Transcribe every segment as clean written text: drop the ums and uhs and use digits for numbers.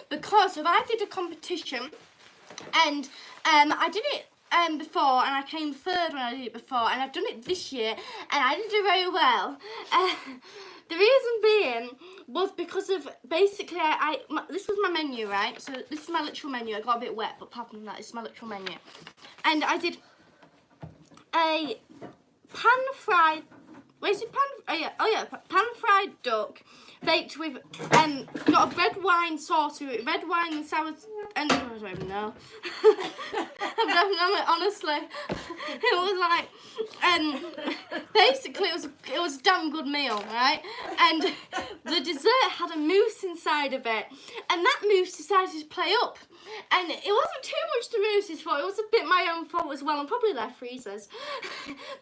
because if I did a competition, and I did it before, and I came third when I did it before, and I've done it this year, and I didn't do very well. The reason being was because of, basically, this was my menu, right? So this is my literal menu. I got a bit wet, but apart from that, this is my literal menu. And I did a pan-fried, where's it pan-fried duck, baked with, got a red wine sauce with it, red wine and sour, and I don't even know. Honestly, it was like, basically it was a damn good meal, right? And the dessert had a mousse inside of it, and that mousse decided to play up. And it wasn't too much the mouse's fault, it was a bit my own fault as well, and probably their freezers.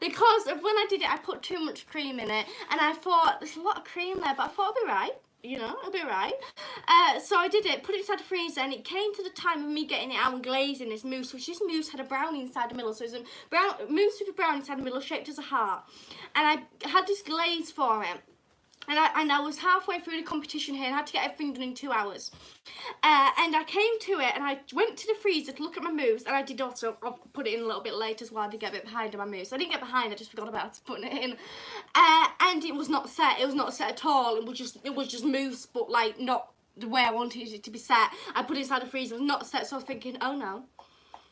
Because of when I did it, I put too much cream in it, and I thought, there's a lot of cream there, but I thought it'll be right. You know, it'll be right. So I did it, put it inside the freezer, and it came to the time of me getting it out and glazing this mousse, which this mousse had a brownie inside the middle, so it was a mousse with a brownie inside the middle, shaped as a heart. And I had this glaze for it. And I was halfway through the competition here and had to get everything done in 2 hours. And I came to it and I went to the freezer to look at my mousse, and I did also, I'll put it in a little bit later as well. I did get a bit behind on my mousse. I didn't get behind, I just forgot about putting it in. And it was not set, it was not set at all. It was just mousse, but like not the way I wanted it to be set. I put it inside the freezer, it was not set, so I was thinking, oh no,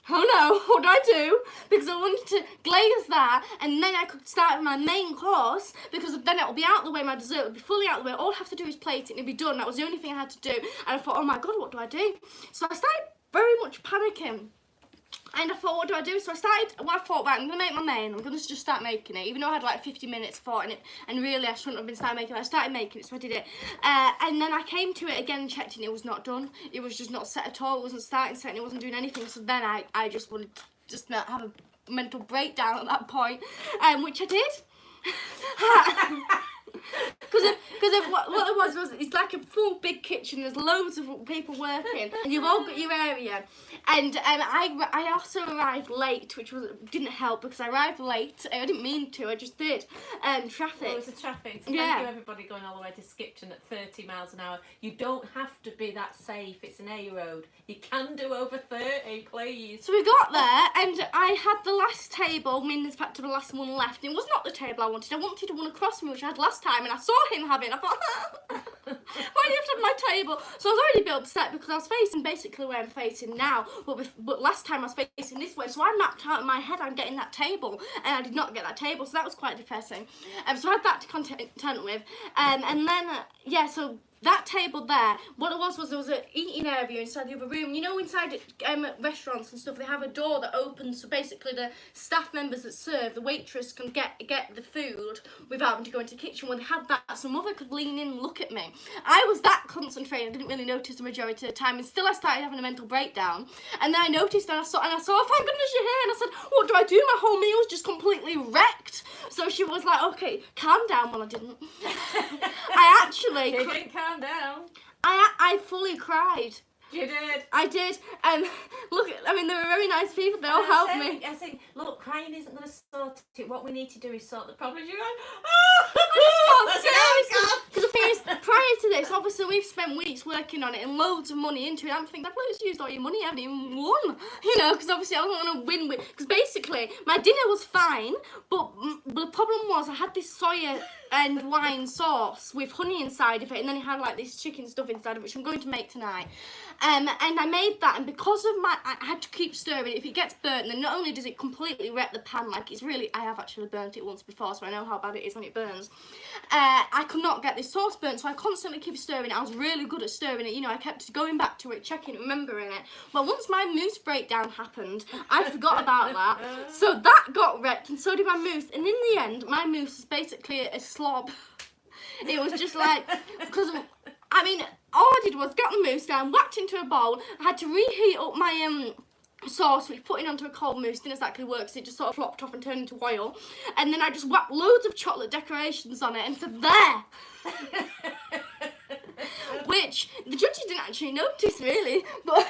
what do I do? Because I wanted to glaze that, and then I could start with my main course, because then it'll be out of the way, my dessert will be fully out of the way. All I have to do is plate it and it'll be done. That was the only thing I had to do. And I thought, oh my God, what do I do? So I started very much panicking. And I thought, what do I do? So I thought, right, I'm going to make my main. I'm going to just start making it. Even though I had like 50 minutes for it, and really I shouldn't have been starting making it. I started making it, so I did it. And then I came to it again and checked, and it was not done. It was just not set at all. It wasn't starting set, and it wasn't doing anything. So then I just wanted to just not have a mental breakdown at that point, which I did. Because what it was it's like a full big kitchen. There's loads of people working, and you've all got your area. And I also arrived late, which didn't help, because I arrived late. I didn't mean to, I just did. Traffic. Well, it was the traffic. So yeah. Thank you everybody going all the way to Skipton at 30 miles an hour. You don't have to be that safe. It's an A road. You can do over 30, please. So we got there, and I had the last table, meaning in fact the last one left. And it was not the table I wanted. I wanted one across from me, which I had last time, and I saw him have it, and I thought, why do you have to have my table? So I was already a bit upset, because I was facing basically where I'm facing now, but last time I was facing this way, so I mapped out in my head I'm getting that table, and I did not get that table, so that was quite depressing. So I had that to contend with, and then, yeah, so that table there, what it was there was an eating area inside the other room. You know, inside restaurants and stuff, they have a door that opens, so basically the staff members that serve, the waitress can get the food without having to go into the kitchen. When they had that, so mother could lean in and look at me. I was that concentrated, I didn't really notice the majority of the time, and still I started having a mental breakdown. And then I noticed, and I saw, oh, thank goodness you're here. And I said, what do I do? My whole meal was just completely wrecked. So she was like, okay, calm down. Well, I didn't. I actually... You didn't calm down. I fully cried. You did. I did. Look, I mean, they were very nice people. They all helped me. I think, look, crying isn't going to sort it. What we need to do is sort the problems. You're like, I just felt serious. Because the thing is, prior to this, obviously we've spent weeks working on it and loads of money into it. I'm thinking, I've just used all your money. I haven't even won. You know, because obviously I wasn't going to win. Because basically, my dinner was fine, but the problem was I had this soya and wine sauce with honey inside of it, and then it had like this chicken stuff inside of it, which I'm going to make tonight. And I made that, and because of I had to keep stirring it. If it gets burnt, then not only does it completely wreck the pan, like it's really, I have actually burnt it once before, so I know how bad it is when it burns. I could not get this sauce burnt, so I constantly keep stirring it. I was really good at stirring it, you know, I kept going back to it, checking it, remembering it. Well, once my mousse breakdown happened, I forgot about that, so that got wrecked, and so did my mousse, and in the end, my mousse is basically a slob. It was just like, because, I mean, all I did was get the mousse down, whacked into a bowl. I had to reheat up my sauce, which putting onto a cold mousse didn't exactly work, so it just sort of flopped off and turned into oil. And then I just whacked loads of chocolate decorations on it and said, there! which the judges didn't actually notice really. But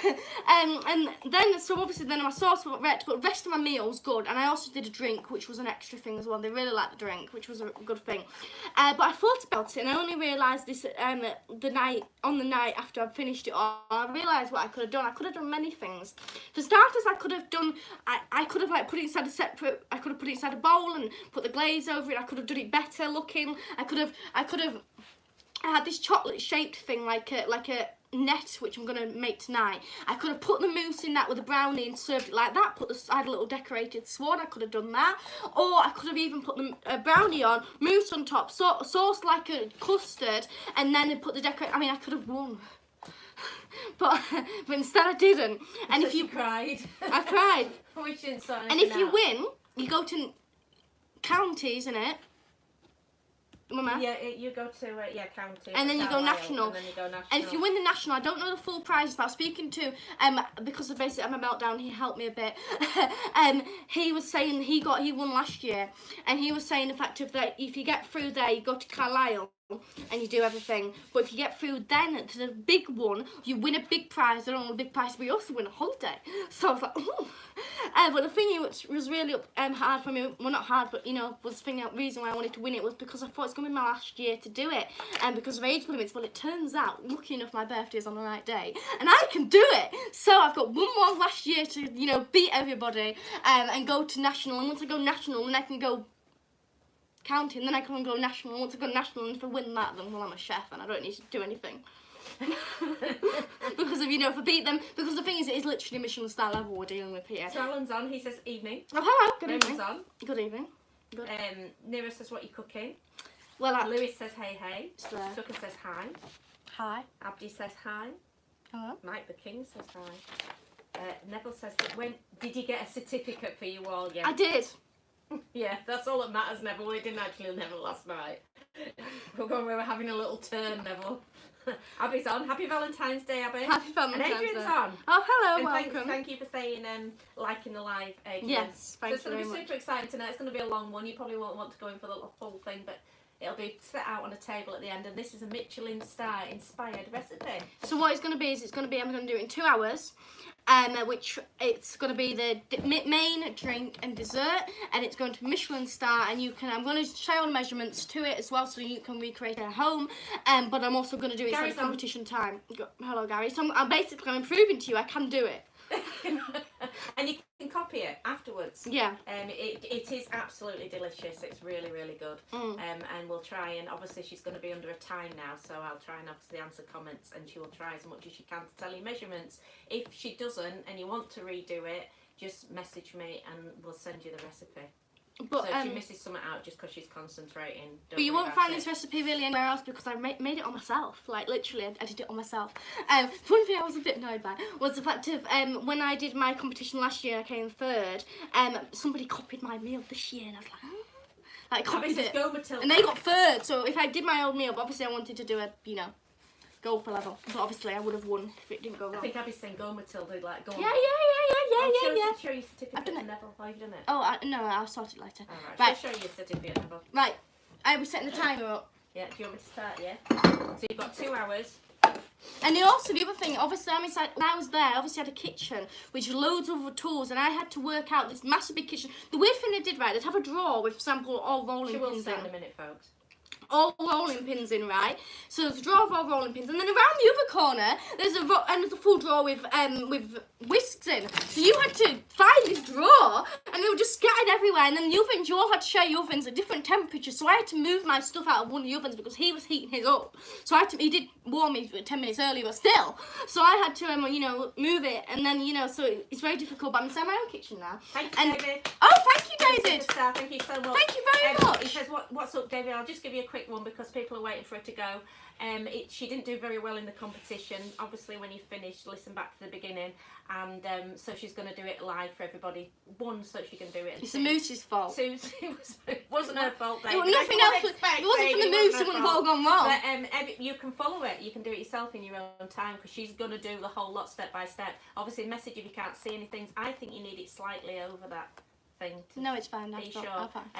and then so obviously then my sauce got wrecked, but the rest of my meal was good. And I also did a drink, which was an extra thing as well. They really liked the drink, which was a good thing. But I thought about it, and I only realised this the night after I'd finished it all. I realised what I could have done. I could have done many things. For starters, I could have done. I could have like put it inside a separate. I could have put it inside a bowl and put the glaze over it. I could have done it better looking. I had this chocolate shaped thing like a net, which I'm gonna make tonight. I could have put the mousse in that with a brownie and served it like that. I had a little decorated sword. I could have done that, or I could have even put the brownie on, mousse on top, sauce like a custard, and then put the decorate. I mean, I could have won. But instead I didn't. And so if you cried, I cried. We shouldn't sort And if you out. win, you go to county, isn't it? Mama? Yeah, you go to county. And then you go Carlisle, national. And then you go national. And if you win the national, I don't know the full prizes, but I was speaking to because of basically I'm a meltdown, he helped me a bit. He was saying he won last year, and he was saying the fact of that if you get through there, you go to Carlisle and you do everything. But if you get through then to the big one, you win a big prize. I don't know the big prize, but you also win a holiday. So I was like, ooh. But the thing which was really hard for me, well not hard, but was the reason why I wanted to win it was because I thought it's going to be my last year to do it, and because of age limits. Well, it turns out, lucky enough, my birthday is on the right day, and I can do it. So I've got one more last year to beat everybody and go to national. And once I go national, then I can go county, and then I can go national. And once I go national, and if I win that, then well, I'm a chef and I don't need to do anything. Because of if I beat them, because the thing is, it is literally Michelin star level we're dealing with here. So Alan's on. He says evening. Oh, hello. Good Raymond's evening. on. Good evening. Good. Nira says what you cooking. Well, Lewis says hey hey. So, Tucker says hi. hi. Abdi says hi. Hello. Mike the King says hi. Neville says, when did you get a certificate for you all? Yeah. I did. Yeah, that's all that matters, Neville. We didn't actually Neville last night. We were having a little turn, Neville. Abby's on. Happy Valentine's Day, Abby. Happy Valentine's And Adrian's Day. on. Oh, hello, And welcome. thank you for saying liking the live, Adrian. Yes, thank so it's you going to very be much. super exciting tonight. It's going to be a long one. You probably won't want to go in for the full thing, but it'll be set out on a table at the end. And this is a Michelin star inspired recipe. So what it's going to be is I'm going to do it in 2 hours. Which it's going to be the main drink and dessert, and it's going to Michelin star, and I'm going to share all the measurements to it as well, so you can recreate it at home. But I'm also going to do it at competition time. Hello, Gary. So I'm proving to you I can do it. And you can copy it afterwards. Yeah. It is absolutely delicious. It's really, really good. And we'll try, and obviously she's going to be under a time now, so I'll try and obviously answer comments, and she will try as much as she can to tell you measurements. If she doesn't and you want to redo it, just message me and we'll send you the recipe. But, so if she misses something out just because she's concentrating. But you won't find this recipe really anywhere else, because I made it on myself. Like literally, I did it on myself. One thing I was a bit annoyed by was the fact of when I did my competition last year, I came third. Somebody copied my meal this year, and I was like, oh. Like copied it, Go Matilda. and they got third. So if I did my own meal, but obviously I wanted to do a go up a level. But obviously I would have won if it didn't go wrong. I think Abby's saying go Matilda, like go on. Yeah. Show your certificate I've done to it. Neville. Oh, you've done it? Oh, no, I'll sort it later. Alright, Right. show your certificate, Neville. Right, I was setting the timer up. Yeah, do you want me to start, yeah? So you've got 2 hours. And also the other thing, obviously I'm inside, when I was there, obviously I had a kitchen, which had loads of other tools, and I had to work out this massive big kitchen. The weird thing they did, right, they'd have a drawer with, for example, all rolling She will pins start in. in a minute, folks. All rolling pins in, right? So there's a drawer of all rolling pins, and then around the other corner there's a full drawer with whisks in. So you had to find this drawer, and they were just scattered everywhere. And then the ovens, you all had to share your ovens at different temperatures. So I had to move my stuff out of one of the ovens because he was heating his up. So he did warn me 10 minutes early, but still. So I had to move it, and then so it's very difficult. But I'm inside my own kitchen now. Thank you, David. Oh, thank you, David. Superstar, thank you so much. Thank you very much. He says, what's up, David? I'll just give you a quick one because people are waiting for her to go. She didn't do very well in the competition. Obviously, when you finish, listen back to the beginning. And so she's going to do it live for everybody. 1, so she can do it. And It's the moose's fault. 2, it wasn't her fault, David. It was nothing else. It wasn't from the moose. It wouldn't have all gone wrong. But you can follow it. You can do it yourself in your own time because she's going to do the whole lot step by step. Obviously, message if you can't see anything. I think you need it slightly over that thing. No, it's fine. Are you sure?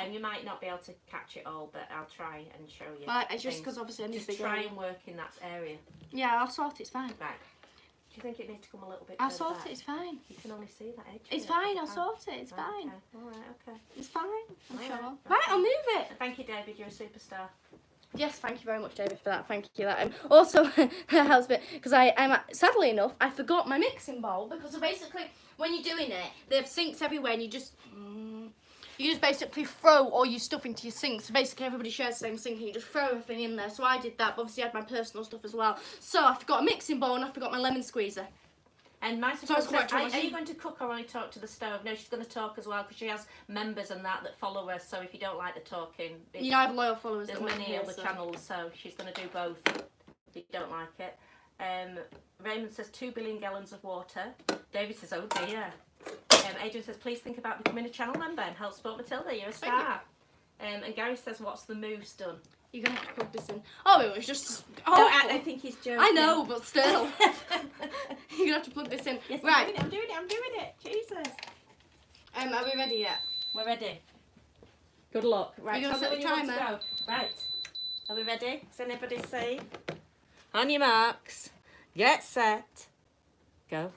You might not be able to catch it all, but I'll try and show you. Well, it's just because obviously I need to just try and work in that area. Yeah, I'll sort it, it's fine. Right. Do you think it needs to come a little bit I'll further sort back? it, it's fine. You can only see that edge. It's of it, fine, you I'll can't. sort it, it's Right, fine. Okay. Alright, okay. It's fine, I'm All sure. right, Right, okay. I'll move it. Thank you, David. You're a superstar. Yes, thank you very much, David, for that. Thank you. That also helps me because I'm sadly enough I forgot my mixing bowl because basically when you're doing it, they have sinks everywhere, and you just basically throw all your stuff into your sink. So basically everybody shares the same sink, and you just throw everything in there. So I did that. But obviously I had my personal stuff as well. So I forgot a mixing bowl and I forgot my lemon squeezer. And my So I was suppose, quite are troublesome. you going to cook or only talk to the stove? No, she's going to talk as well because she has members and that follow her. So if you don't like the talking, You know, I have loyal followers. there's that work many here, other so. channels, so she's going to do both if you don't like it. Raymond says 2 billion gallons of water. David says, oh dear. Adrian says, please think about becoming a channel member and help support Matilda. You're a star. And Gary says, what's the mousse done? You're going to have to plug this in. Oh, it was just... No, awful. I think he's joking. I know, but still. You're going to have to plug this in. Yes, right. I'm doing it. Jesus. Are we ready yet? We're ready. Good luck. Right, You're gonna tell me set when you the want to go. Right. Are we ready? Is anybody say? On your marks. Get set. Go.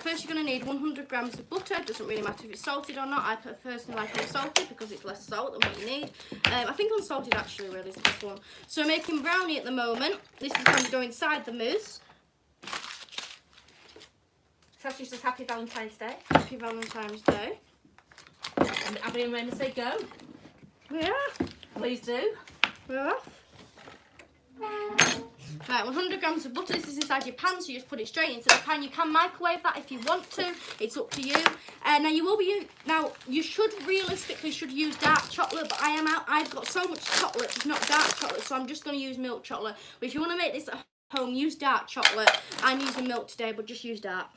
First you're going to need 100 grams of butter. Doesn't really matter if it's salted or not. I personally like unsalted because it's less salt than what you need. I think unsalted actually really is the best one. So I'm making brownie at the moment. This is going to go inside the mousse. Sashi says happy Valentine's Day. Happy Valentine's Day. And Abby and Raymond say go. Yeah. Please do. We're off. Right, 100 grams of butter. This is inside your pan, so you just put it straight into the pan. You can microwave that if you want to. It's up to you. Now you should realistically use dark chocolate, but I've got so much chocolate, it's not dark chocolate, so I'm just going to use milk chocolate. But if you want to make this at home, use dark chocolate. I'm using milk today, but just use dark.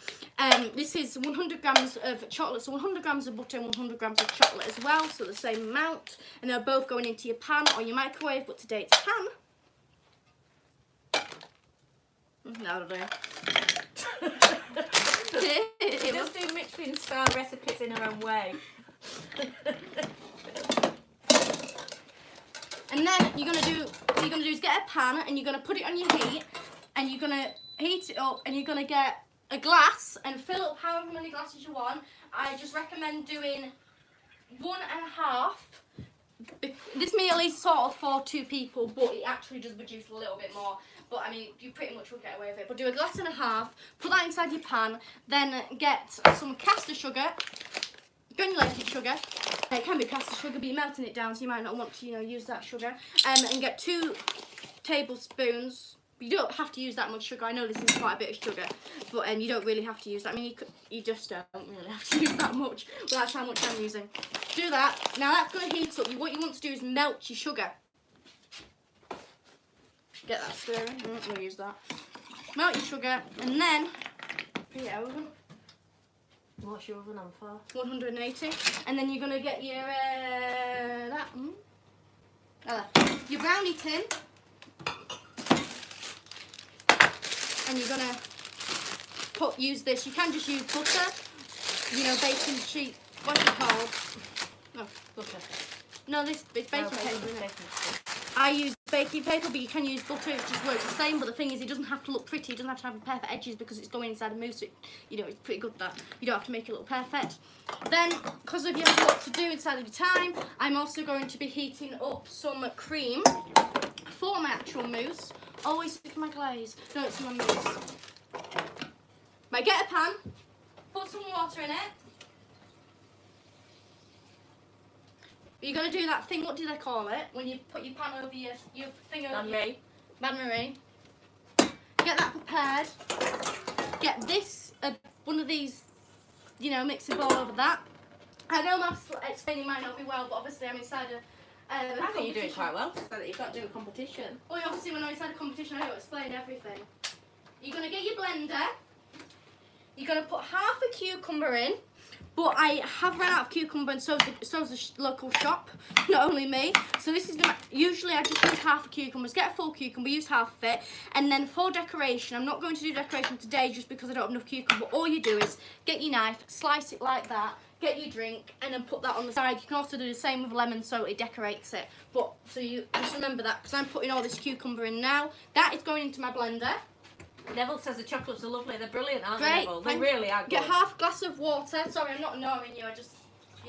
This is 100 grams of chocolate, so 100 grams of butter and 100 grams of chocolate as well, so the same amount. And they're both going into your pan or your microwave, but today it's pan. No, She does do Michelin star recipes in her own way. And then what you're gonna do is get a pan and you're gonna put it on your heat and you're gonna heat it up and you're gonna get a glass and fill up however many glasses you want. I just recommend doing 1.5. This meal is sort of for 2 people, but it actually does reduce a little bit more. But I mean, you pretty much will get away with it. But do a glass and a half, put that inside your pan, then get some caster sugar, granulated sugar. It can be caster sugar, but you're melting it down, so you might not want to, use that sugar. And get 2 tablespoons. You don't have to use that much sugar. I know this is quite a bit of sugar, but you don't really have to use that. I mean, you just don't really have to use that much. But that's how much I'm using. Do that. Now that's going to heat up. What you want to do is melt your sugar. Get that stirring. We'll use that. Melt your sugar, and then put your oven. What's your oven on for? 180. And then you're going to get your your brownie tin. And you're going to use this. You can just use butter. Baking sheet. What's it called? No, Butter. No, it's baking paper, isn't it? Baking. I use baking paper, but you can use butter. It just works the same. But the thing is, it doesn't have to look pretty. It doesn't have to have perfect edges because it's going inside a mousse. So it's pretty good that you don't have to make it look perfect. Then, because of you have a lot to do inside of your time, I'm also going to be heating up some cream for my actual mousse. Always for my glaze. No, it's my mousse. Right, get a pan. Put some water in it. You're going to do that thing, what do they call it? When you put your pan over your thing over Bain-marie. Bain-marie. Get that prepared. Get this, one of these, mixing bowl over that. I know my explaining might not be well, but obviously I'm inside a I think you're doing quite well, so that you've got to do a competition. Well, obviously when I'm inside a competition, I don't explain everything. You're going to get your blender. You're going to put half a cucumber in. But I have run out of cucumber, and so's the local shop, not only me. So this is usually I just use half a cucumber. Get a full cucumber, use half of it, and then for decoration, I'm not going to do decoration today just because I don't have enough cucumber. All you do is get your knife, slice it like that, get your drink, and then put that on the side. You can also do the same with lemon, so it decorates it. So you just remember that because I'm putting all this cucumber in now. That is going into my blender. Neville says the chocolates are lovely. They're brilliant, aren't they, Great. Neville? They really are good. Get half a glass of water. Sorry, I'm not ignoring you. I just,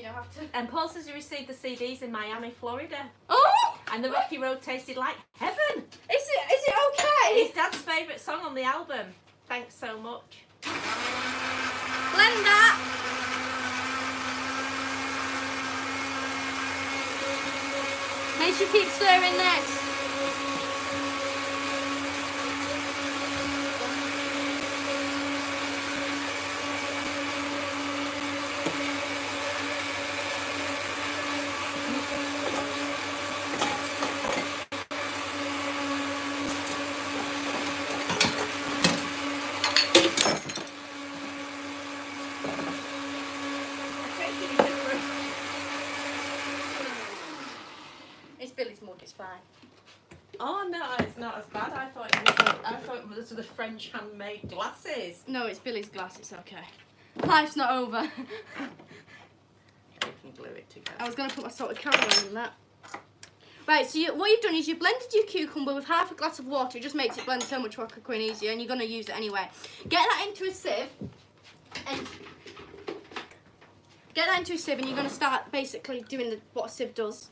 have to. And Paul says he received the CDs in Miami, Florida. Oh! And the Rocky Road tasted like heaven. Is it okay? His dad's favourite song on the album. Thanks so much. Blend that. Make sure you keep stirring this. It's Billy's mug, it's fine. Oh no, it's not as bad. I thought it was the French handmade glasses. No, it's Billy's glass, it's okay. Life's not over. You can glue it together. I was going to put my salted caramel in that. Right, so what you've done is you've blended your cucumber with half a glass of water. It just makes it blend so much more quicker and easier, and you're going to use it anyway. Get that into a sieve, and you're going to start basically doing what a sieve does.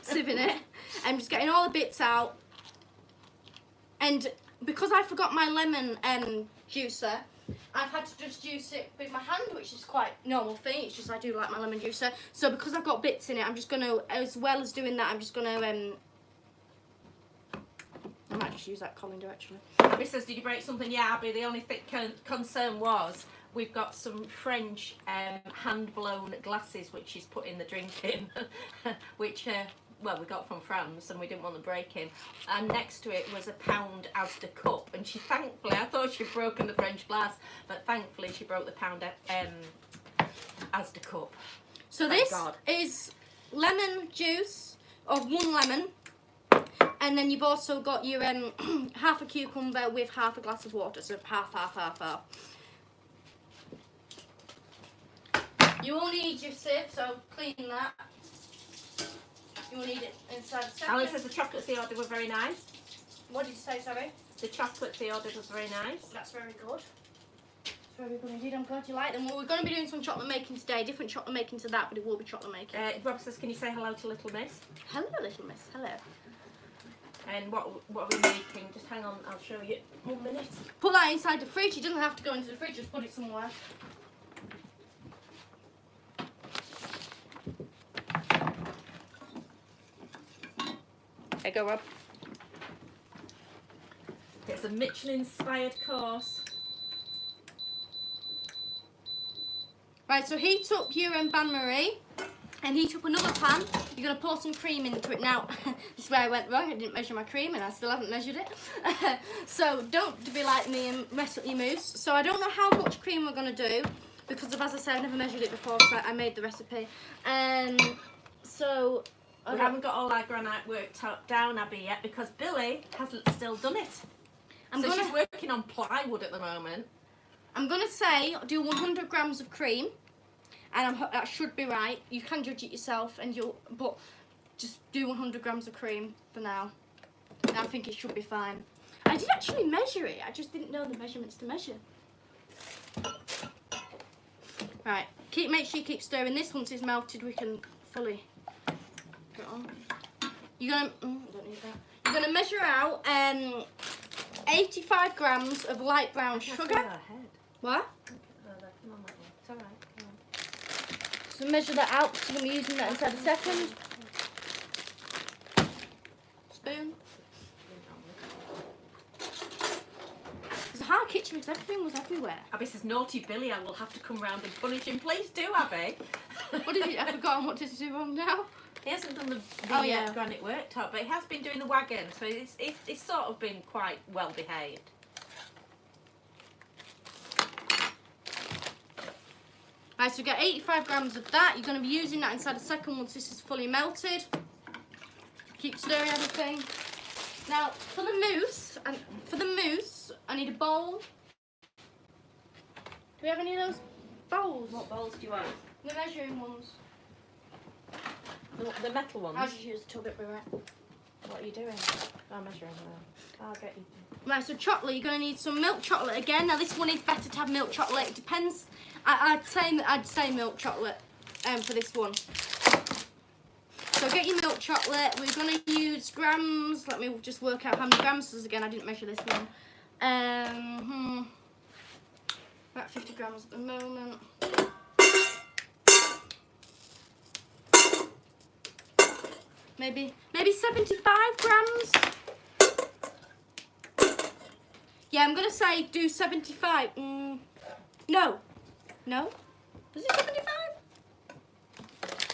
Sieving it. I'm just getting all the bits out. And because I forgot my lemon juicer, I've had to just juice it with my hand, which is quite a normal thing. It's just I do like my lemon juicer. So because I've got bits in it, I'm just going to, as well as doing that, I'm just going to, I might just use that colander actually. Abby says, did you break something? Yeah, Abby, the only concern was we've got some French hand-blown glasses which she's put in the drink in, which, well, we got from France and we didn't want them breaking. And next to it was a pound Asda cup. And she thankfully, I thought she'd broken the French glass, but thankfully she broke the pound Asda cup. So Thank this God. is lemon juice of 1 lemon. And then you've also got your half a cucumber with half a glass of water. So half. You will need your sieve, so clean that. You will need it inside a second. Alan says the chocolates he ordered were very nice. What did you say, sorry? The chocolates he ordered was very nice. That's very good. That's very good indeed. I'm glad you like them. Well, we're going to be doing some chocolate making today. Different chocolate making to that, but it will be chocolate making. Rob says, can you say hello to Little Miss? Hello, little miss. Hello. And what are we making? Just hang on, I'll show you. 1 minute. Put that inside the fridge. It doesn't have to go into the fridge. Just put it somewhere. There you go, Rob. It's a Michelin-inspired course. Right, so heat up your bain-marie and heat up another pan. You're going to pour some cream into it. Now, this is where I went wrong. I didn't measure my cream and I still haven't measured it. So don't be like me and mess up your mousse. So I don't know how much cream we're going to do because of, as I said, I've never measured it before, so I made the recipe. So We haven't got all our granite worked down, Abby, yet because Billy hasn't still done it. She's working on plywood at the moment. I'm going to say do 100 grams of cream, and that should be right. You can judge it yourself, but just do 100 grams of cream for now. I think it should be fine. I did actually measure it. I just didn't know the measurements to measure. Right, make sure you keep stirring this. Once it's melted, we can fully put it on. You're gonna, I don't need that. You're gonna measure out 85 grams of light brown sugar. What? It's alright. So measure that out. So I'm using that inside a second. Spoon. It's a hard kitchen because everything was everywhere. Abby says, naughty Billy, I will have to come round and punish him. Please do, Abby. What did I've forgotten what did he do wrong now? He hasn't done the granite worktop, but he has been doing the wagon, so it's sort of been quite well behaved. Right, so we get 85 grams of that. You're going to be using that inside a second once this is fully melted. Keep stirring everything. Now, for the mousse, I need a bowl. Do we have any of those bowls? What bowls do you want? The measuring ones. The metal ones? I'll just use the tub, it'll be right. What are you doing? I'm measuring them. I'll get you. Right, so chocolate, you're going to need some milk chocolate again. Now this one is better to have milk chocolate. It depends. I'd say milk chocolate for this one. So get your milk chocolate. We're going to use grams. Let me just work out how many grams this is again. I didn't measure this one. About 50 grams at the moment. Maybe 75 grams. Yeah, I'm gonna say do 75. No. Is it 75?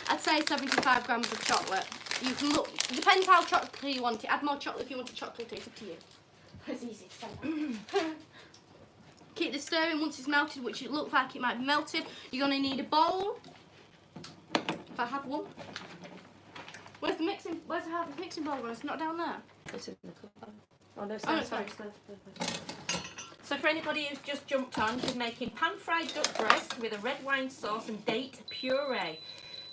I'd say 75 grams of chocolate. You can look. It depends how chocolatey you want it. Add more chocolate if you want it chocolatey. It's up to you. It's easy to say. Keep the stirring once it's melted, which it looks like it might be melted. You're gonna need a bowl. If I have one. Where's the mixing bowl? It's not down there. It's in the cup. Oh no, it's fine. So for anybody who's just jumped on, she's making pan-fried duck breast with a red wine sauce and date puree.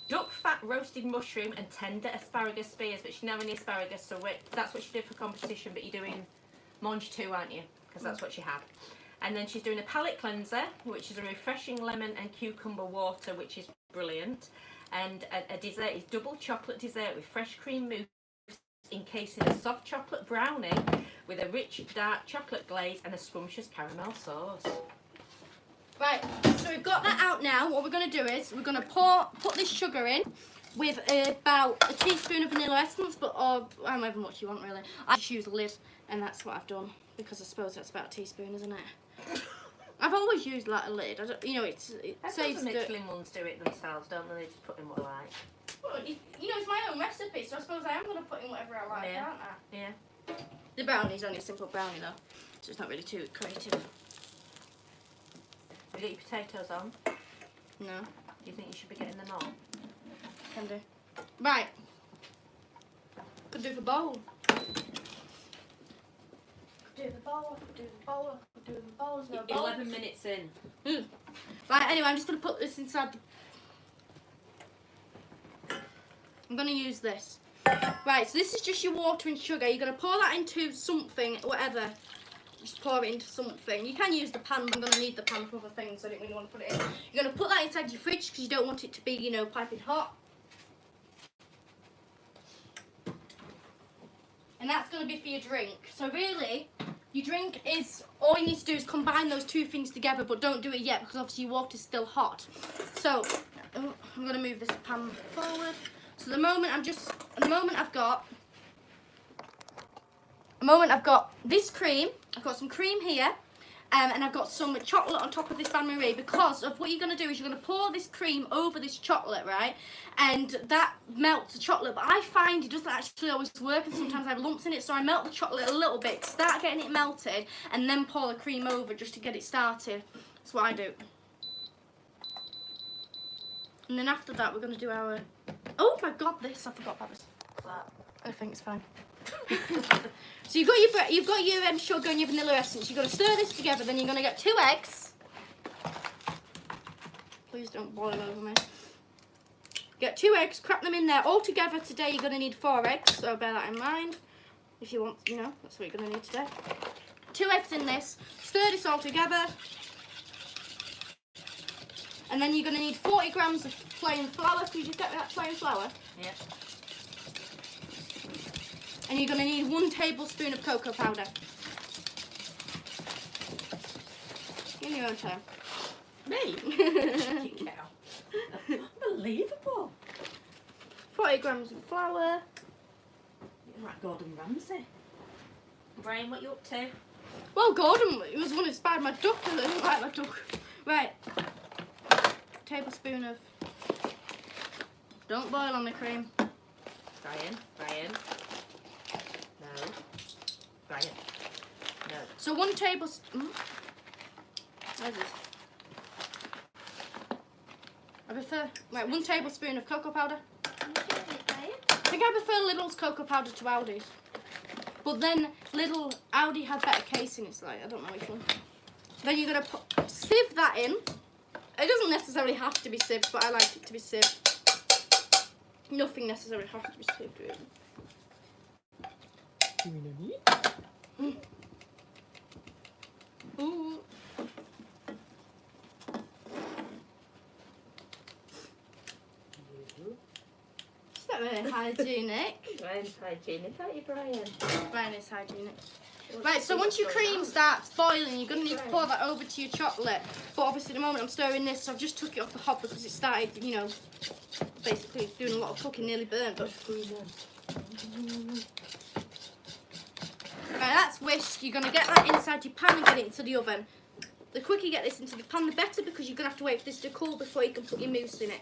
Duck fat roasted mushroom and tender asparagus spears, but she's never any asparagus, so that's what she did for competition, but you're doing mange too, aren't you? Because that's what she had. And then she's doing a palate cleanser, which is a refreshing lemon and cucumber water, which is brilliant. And a dessert is double chocolate dessert with fresh cream mousse encased in a soft chocolate brownie with a rich dark chocolate glaze and a scrumptious caramel sauce. Right, so we've got that out now. What we're going to do is we're going to put this sugar in with about a teaspoon of vanilla essence, but however much you want really. I just use a lid, and that's what I've done because I suppose that's about a teaspoon, isn't it? I've always used like a lid. I don't, you know, it saves the Michelin ones do it themselves, don't they? They just put in what they like. Well, you know, it's my own recipe, so I suppose I am going to put in whatever I like, aren't I? Yeah. The brownie's only a simple brownie though, so it's not really too creative. Have you got your potatoes on? No. Do you think you should be getting them on? Can do. Right. Could do the bowl. Do the bowl. Do the bowls. No bowl. 11 minutes in. Right. Anyway, I'm just gonna put this inside. I'm gonna use this. Right. So this is just your water and sugar. You're gonna pour that into something, whatever. Just pour it into something. You can use the pan, but I'm gonna need the pan for other things, so I didn't really want to put it in. You're gonna put that inside your fridge because you don't want it to be, you know, piping hot. And that's going to be for your drink. So really, your drink is, all you need to do is combine those two things together, but don't do it yet because obviously your water's still hot. So, I'm going to move this pan forward. So the moment I've got this cream, I've got some cream here, and I've got some chocolate on top of this bain marie, because of what you're going to do is you're going to pour this cream over this chocolate, right? And that melts the chocolate, but I find it doesn't actually always work, and sometimes I have lumps in it, so I melt the chocolate a little bit, start getting it melted, and then pour the cream over just to get it started. That's what I do. And then after that, we're going to do our... Oh my god, I forgot about this. I think it's fine. So you've got your sugar and your vanilla essence. You're going to stir this together. Then you're going to get 2 eggs. Please don't boil over me. Get 2 eggs. Crack them in there all together. Today you're going to need 4 eggs. So bear that in mind. If you want, you know, that's what you're going to need today. 2 eggs in this. Stir this all together. And then you're going to need 40 grams of plain flour. Can you just get that plain flour? Yeah. And you're going to need 1 tablespoon of cocoa powder. In your own time. Me? Unbelievable. 40 grams of flour. You're like Gordon Ramsay. Brian, what you up to? Well, Gordon, he was the one who inspired my duck. I didn't like my duck. Right. Tablespoon of... Don't boil on the cream. Brian. No. Brian. No. So 1 tablespoon... Where's this? I prefer... Right, 1 tablespoon of cocoa powder. I think I prefer Lidl's cocoa powder to Aldi's. But then Lidl, Aldi had better casing. It's like, I don't know which one. Then you're going to sieve that in. It doesn't necessarily have to be sieved, but I like it to be sieved. Nothing necessarily has to be sieved, really. very hygienic. Brian's hygienic, aren't you, Brian? Brian is hygienic. Right, so once your cream starts boiling, you're going to need to pour that over to your chocolate. But obviously at the moment I'm stirring this, so I've just took it off the hob because it started, you know, basically doing a lot of cooking, nearly burnt. But right, that's whisk. You're going to get that inside your pan and get it into the oven. The quicker you get this into the pan, the better, because you're going to have to wait for this to cool before you can put your mousse in it.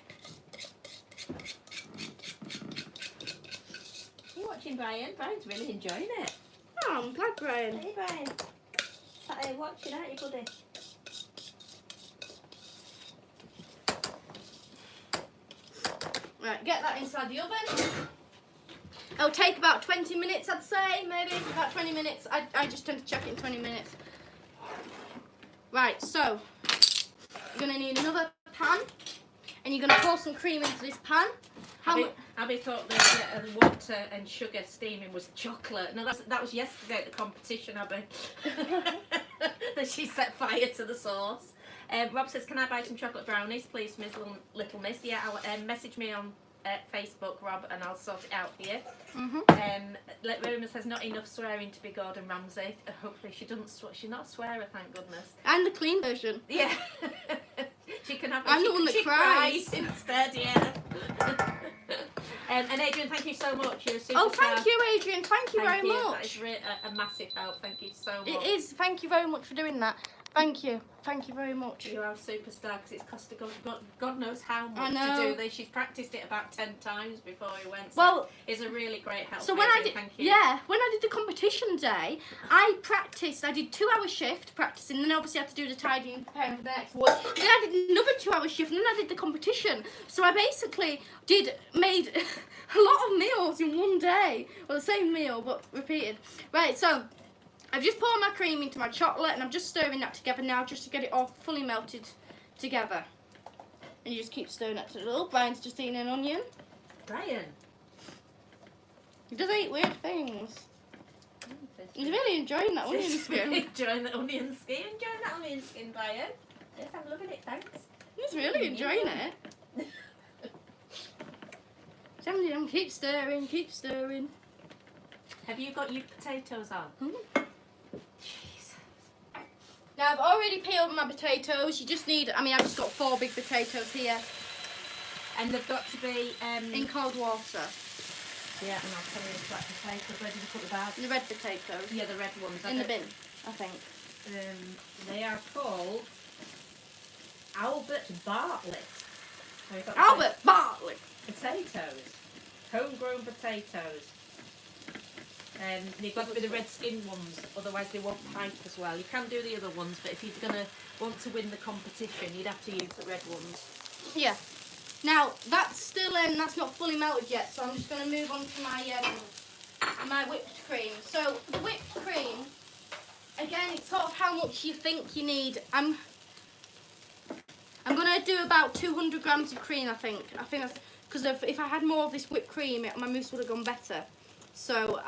You watching Brian? Brian's really enjoying it. Oh, I'm glad, Brian. Hey, Brian. Sat here watching, aren't you, buddy? Right, get that inside the oven. It'll take about 20 minutes, I'd say, maybe about 20 minutes. I just tend to check it in 20 minutes. Right, so you're going to need another pan, and you're going to pour some cream into this pan. Abby thought the water and sugar steaming was chocolate. No, that was yesterday at the competition, Abby. That she set fire to the sauce. Rob says, can I buy some chocolate brownies, please, Miss Little Miss? Yeah, I'll message me on Facebook, Rob, and I'll sort it out for you. Roma says, not enough swearing to be Gordon Ramsay. Hopefully she doesn't she's not a swearer, thank goodness. And the clean version. Yeah. She can have. I'm the one that cries instead. Yeah. And Adrian, thank you so much. You're a superstar. Oh, thank you, Adrian. Thank you very much. That is a massive help. Thank you so much. It is. Thank you very much for doing that. Thank you. Thank you very much. You are a superstar, because it's cost God knows how much to do this. She's practiced it about 10 times before we went. So well, it's a really great help. So when I did, thank you. yeah, when I did the competition day, I practiced. I did 2-hour shift practicing, and then obviously I had to do the tidying and preparing for the next one. Then I did another 2-hour shift, and then I did the competition. So I basically made a lot of meals in one day. Well, the same meal, but repeated. Right, so I've just poured my cream into my chocolate, and I'm just stirring that together now just to get it all fully melted together. And you just keep stirring that to the little. Brian's just eating an onion. Brian. He does eat weird things. He's really enjoying that onion skin. Enjoying the onion skin. Enjoying that onion skin, Brian. Yes, I'm loving it, thanks. He's really enjoying it. Keep stirring, keep stirring. Have you got your potatoes on? Jesus. Now I've already peeled my potatoes. You just need, I've just got 4 big potatoes here. And they've got to be in cold water. Yeah, and I'll tell you the black potatoes. Where did you put the bag? The red potatoes. Yeah, the red ones. In the bin, I think. They are called Albert Bartlett. Albert Bartlett. Potatoes. Homegrown potatoes. They've got to be the red skin ones, otherwise they won't pipe as well. You can do the other ones, but if you're going to want to win the competition, you'd have to use the red ones. Yeah. Now, that's still that's not fully melted yet, so I'm just going to move on to my whipped cream. So, for the whipped cream, again, it's sort of how much you think you need. I'm going to do about 200 grams of cream, I think. I think that's, because if I had more of this whipped cream, my mousse would have gone better. So,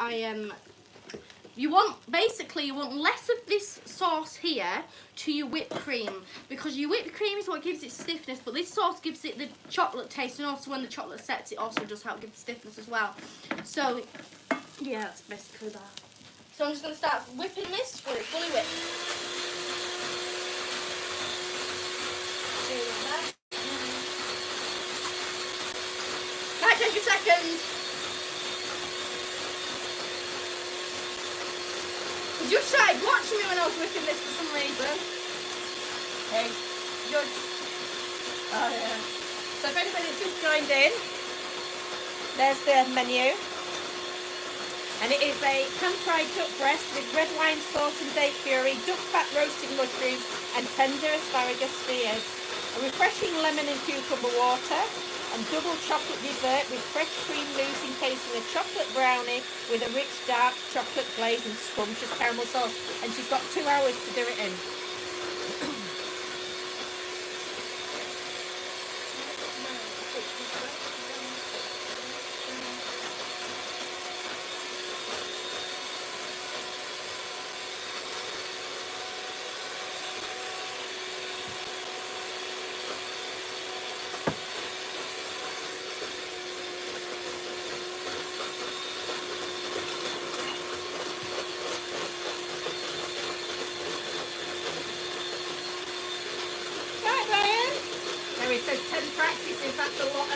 you want less of this sauce here to your whipped cream, because your whipped cream is what gives it stiffness, but this sauce gives it the chocolate taste, and also when the chocolate sets, it also does help give it stiffness as well. So yeah, that's basically that. So I'm just going to start whipping this when it's fully whipped. Might take a second. You tried watching me when I was whipping this for some reason. Hey, Good. oh yeah. So if anybody's just joined in, there's the menu. And it is a pan-fried duck breast with red wine sauce and date curry, duck fat roasted mushrooms and tender asparagus spears. A refreshing lemon and cucumber water, and double chocolate dessert with fresh cream mousse encasing a chocolate brownie with a rich dark chocolate glaze and scrumptious caramel sauce. And she's got 2 hours to do it in.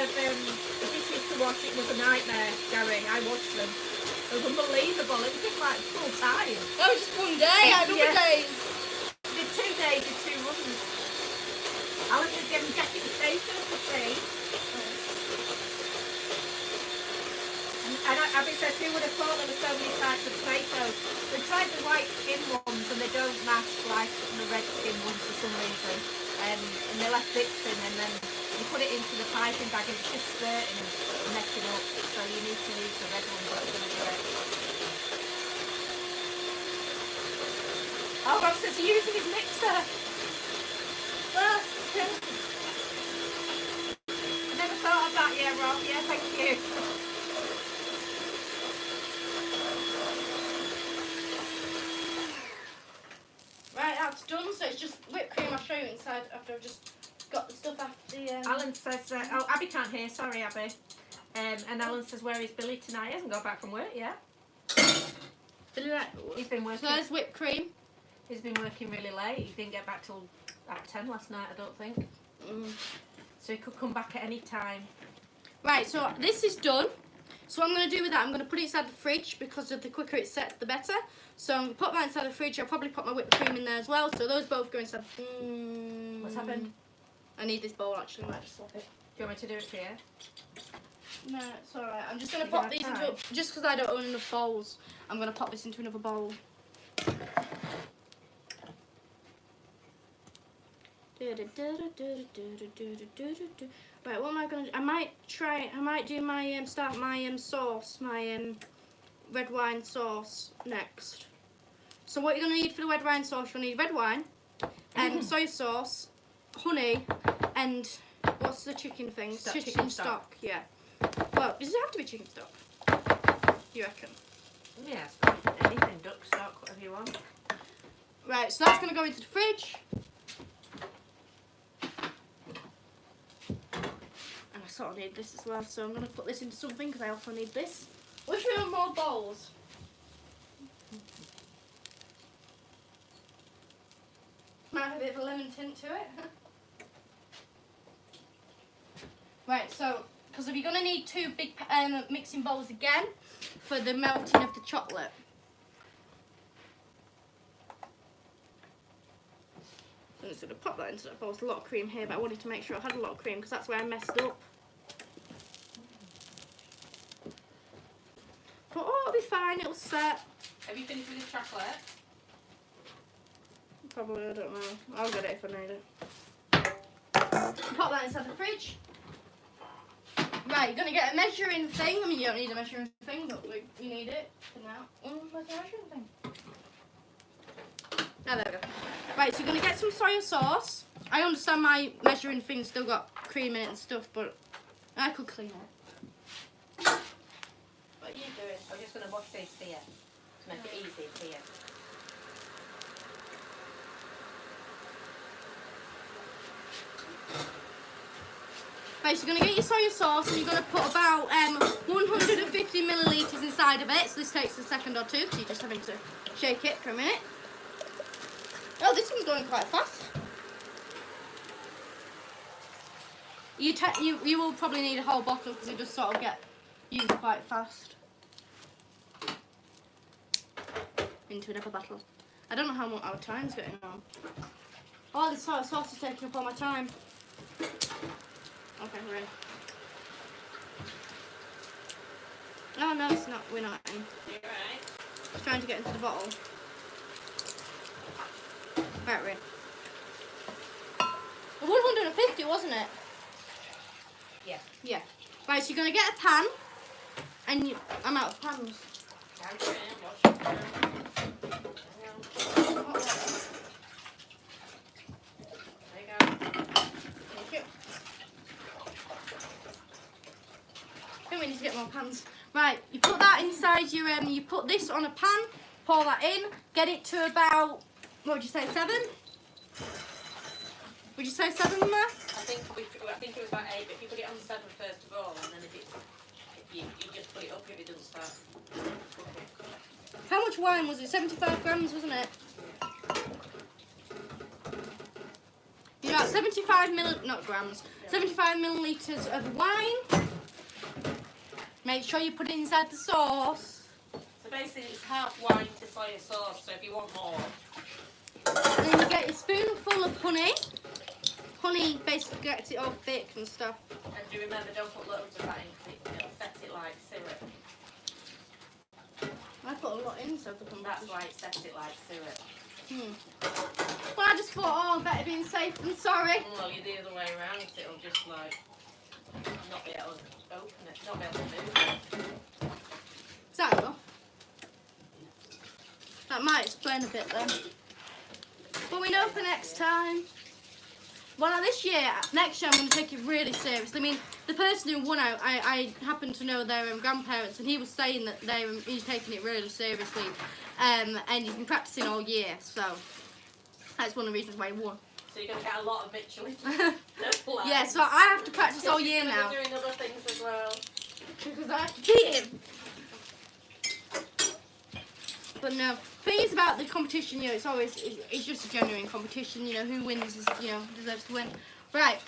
of dishes to wash. It was a nightmare, Gary. I watched them. It was unbelievable. It was just like full time. That was just one day. I had other days. Did 2 days with 2 runs. Alice is getting jacket potatoes for tea. And Abby says, who would have thought there were so many types of potatoes? We've tried the white skin ones and they don't match like the red skin ones for some reason. And they left bits in, and then you put it into the piping bag and it's just spurting and messing up. So you need to use the red ones if you're going to do it. Oh, Rob says he's using his mixer. Well, I never thought of that yet, Rob. Yeah, thank you. Right, that's done. So it's just whipped cream. I'll show you inside after I've just got the stuff after the... Alan says, oh, Abby can't hear. Sorry, Abby. And Alan says, where is Billy tonight? He hasn't got back from work yet. He's been working. So there's whipped cream. He's been working really late. He didn't get back till like 10 last night, I don't think. So he could come back at any time. Right, so this is done. So what I'm going to do with that, I'm going to put it inside the fridge because the quicker it sets, the better. So I'm going to put that inside the fridge. I'll probably put my whipped cream in there as well. So those both go inside. What's happened? I need this bowl actually. I might just swap it. Do you want me to do it for you? No, it's alright. I'm just going to pop these into... Just because I don't own enough bowls, I'm going to pop this into another bowl. Right, what am I going to do? I might do my, start my sauce, my red wine sauce next. So what you're going to need for the red wine sauce, you'll need red wine, soy sauce, honey, and what's the chicken thing? Chicken stock, yeah. Well, does it have to be chicken stock? You reckon? Yes, anything, duck stock, whatever you want. Right, so that's going to go into the fridge. And I sort of need this as well, so I'm going to put this into something because I also need this. Wish we had more bowls. Might have a bit of a lemon tint to it. Right, so, because you're going to need 2 big mixing bowls again for the melting of the chocolate. I'm just going to pop that into that bowl. There's a lot of cream here, but I wanted to make sure I had a lot of cream because that's where I messed up. But oh, it'll be fine, it'll set. Have you finished with the chocolate? Probably, I don't know. I'll get it if I need it. Pop that inside the fridge. Right, you're going to get a measuring thing. I mean, you don't need a measuring thing, but you need it for now. Where's the measuring thing? Ah, there we go. Right, so you're going to get some soy sauce. I understand my measuring thing's still got cream in it and stuff, but I could clean it. What are you doing? I'm just going to wash these for you to make it easy for you. Right, so you're going to get your soy sauce and you're going to put about 150 millilitres inside of it. So this takes a second or two, so you're just having to shake it for a minute. Oh, this one's going quite fast. You will probably need a whole bottle because it just sort of get used quite fast. Into another bottle. I don't know how much our time's getting on. Oh, this sauce is taking up all my time. Okay, ready. Oh no, it's not. We're not in. You're right. Just trying to get into the bottle. Right, we're in. 150, wasn't it? Yeah. Yeah. Right, so you're gonna get a pan, and I'm out of pans. We need to get more pans. Right, you put that inside your, you put this on a pan, pour that in, get it to about, what would you say, 7? Would you say 7 there? I think it was about 8, but if you put it on 7 first of all, and then if you just put it up if it doesn't start. How much wine was it? 75 grams, wasn't it? You're about 75 millilitres of wine. Make sure you put it inside the sauce. So basically it's half wine to soy sauce, so if you want more. And then you get a spoonful of honey. Honey basically gets it all thick and stuff. And do remember, don't put loads of that in because it'll set it like syrup. I put a lot in so the That's why it sets it like syrup. Well, I just thought, oh, better being safe than sorry. Well, you're the other way around, it'll just like not be able to open it, not be able to move it. Is that enough? That might explain a bit then. But we know for next time. Well, next year I'm going to take it really seriously. I mean, the person who won out, I happen to know their grandparents, and he was saying that he's taking it really seriously, and he's been practicing all year, so that's one of the reasons why he won. So you're going to get a lot of Michelin. Yeah, so I have to practice all year now. Doing other things as well. Because I have to beat him. But no, thing is about the competition, you know, it's just a genuine competition, you know, who wins is, you know, deserves to win. Right,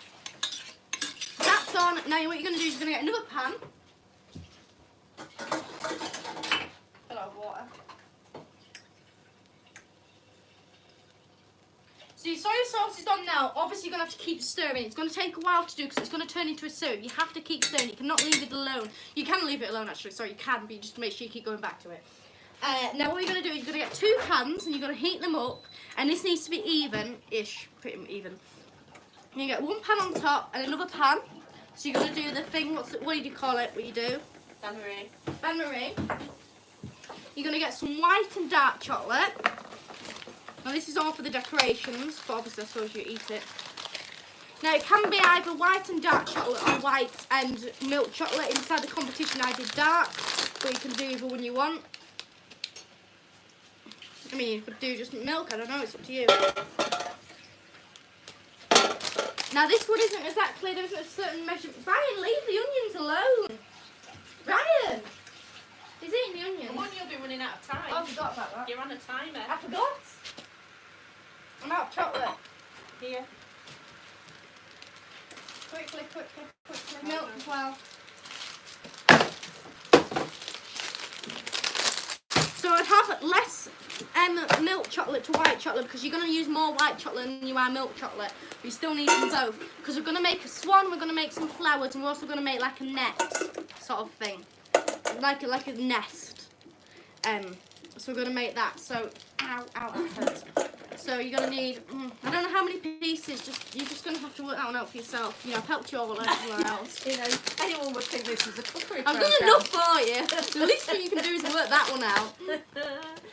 that's on. Now what you're going to do is you're going to get another pan. A lot of water. So your soy sauce is on now. Obviously you're going to have to keep stirring. It's going to take a while to do because it's going to turn into a syrup. You have to keep stirring. You cannot leave it alone. You can leave it alone actually, sorry, you can, but you just make sure you keep going back to it. Now what you're going to do is you're going to get 2 pans and you're going to heat them up, and this needs to be even-ish, pretty even. You get 1 pan on top and another pan. So you're going to do the thing, what do you call it, what you do? Bain-marie. Bain-marie. You're going to get some white and dark chocolate. Now this is all for the decorations, but obviously I suppose you eat it. Now it can be either white and dark chocolate or white and milk chocolate. Inside the competition I did dark, but you can do either one you want. I mean, you could do just milk, I don't know, it's up to you. Now this one isn't exactly, there isn't a certain measurement. Brian, leave the onions alone. Brian! He's eating the onions. Come on, you'll be running out of time. Oh, I forgot about that. You're on a timer. I forgot. I'm out of chocolate. Here. Quickly. Milk as well. So I'd have less milk chocolate to white chocolate because you're going to use more white chocolate than you are milk chocolate. But you still need them both because we're going to make a swan, we're going to make some flowers, and we're also going to make like a net sort of thing. Like a nest. So we're going to make that. So, ow, that hurts. So you're going to need, I don't know how many pieces, you're just going to have to work that one out for yourself. You know, I've helped you all everywhere else. You know, anyone would think this is a cookery I've done enough for you. The least thing you can do is work that one out.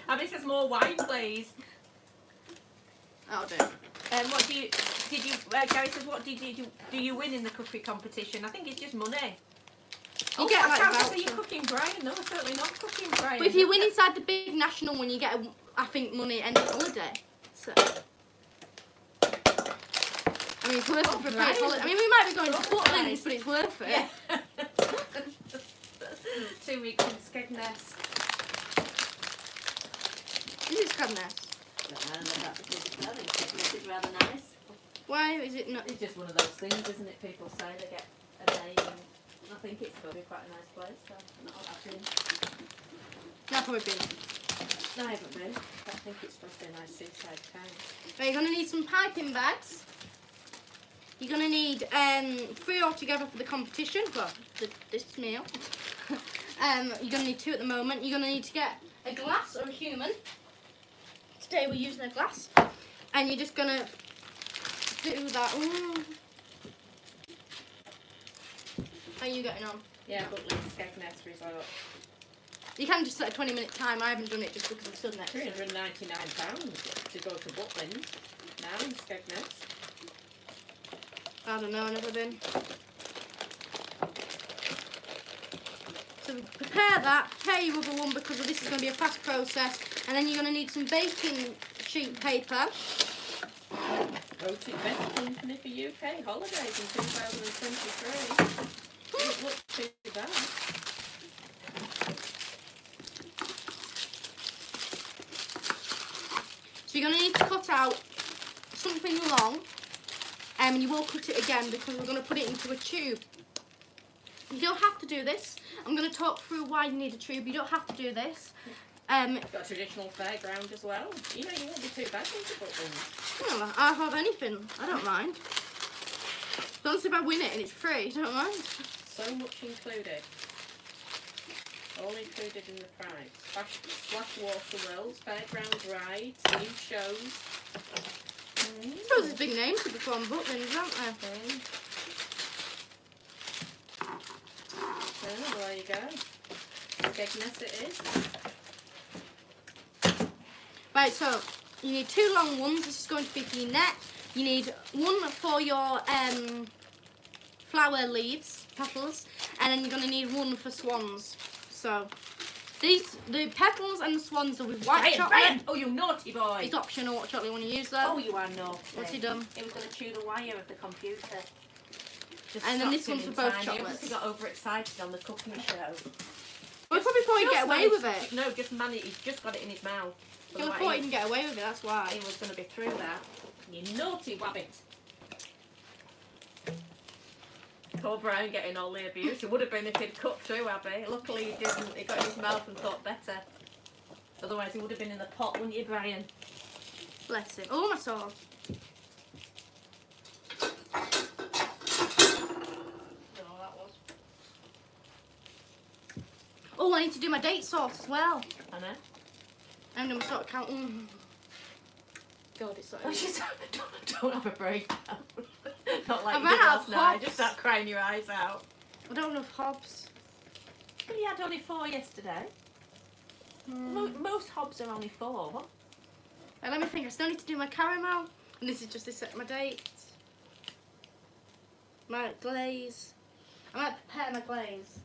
And this is more wine, please. That'll do. What Gary says, what do you win in the cookery competition? I think it's just money. You get like a So voucher. you're cooking Brian. No, we're certainly not cooking Brian. But if you win inside the big national one, you get, I think, money any holiday. So, I mean, it's worth it for a paid holiday. I mean, we might be going to Butlins, but it's worth it. Yeah. 2 weeks in Skegness. Is it Skegness? Skegness is rather nice. Why is it not? It's just one of those things, isn't it? People say they get a name, and I think it's going to be quite a nice place. So I've been. No, probably been. No, I haven't been. I think it's supposed to be a nice seaside town. Right, you're going to need some piping bags. You're going to need 3 altogether for the competition. Well, this meal. You're going to need 2 at the moment. You're going to need to get a glass or a human. Today we're using a glass. And you're just going to do that. Ooh. How are you getting on? Yeah, Butlins Skegness Resort. You can just set a 20-minute time. I haven't done it just because I'm still next. £399 to go to Butlins now in Skegness. I don't know, I've never been. So prepare that, prepare your other one because this is going to be a fast process. And then you're going to need some baking sheet paper. Voted best company for UK holidays in 2023. Doesn't look too bad. So you're going to need to cut out something long. and you will cut it again because we're going to put it into a tube. You don't have to do this. I'm going to talk through why you need a tube. You don't have to do this. Got a traditional fairground as well. You know, you won't be too bad to put one. Well, I'll have anything. I don't mind. As long as if I win it and it's free, I don't mind. So much included. All included in the price. Splash water worlds, fairground rides, new shows. I suppose there's big names to become butlins, aren't there? Well, there you go. Bigness it is. Right, so you need 2 long ones. This is going to be for your net. You need one for your flower leaves, petals, and then you're going to need one for swans. So the petals and the swans are with white chocolate. Brian! Oh, you naughty boy! It's optional what chocolate you want to use though. Oh, you are naughty. What's he done? He was going to chew the wire of the computer. Just And then this stopped one's him for in both time. He chocolates. obviously got overexcited on the cooking show. We probably thought he'd get away with it. No, just managed. He's just got it in his mouth. We thought he didn't get away with it, that's why. He was going to be through that. You naughty wabbit. Poor Brian getting all the abuse. It would have been if he'd cut through Abby. Luckily he didn't. He got in his mouth and thought better. Otherwise he would have been in the pot, wouldn't you, Brian? Bless him. Oh, my sauce. Oh, I need to do my date sauce as well. I know. And I'm sort of counting. God, it's so. Oh, don't have a breakdown. Not like I've you did run out last of night. hops. Just start crying your eyes out. I don't have hobs. But you had only 4 yesterday. Most hobs are only 4. What? Right, let me think. I still need to do my caramel. And this is just to set my date. My glaze. I might prepare my glaze.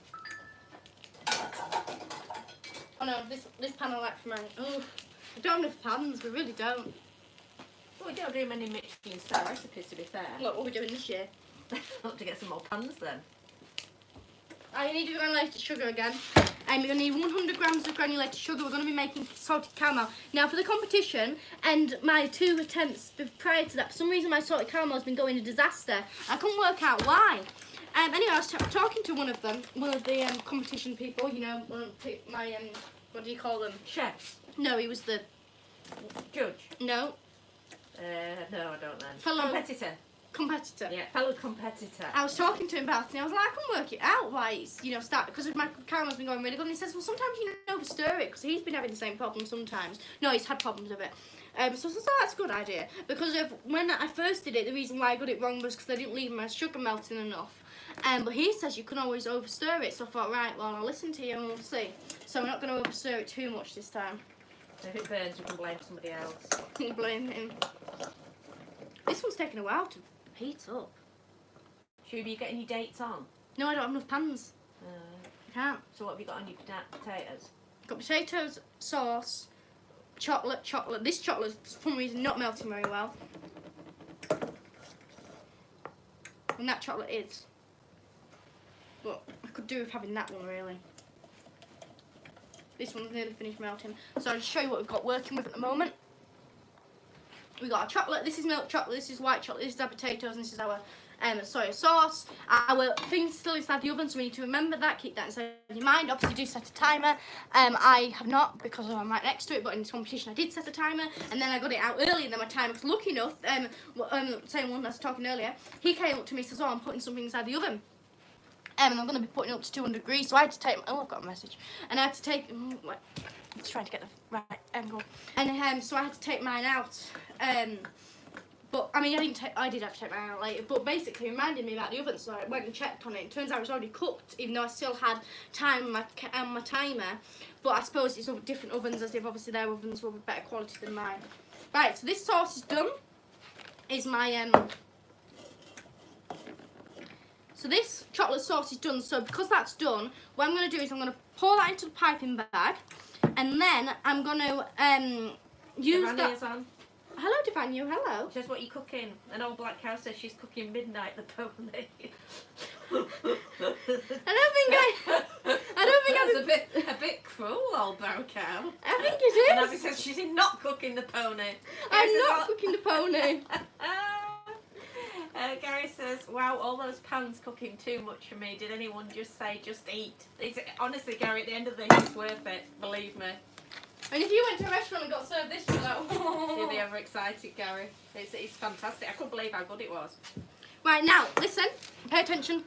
Oh no, this pan I like for mine. Oh, I don't have enough pans. We really don't. Well, we don't do many Michelin star recipes, to be fair. Look what we're doing this year. Have to get some more pans then. I need granulated sugar again. And we're going to need 100 grams of granulated sugar. We're going to be making salted caramel. Now for the competition and my 2 attempts prior to that, for some reason my salted caramel has been going a disaster. I couldn't work out why. Anyway, I was talking to one of the competition people, you know, my, what do you call them? Chefs. No, he was the... Judge. No. No, I don't know. Fellow... Competitor. Yeah, fellow competitor. I was talking to him about it and I was like, I can work it out why it's, you know, because my caramel's been going really good. And he says, well, sometimes you overstir it because he's been having the same problem sometimes. No, he's had problems with it. So that's a good idea. Because when I first did it, the reason why I got it wrong was because I didn't leave my sugar melting enough. But he says you can always overstir it. So I thought, right, well, I'll listen to you and we'll see. So we're not going to overstir it too much this time. If it burns, we can blame somebody else. Blame him. This one's taking a while to heat up. Should you get any dates on? No, I don't have enough pans. I can't. So what have you got on your potatoes? Got potatoes, sauce, chocolate. This chocolate is for some reason not melting very well. And that chocolate is. But I could do with having that one really. This one's nearly finished melting. So I'll just show you what we've got working with at the moment. We got our chocolate. This is milk chocolate. This is white chocolate. This is our potatoes. And this is our soy sauce. Our thing's still inside the oven, so we need to remember that. Keep that inside your mind. Obviously, do set a timer. I have not because I'm right next to it, but in this competition, I did set a timer, and then I got it out earlier than my timer. Because lucky enough, same one I was talking earlier, he came up to me and says, "Oh, I'm putting something inside the oven." And I'm going to be putting it up to 200 degrees, so I had to take. Oh, I've got a message. And I had to take. I'm just trying to get the right angle. And so I had to take mine out. But I mean, I did have to take mine out later. But basically, it reminded me about the oven, so I went and checked on it. It turns out it was already cooked, even though I still had time on my timer. But I suppose it's different ovens, as if obviously their ovens were better quality than mine. Right, so this sauce is done. Is my So this chocolate sauce is done. So because that's done, what I'm going to do is I'm going to pour that into the piping bag, and then I'm going to use that. Is on. Hello, Devanu. Hello. Says what you cooking. An old black cow says she's cooking midnight the pony. I don't think That's a bit cruel, old brown cow. I think it And Abby is. says she's not cooking the pony. I'm not cooking the pony. wow, all those pounds cooking too much for me. Did anyone just say, just eat? Honestly, Gary, at the end of the day, it's worth it. Believe me. And if you went to a restaurant and got served this, you'd be like, oh. You'll be overexcited, Gary. It's fantastic. I couldn't believe how good it was. Right, now, listen. Pay attention.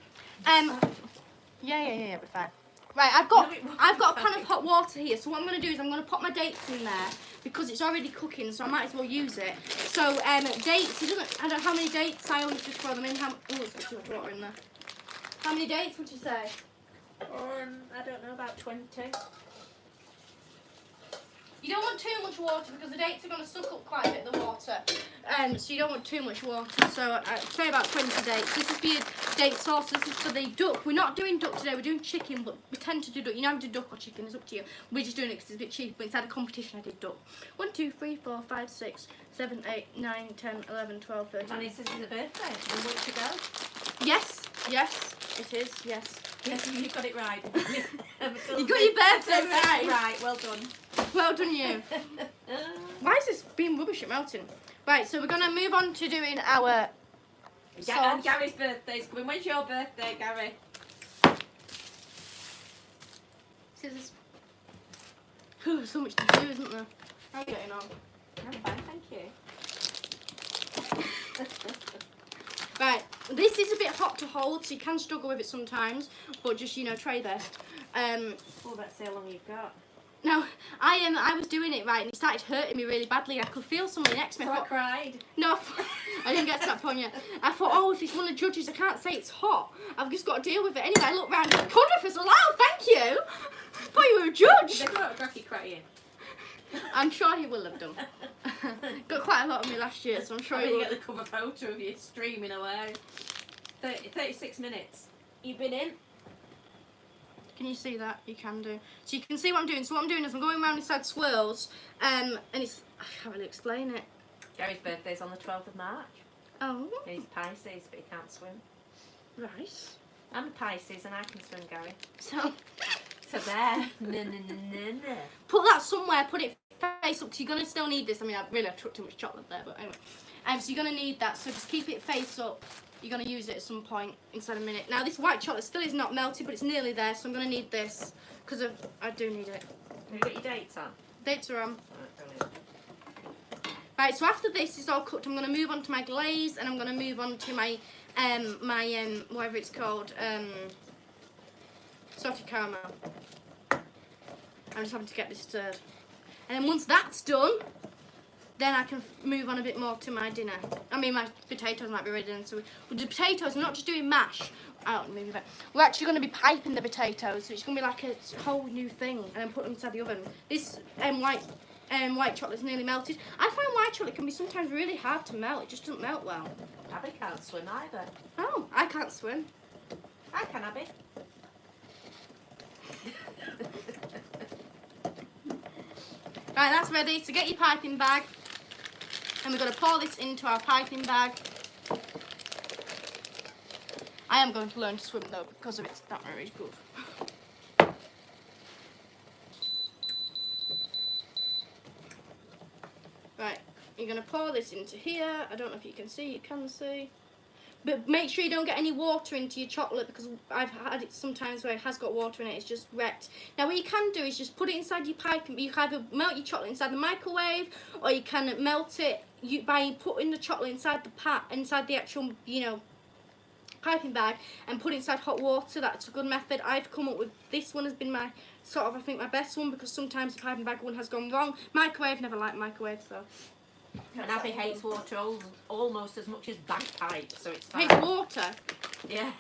Yeah, we're fine. Right, I've got a pan of hot water here. So what I'm going to do is I'm going to pop my dates in there because it's already cooking, so I might as well use it. So dates. I don't know how many dates. I only just throw them in. It's got too much water in there. How many dates would you say? I don't know, about 20. You don't want too much water because the dates are going to suck up quite a bit of the water. So you don't want too much water. So I'd say about 20 dates. This is for your date sauce. This is for the duck. We're not doing duck today. We're doing chicken, but we tend to do duck. You know how to do duck or chicken. It's up to you. We're just doing it because it's a bit cheap. But inside a competition, I did duck. 1, 2, 3, 4, 5, 6, 7, 8, 9, 10, 11, 12, 13. And this is a birthday. And week to go. Yes, it is. Yes. Yes, you got it right. You got your birthday right. Right, well done. Well done, you. Why is this being rubbish at melting? Right, so we're going to move on to doing our sauce. And Gary's birthday's coming. When's your birthday, Gary? Scissors. There's so much to do, isn't there? How are you getting on? I'm fine, thank you. Right, this is a bit hot to hold, so you can struggle with it sometimes, but just, try best. Well, let's see how long you've got. Now, I was doing it right, and it started hurting me really badly. I could feel somebody next to me. So I cried. No, I didn't get to that point yet. I thought, oh, if it's one of the judges, I can't say it's hot. I've just got to deal with it. Anyway, I looked round and choreographers allowed, thank you. I thought you were a judge. They photograph you crying. I'm sure he will have done. Got quite a lot of me last year, so I'm sure he will. You get the cover photo of you streaming away. 36 minutes. You've been in? Can you see that? You can do. So you can see what I'm doing. So what I'm doing is I'm going around inside swirls, and it's, I can't really explain it. Gary's birthday's on the 12th of March. Oh. He's a Pisces, but he can't swim. Right. I'm a Pisces and I can swim, Gary. So there. No. Put that somewhere, put it face up, because you're going to still need this. I mean, I've took too much chocolate there, but anyway. So you're going to need that, so just keep it face up. You're going to use it at some point inside a minute. Now, this white chocolate still is not melted, but it's nearly there, so I'm going to need this, because I do need it. Have you got your dates on? Dates are on. Right, brilliant. Right, so after this is all cooked, I'm going to move on to my glaze, and I'm going to move on to my, whatever it's called, salted caramel. I'm just having to get this stirred. And then once that's done, then I can move on a bit more to my dinner. I mean, my potatoes might be ready then. So with the potatoes, I'm not just doing mash. We're actually going to be piping the potatoes, so it's going to be like a whole new thing, and then put them inside the oven. This white chocolate's nearly melted. I find white chocolate can be sometimes really hard to melt. It just doesn't melt well. Abby can't swim either. Oh, I can't swim. I can, Abby. Right, that's ready. So get your piping bag. And we're going to pour this into our piping bag. I am going to learn to swim though because of it's not very good. Right, you're going to pour this into here. I don't know if you can see. You can see. But make sure you don't get any water into your chocolate, because I've had it sometimes where it has got water in it, it's just wrecked. Now what you can do is just put it inside your piping. You can either melt your chocolate inside the microwave, or you can melt it by putting the chocolate inside the actual, piping bag, and put it inside hot water. That's a good method. I've come up with this one has been my I think my best one, because sometimes the piping bag one has gone wrong. Microwave, never liked microwave, so. And Abby hates water almost as much as bagpipes, so it's fine. Hates water? Yeah.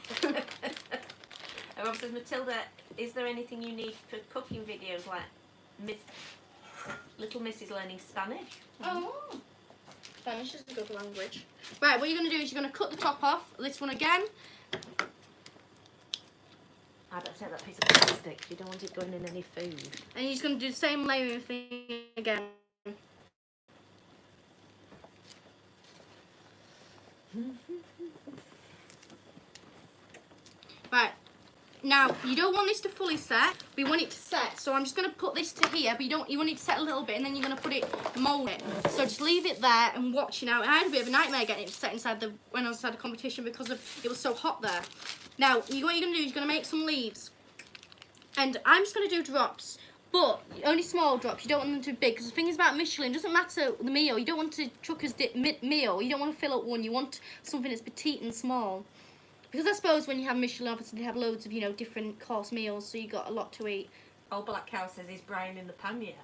Rob says, Matilda, is there anything you need for cooking videos, like Little Mrs. learning Spanish? Oh, Spanish is a good language. Right, what you're going to do is you're going to cut the top off, this one again. I better take that piece of plastic, you don't want it going in any food. And you're just going to do the same layering thing again. Right, Now, you don't want this to fully set, we want it to set. So I'm just going to put this to here, but you want it to set a little bit, and then you're going to put it, mould it. So just leave it there and watch it out. I had a bit of a nightmare getting it set when I was inside the competition because it was so hot there. Now, what you're going to do is you're going to make some leaves. And I'm just going to do drops, but only small drops. You don't want them too big, because the thing is about Michelin, it doesn't matter the meal. You don't want to chuck as meal. You don't want to fill up one. You want something that's petite and small. Because I suppose when you have Michelin, obviously they have loads of, different course meals, so you got a lot to eat. Old Black Cow says, is Brian in the pan yet?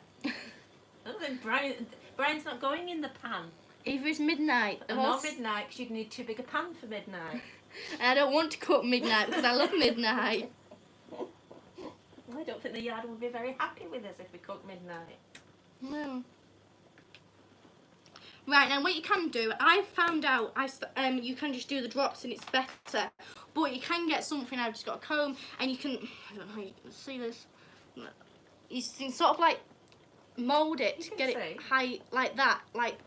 No, then Brian's not going in the pan. Either it's midnight. Not midnight, because you'd need too big a pan for midnight. I don't want to cook midnight, because I love midnight. I don't think the yard would be very happy with us if we cook midnight. No. Right, now what you can do, I found out, you can just do the drops and it's better. But you can get something, I've just got a comb, and you can, I don't know how you can see this. You can sort of like mould it to get it high like that, like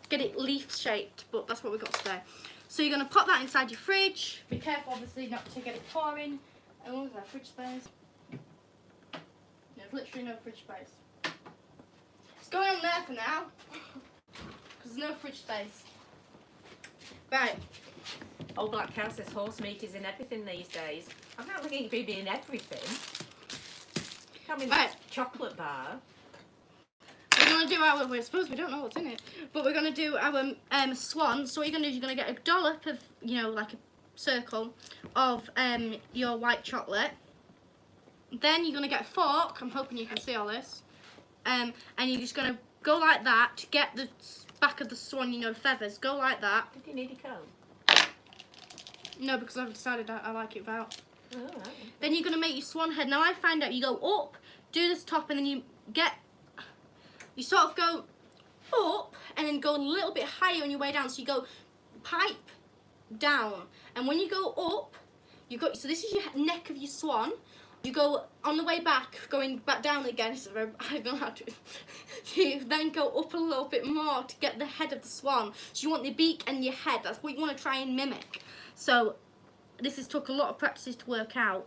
get it leaf shaped, but that's what we got today. So you're going to pop that inside your fridge. Be careful obviously not to get it pouring. Oh, is that fridge space? There's literally no fridge space. It's going on there for now. Because there's no fridge space. Right. Old Black Cow says horse meat is in everything these days. I'm not looking at it being in everything. Come in this chocolate bar. We're going to do I suppose we don't know what's in it. But we're going to do our swan. So what you're going to do is you're going to get a dollop of, like a circle of your white chocolate. Then you're going to get a fork. I'm hoping you can see all this. And you're just going to go like that to get the back of the swan, the feathers. Go like that. Did you need a comb? No, because I've decided I like it without. Oh, right. Then you're going to make your swan head. Now I find out you go up, do this top, and then you sort of go up and then go a little bit higher on your way down. So you go pipe down. And when you go up, so this is your neck of your swan. You go on the way back, going back down again. So I don't know how to. You then go up a little bit more to get the head of the swan. So you want the beak and your head. That's what you want to try and mimic. So this has took a lot of practice to work out.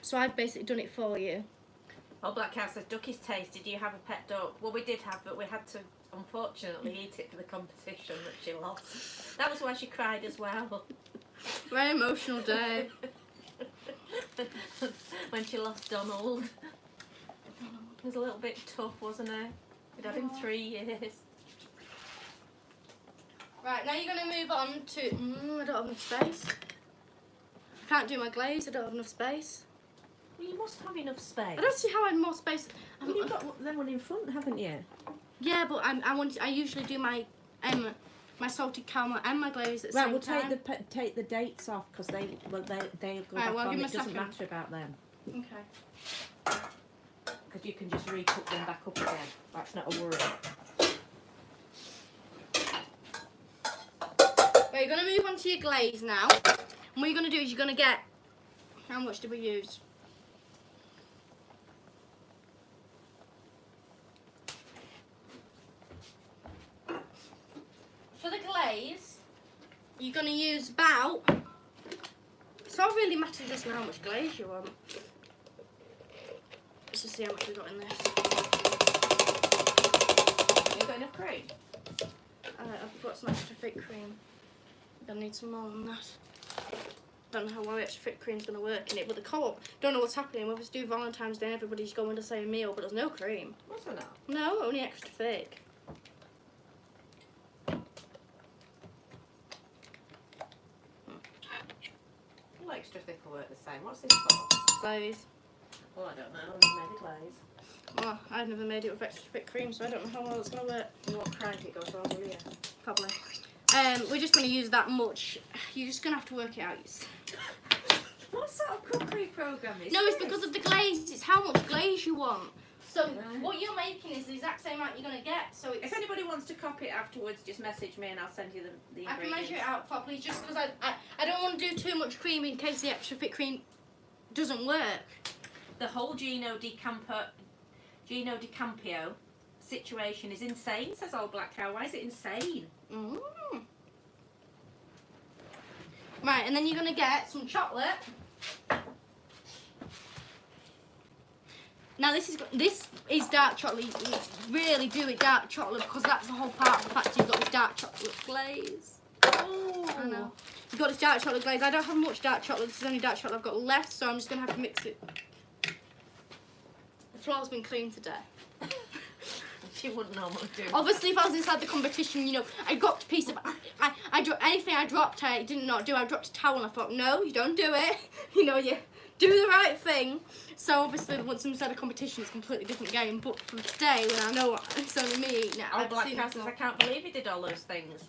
So I've basically done it for you. Old Black Cow says, duck is tasty. Do you have a pet duck? Well, we did have, but we had to unfortunately eat it for the competition that she lost. That was why she cried as well. Very emotional day. When she lost Donald. It was a little bit tough, wasn't it? We'd had him 3 years. Right, now you're going to move on to... I don't have enough space. I can't do my glaze, I don't have enough space. Well, you must have enough space. I don't see how I had more space. Well, you've got them one in front, haven't you? Yeah, but I usually do my my salted caramel and my glaze at the same time. Right, we'll take the dates off because they'll go back on. It doesn't matter about them. Okay. Because you can just re-cook them back up again. That's not a worry. Right, you're going to move on to your glaze now. And what you're going to do is you're going to get... How much did we use? For the glaze, you're going to use about... It's not really matter just how much glaze you want. Let's just see how much we've got in this. You've got enough cream? I've got some extra thick cream. I'm going to need some more than that. Don't know how well extra thick cream's going to work in it, but the co-op, don't know what's happening. We'll just do Valentine's Day and everybody's going with the same meal, but there's no cream. What's that? No, only extra thick. Well, extra thick will work the same. What's this for? Glaze. Well, I don't know. I've never made a glaze. Well, I've never made it with extra thick cream, so I don't know how well it's going to work. You won't cry if it goes wrong, will you? Probably. We're just going to use that much. You're just going to have to work it out. What sort of cookery program is No, this? it's because of the glaze. It's how much glaze you want. So what you're making is the exact same amount you're going to get. So it's, if anybody wants to copy it afterwards, just message me and I'll send you the ingredients. I can measure it out properly just because I don't want to do too much cream in case the extra thick cream doesn't work. The whole Gino di Campio situation is insane, says Old Black Cow. Why is it insane? Right, and then you're going to get some chocolate. Now this is dark chocolate. You really do it dark chocolate because that's the whole part of the fact you've got this dark chocolate glaze. Oh. I know. You've got this dark chocolate glaze. I don't have much dark chocolate. This is only dark chocolate I've got left, so I'm just going to have to mix it. The floor's been cleaned today. She wouldn't normally do. Obviously, if I was inside the competition, you know, I dropped a piece of... anything I dropped, I did not do. I dropped a towel and I thought, no, you don't do it. You know, you do the right thing. So obviously, once I'm inside a competition, it's a completely different game. But for today, when I know it's only me now, Oh, Black Passes, I can't believe he did all those things.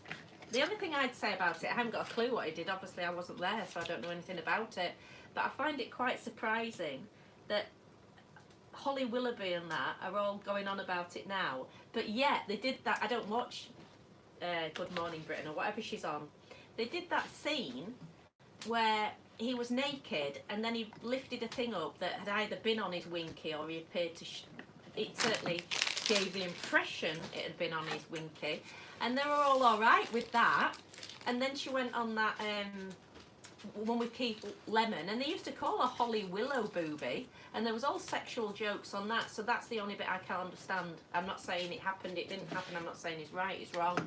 The only thing I'd say about it, I haven't got a clue what he did. Obviously, I wasn't there, so I don't know anything about it. But I find it quite surprising that Holly Willoughby and that are all going on about it now. But yet, they did that. I don't watch Good Morning Britain or whatever she's on. They did that scene where he was naked and then he lifted a thing up that had either been on his winky or he appeared to... it certainly gave the impression it had been on his winky. And they were all alright with that. And then she went on that one with Keith Lemon, and they used to call her Holly Willow Booby, and there was all sexual jokes on that, so that's the only bit I can't understand. I'm not saying it happened, it didn't happen, I'm not saying it's right, it's wrong.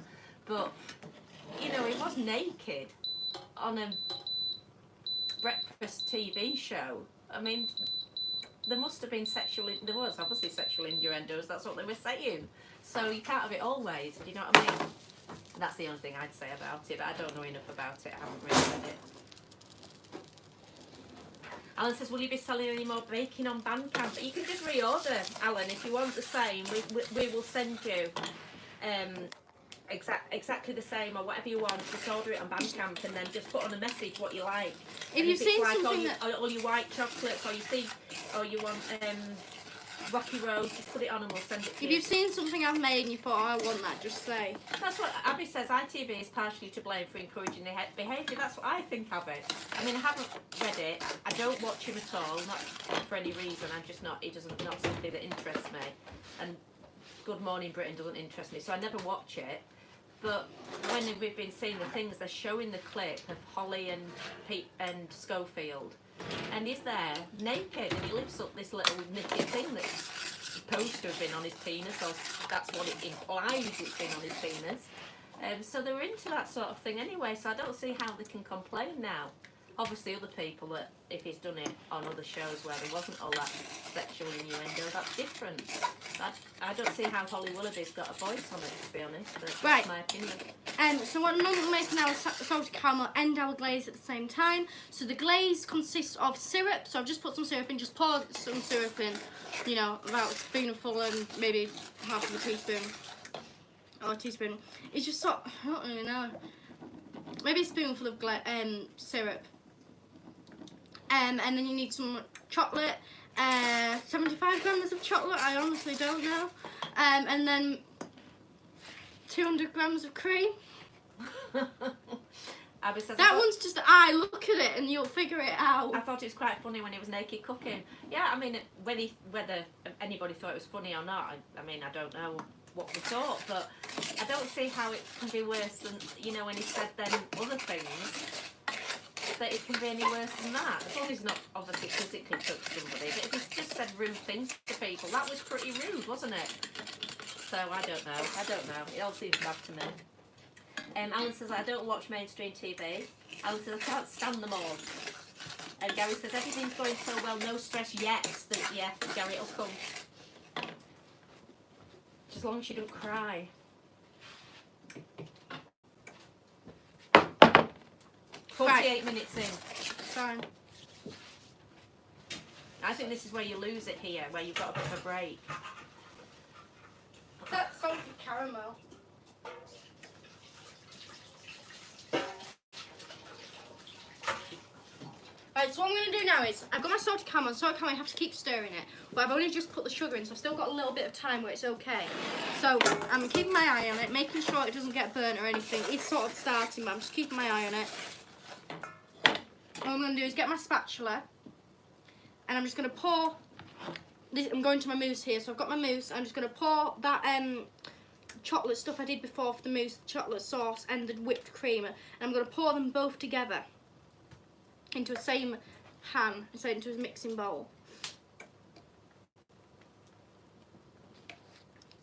But, you know, he was naked on a breakfast TV show. I mean, there must have been there was obviously sexual innuendos, that's what they were saying. So you can't have it always, do you know what I mean? That's the only thing I'd say about it, but I don't know enough about it, I haven't really read it. Alan says, will you be selling any more baking on Bandcamp? You can just reorder, Alan, if you want the same. We will send you exactly the same or whatever you want. Just order it on Bandcamp and then just put on a message what you like. If you've seen like something all your white chocolates, or you want Rocky Road, just put it on and we'll send it to you. If you've seen something I've made and you thought, oh, I want that, just say. That's what Abby says. ITV is partially to blame for encouraging the behaviour. That's what I think of it. I mean, I haven't read it. I don't watch him at all, not for any reason. I'm just not. It doesn't not something that interests me. And Good Morning Britain doesn't interest me, so I never watch it. But when we've been seeing the things, they're showing the clip of Holly and Pete and Schofield. And he's there, naked, and he lifts up this little knitted thing that's supposed to have been on his penis, or that's what it implies it's been on his penis. So they were into that sort of thing anyway, so I don't see how they can complain now. Obviously other people, that if he's done it on other shows where there wasn't all that sexual innuendo, that's different. I don't see how Holly Willoughby's got a voice on it, to be honest, but that's my opinion. So what I'm normally making now is salted caramel and our glaze at the same time. So the glaze consists of syrup, so I've just put some syrup in, just pour some syrup in, you know, about a spoonful and maybe half of a teaspoon, or a teaspoon. It's just sort, I don't really know, maybe a spoonful of syrup. And then you need some chocolate, 75 grams of chocolate, I honestly don't know, and then 200 grams of cream. Abby says, that one's just look at it and you'll figure it out. I thought it was quite funny when he was naked cooking. Yeah, I mean, whether anybody thought it was funny or not, I mean, I don't know what we thought, but I don't see how it can be worse than, you know, when he said then other things, that it can be any worse than that. As long as he's not obviously physically touched somebody, but if he's just said rude things to people, that was pretty rude, wasn't it? So I don't know. It all seems bad to me. Alan says, I don't watch mainstream TV. Alan says, I can't stand them all. And Gary says, everything's going so well, no stress yet. Yeah, Gary, it'll come. Just as long as you don't cry. Right. 48 minutes in. Fine. I think this is where you lose it here, where you've got a bit of a break. That's salted caramel. Right, so what I'm going to do now is, I've got my salted caramel, I have to keep stirring it, but I've only just put the sugar in, so I've still got a little bit of time where it's okay. So, I'm keeping my eye on it, making sure it doesn't get burnt or anything. It's sort of starting, but I'm just keeping my eye on it. What I'm going to do is get my spatula, and I'm just going to pour, this, I'm going to my mousse here, so I've got my mousse, I'm just going to pour that chocolate stuff I did before for the mousse, chocolate sauce and the whipped cream, and I'm going to pour them both together into a same pan, so into a mixing bowl.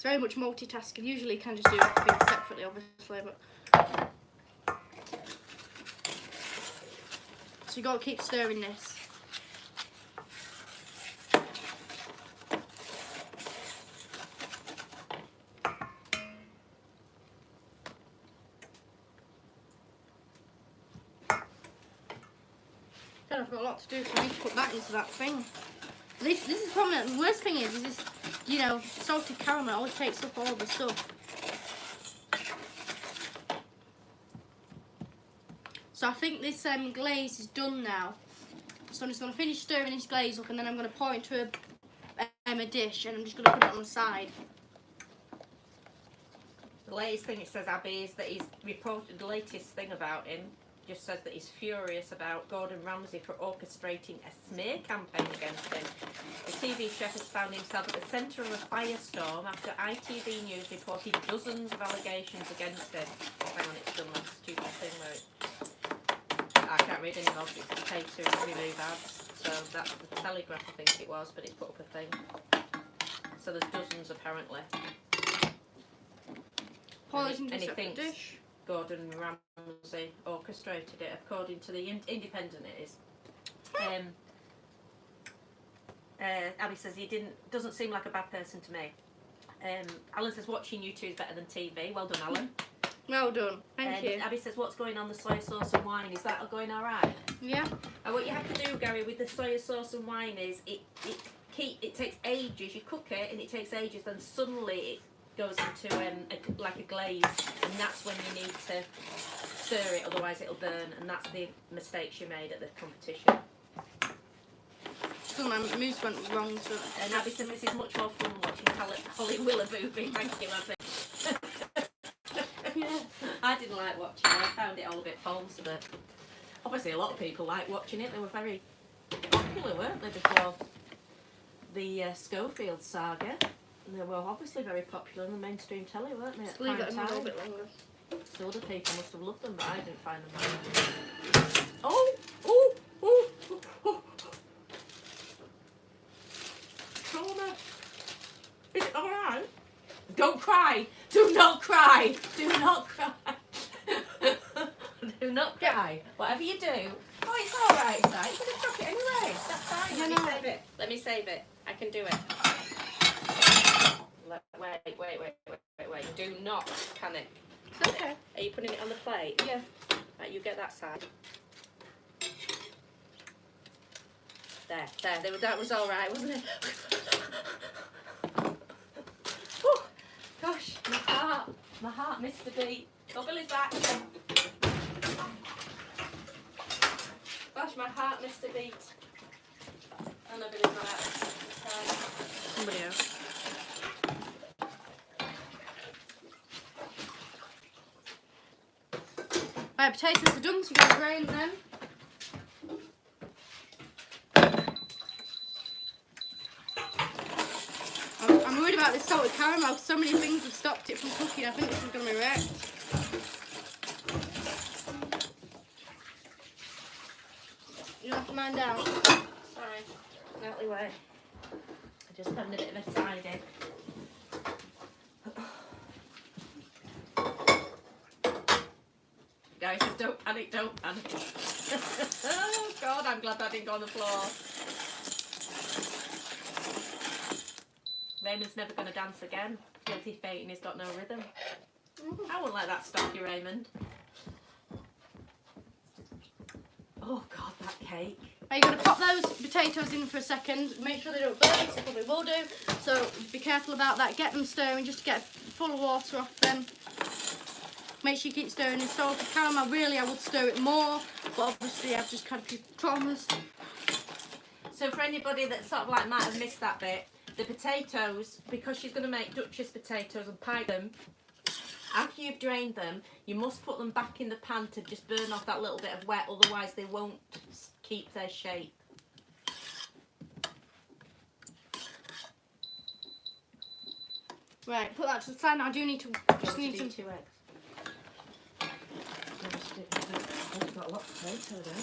It's very much multitasking. Usually you can just do everything separately, obviously, but... So you got to keep stirring this. I've got a lot to do, so I need to put that into that thing. This is probably the worst thing is this, you know, salted caramel always takes up all the stuff. So I think this glaze is done now. So I'm just going to finish stirring this glaze up, and then I'm going to pour it into a dish, and I'm just going to put it on the side. The latest thing it says, Abby, is that he's reported the latest thing about him. Just says that he's furious about Gordon Ramsay for orchestrating a smear campaign against him. The TV chef has found himself at the centre of a firestorm after ITV News reported dozens of allegations against him. Hang on, it's done that stupid thing where I can't read any more, it's paid to remove ads. So that's the Telegraph, I think it was, but it's put up a thing. So there's dozens apparently. Pour this into a separate dish. Gordon Ramsay orchestrated it, according to the Independent. It is. Abby says he doesn't seem like a bad person to me. Alan says watching you two is better than TV. Well done, Alan. Well done. Thank you. Abby says what's going on the soy sauce and wine? Is that going all right? Yeah. And what you have to do, Gary, with the soy sauce and wine is it takes ages. You cook it and it takes ages. Then suddenly it goes into like a glaze, and that's when you need to stir it, otherwise it'll burn, and that's the mistakes you made at the competition. So my mousse went wrong, so... And Abby said this is much more fun watching Holly Willoughby. Thank you, Abby. Yeah. I didn't like watching it. I found it all a bit false, but obviously a lot of people liked watching it. They were very popular, weren't they, before the Schofield saga? They were obviously very popular in the mainstream telly, weren't they? Just leave it a little bit longer. So other people must have loved them, but I didn't find them. Oh! Oh! Oh! Oh! Oh! Trauma! Is it alright? Don't cry! Do not cry! Do not cry! Do not cry. Whatever you do. Oh, it's alright, it's right. You're going to chuck it anyway. That's fine. Let me save it. Let me save it. I can do it. Wait. Do not panic. It's okay. Are you putting it on the plate? Yeah. Right, you get that side. There. That was all right, wasn't it? Whew. Gosh, my heart missed a beat. Oh, Billy's back. Gosh, my heart missed a beat. Oh no, Billy's not out. Somebody else. Right, potatoes are done, so you're going to drain them. I'm worried about this salted caramel because so many things have stopped it from cooking. I think this is going to be wrecked. You left mine down. Sorry, out the way. I just having a bit of a tidy. Guys, don't panic, don't panic. Oh God, I'm glad that didn't go on the floor. Raymond's never going to dance again. Guilty fate, and he's got no rhythm. I wouldn't let that stop you, Raymond. Oh God, that cake. Are you going to pop those potatoes in for a second? Make sure they don't burn, so they probably will do. So be careful about that. Get them stirring just to get full of water off them. Make sure you keep stirring the salted caramel. Really, I would stir it more, but obviously I've just had a few traumas. So for anybody that sort of like might have missed that bit, the potatoes, because she's going to make Duchess potatoes and pie them, after you've drained them, you must put them back in the pan to just burn off that little bit of wet, otherwise they won't keep their shape. Right, put that to the side. Now I do need to just need some 2 eggs. I've got a lot of potato there.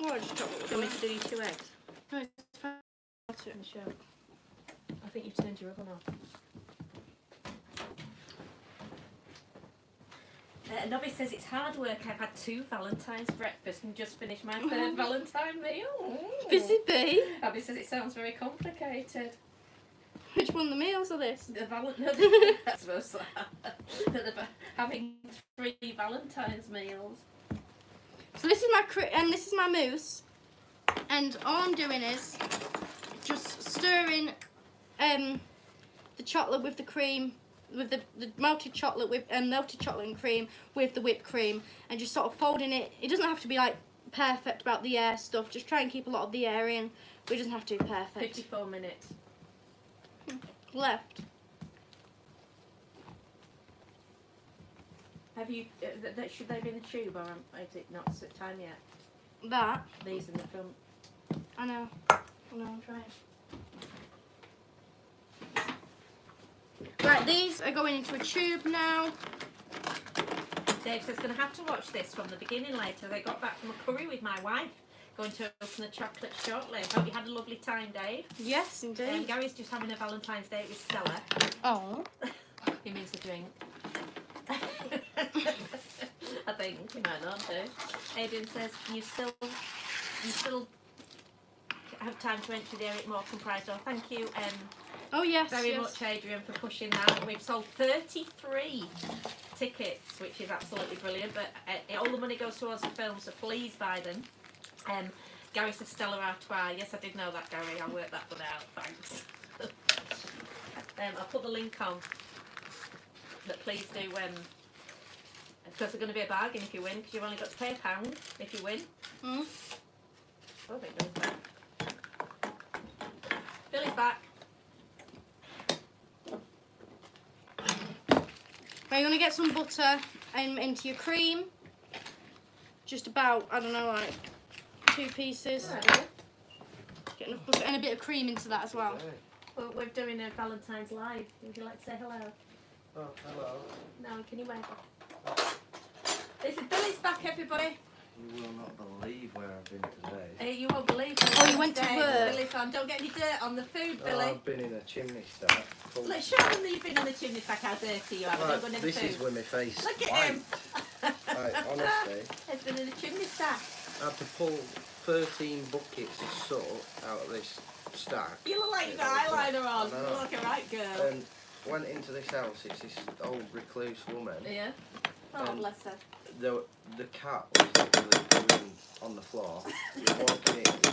Oh, I just chopped it. Do you want me to do you 2 eggs? No, it's fine. I think you've turned your oven off. Nobby says it's hard work. I've had 2 Valentine's breakfasts and just finished my 3rd Valentine meal. Ooh. Busy bee. Nobby says it sounds very complicated. Which one of the meals are this? The I suppose that. Having 3 Valentine's meals. So this is my this is my mousse, and all I'm doing is just stirring the chocolate with the cream, with the melted chocolate with melted chocolate and cream with the whipped cream, and just sort of folding it. It doesn't have to be like perfect about the air stuff. Just try and keep a lot of the air in, but it doesn't have to be perfect. 54 minutes. Left. Have you? Should they be in the tube, or is it not time yet? That. These in the front. I know. I'm trying. Right, these are going into a tube now. Dave says going to have to watch this from the beginning later. They got back from a curry with my wife. Going to open the chocolate shortly. Hope you had a lovely time, Dave. Yes, indeed. Gary's just having a Valentine's date with Stella. Oh. He means a drink. I think he might not do. Adrian says you still have time to enter the Eric Morecambe prize. So thank you Oh yes. very much, Adrian, for pushing that. We've sold 33 tickets, which is absolutely brilliant. But all the money goes towards the film, so please buy them. Gary says Stella Artois. Yes, I did know that, Gary. I worked that one out. Thanks. I'll put the link on. But please do, because they're going to be a bargain if you win, because you've only got to pay £1 if you win. Mm. Oh, I think Billy's back. Billy's back. Now you're going to get some butter into your cream. Just about, I don't know, like 2 pieces. Get enough butter and a bit of cream into that as well. Well, we're doing a Valentine's live. Would you like to say hello? Oh, hello. No, can you wave? This is Billy's back, everybody. You will not believe where I've been today. You won't believe. Oh, you went to work. Billy's on. Don't get any dirt on the food, Oh, Billy. I've been in a chimney stack. Let's show them that you've been on the chimney stack, how dirty you are. Right, Don't go near the this food. is where my face. Look at white. him. Right, honestly, It's been in the chimney stack. I had to pull 13 buckets of soot out of this stack. You look like you've got eyeliner on. I You know. look like a right girl. And went into this house. It's this old recluse woman. Yeah. Oh, bless her. The cat was literally pooing on the floor.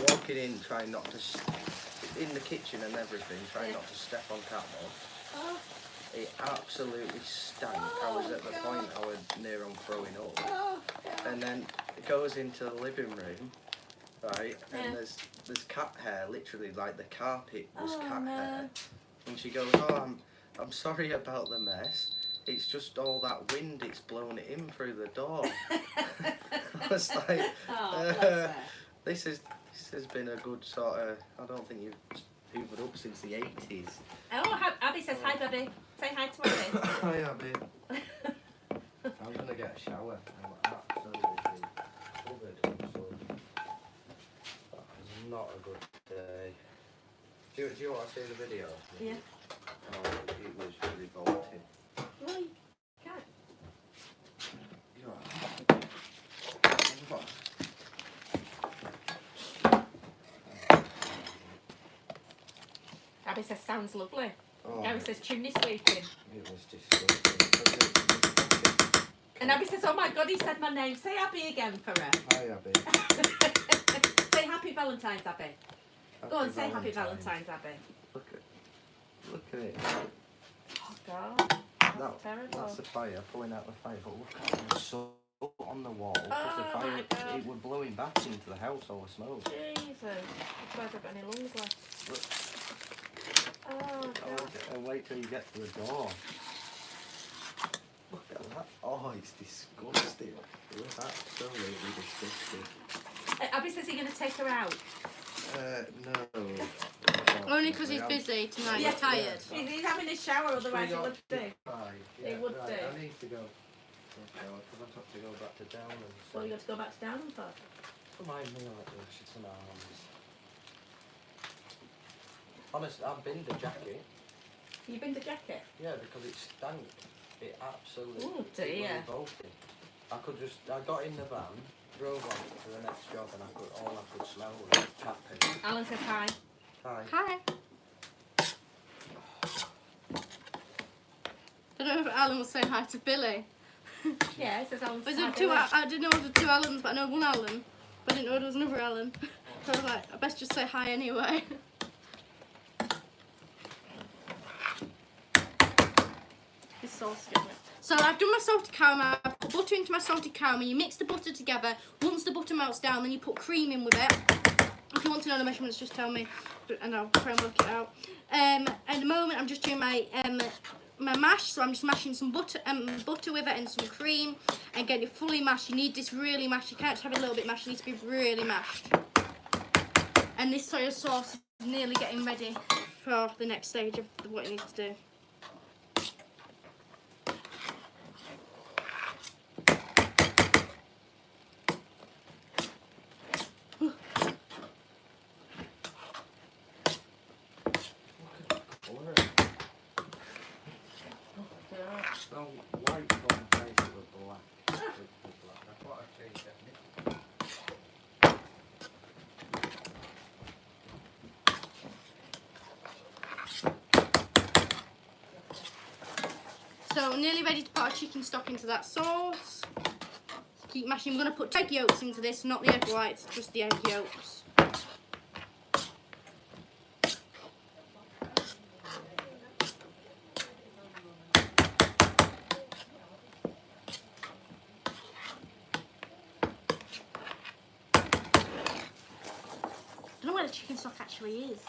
Walking in, trying not to, in the kitchen and everything, trying not to step on cat mold. Oh, It absolutely stank. I was at the point I was near on throwing up. oh, God. And then it goes into the living room, right? And Yeah. there's cat hair, literally like the carpet was Oh, cat no. hair. And she goes, "Oh, I'm sorry about the mess. It's just all that wind. It's blown it in through the door." I was like, Oh, bless her. this has been a good sort of. I don't think you've hoovered up since the 80s. Oh, Abby says hi, baby. Say hi to Abby. Hi, Abby. I'm gonna get a shower. I'm absolutely covered. So that was not a good day. Do you want to see the video? Yeah. Oh, it was revolting. No, you can't. You're right. What? Abby says sounds lovely. Oh, Gary says chimney sweeping. it was disgusting. And Abby says, oh my God, he said my name. Say Abby again for her. Hi, Abby. Say happy Valentine's, Abby. Go on, say happy Valentine's, Abby. Look at it. Oh God, that's terrible. That's the fire, pulling out the fire. But look at the soot on the wall. 'Cause the Oh, fire, my God. it was blowing back into the house, all the smoke. Jesus. I'm surprised I've got any lungs left. Look. Oh God. And wait till you get to the door. Look at that. Oh, it's disgusting. It was absolutely disgusting. Abby says he's going to take her out. No. Only because he's busy tonight. Yeah. He's tired. He's having a shower, otherwise he would do. It would do. I need to go. Because I have to go back to Downham. Well, you got to go back to Downham for. For my meal at the Chicken Arms. Honestly, I've binned the jacket. You been to jacket? Yeah, because it stank. It absolutely Oh dear. revolting. I got in the van, drove on to the next job, and all I could smell was cat piss. Alan says hi. Hi. Hi. I don't know if Alan was saying hi to Billy. Yeah, it says Alan says Was hi. it two? Billy. I didn't know there were two Allens, but I know one Alan. But I didn't know there was another Alan. So I was like, I best just say hi anyway. It's sauce, isn't it? So I've done my salted caramel. I put butter into my salted caramel. You mix the butter together. Once the butter melts down, then you put cream in with it. If you want to know the measurements, just tell me, and I'll try and work it out. At the moment, I'm just doing my my mash. So I'm just mashing some butter with it and some cream, and getting it fully mashed. You need this really mashed. You can't just have a little bit mashed. It needs to be really mashed. And this soy sauce is nearly getting ready for the next stage of what it needs to do. So white combination with black. That's what I changed it. So nearly ready to put our chicken stock into that sauce. Keep mashing. I'm going to put egg yolks into this, not the egg whites, just the egg yolks. I don't know where the chicken stock actually is.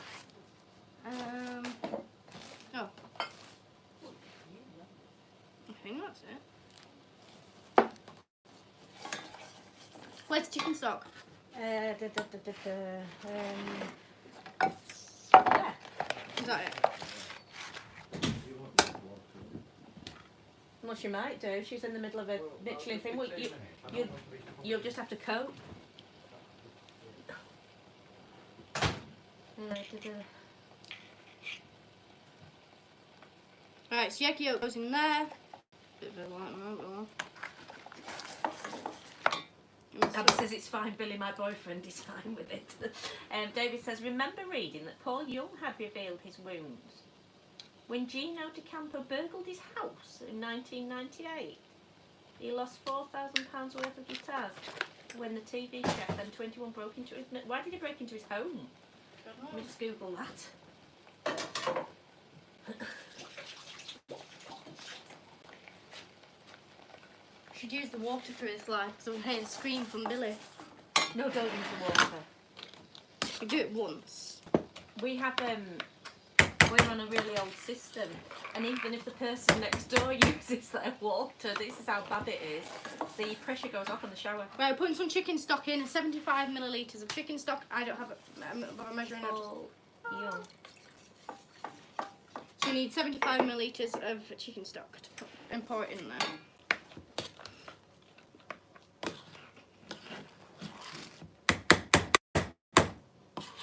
Oh. I think that's it. Where's the chicken stock? Yeah. Is that it? Well, she might do. She's in the middle of a Michelin thing. Well, you'll just have to coat. Alright, so the egg yolk goes in there. Bit of a light one. Abby says it's fine, Billy, my boyfriend is fine with it. David says, remember reading that Paul Young had revealed his wounds when Gino DeCampo burgled his house in 1998. He lost £4,000 worth of guitars when the TV chef, then 21, broke into his... Why did he break into his home? Let me just Google that. Should use the water for his life because I'm hearing a scream from Billy. No, don't use the water. You do it once. We have we're on a really old system, and even if the person next door uses their water, this is how bad it is. The pressure goes off on the shower. Right, we're putting some chicken stock in. 75 millilitres of chicken stock. I don't have a measuring rod. Paul Young. So you need 75 millilitres of chicken stock to put, and pour it in there.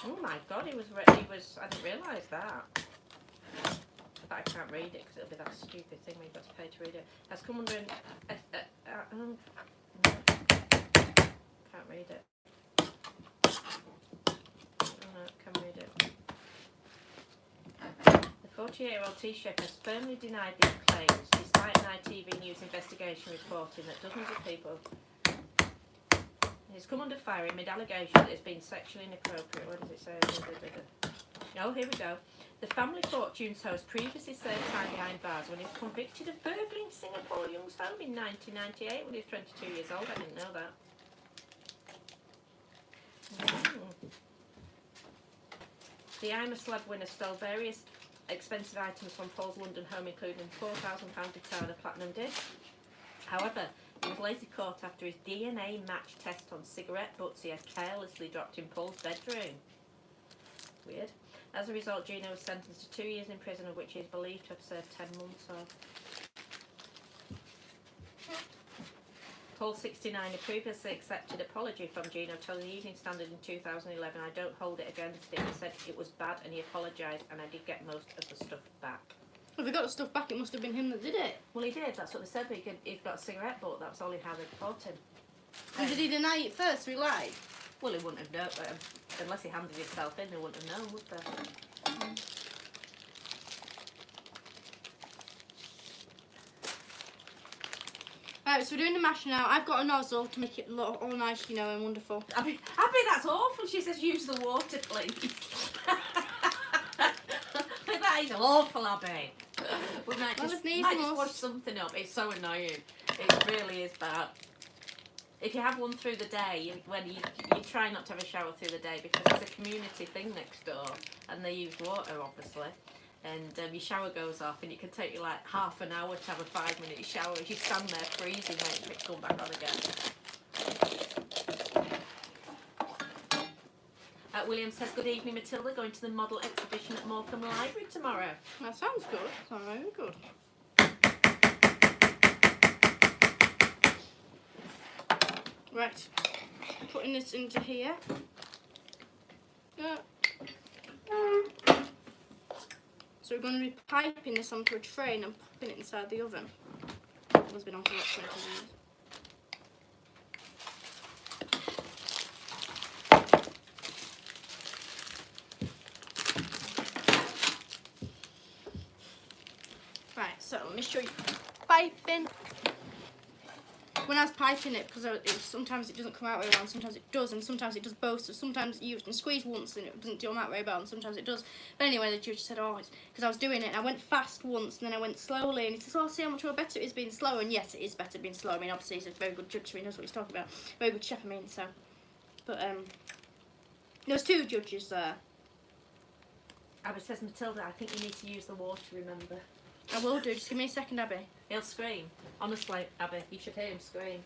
Oh my God, he was. I didn't realise that. But I can't read it because it'll be that stupid thing where you've got to pay to read it. Has come under can't read it. Oh no, can't read it. The 48-year-old tea chef has firmly denied these claims, despite an ITV News investigation reporting that dozens of people. He's come under fire amid allegations that it's been sexually inappropriate. What does it say? Oh, here we go. The Family Fortunes host previously served time behind bars when he was convicted of burgling Singapore Young's home in 1998 when he was 22 years old. I didn't know that. The I'm a Slab winner stole various expensive items from Paul's London home, including a £4,000 guitar and a platinum disc. However, he was later caught after his DNA match test on cigarette butts he had carelessly dropped in Paul's bedroom. Weird. As a result, Gino was sentenced to 2 years in prison, of which he is believed to have served 10 months of. Paul, 69, had previously accepted apology from Gino, telling the Evening Standard in 2011, I don't hold it against him. He said it was bad and he apologised and I did get most of the stuff back. If we got the stuff back, it must have been him that did it. Well, he did. That's what they said. But he'd got a cigarette butt. That was only how they caught him. And did he deny it first? We lied. Well, he wouldn't have known. Unless he handed himself in, they wouldn't have known, would they? Right, so we're doing the mash now. I've got a nozzle to make it look all nice, you know, and wonderful. I mean, that's awful. She says, use the water, please. That is awful, Abby. We might just wash something up. It's so annoying. It really is bad. If you have one through the day, when you try not to have a shower through the day because it's a community thing next door and they use water, obviously. And your shower goes off and it can take you like half an hour to have a 5-minute shower as you stand there freezing waiting for it to come back on again. William says, good evening Matilda, going to the model exhibition at Morecambe Library tomorrow. That sounds good. Sounds very good. Right, putting this into here. So we're going to be piping this onto a tray and popping it inside the oven. It's been on for like 20 years. Right, so let me show you piping. When I was piping it, because sometimes it doesn't come out very well, and sometimes it does, and sometimes it does both. So sometimes you can squeeze once and it doesn't come out very well, and sometimes it does. But anyway, the judge said, oh, it's because I was doing it, and I went fast once, and then I went slowly, and he says, oh, see how much more better it is being slow. And yes, it is better being slow. I mean, obviously, he's a very good judge, so he knows what he's talking about. Very good chef, I mean, so. But, there was 2 judges there. Abby says, Matilda, I think you need to use the water, remember? I will do, just give me a second, Abby. He'll scream. Honestly, Abby, you should hear him scream.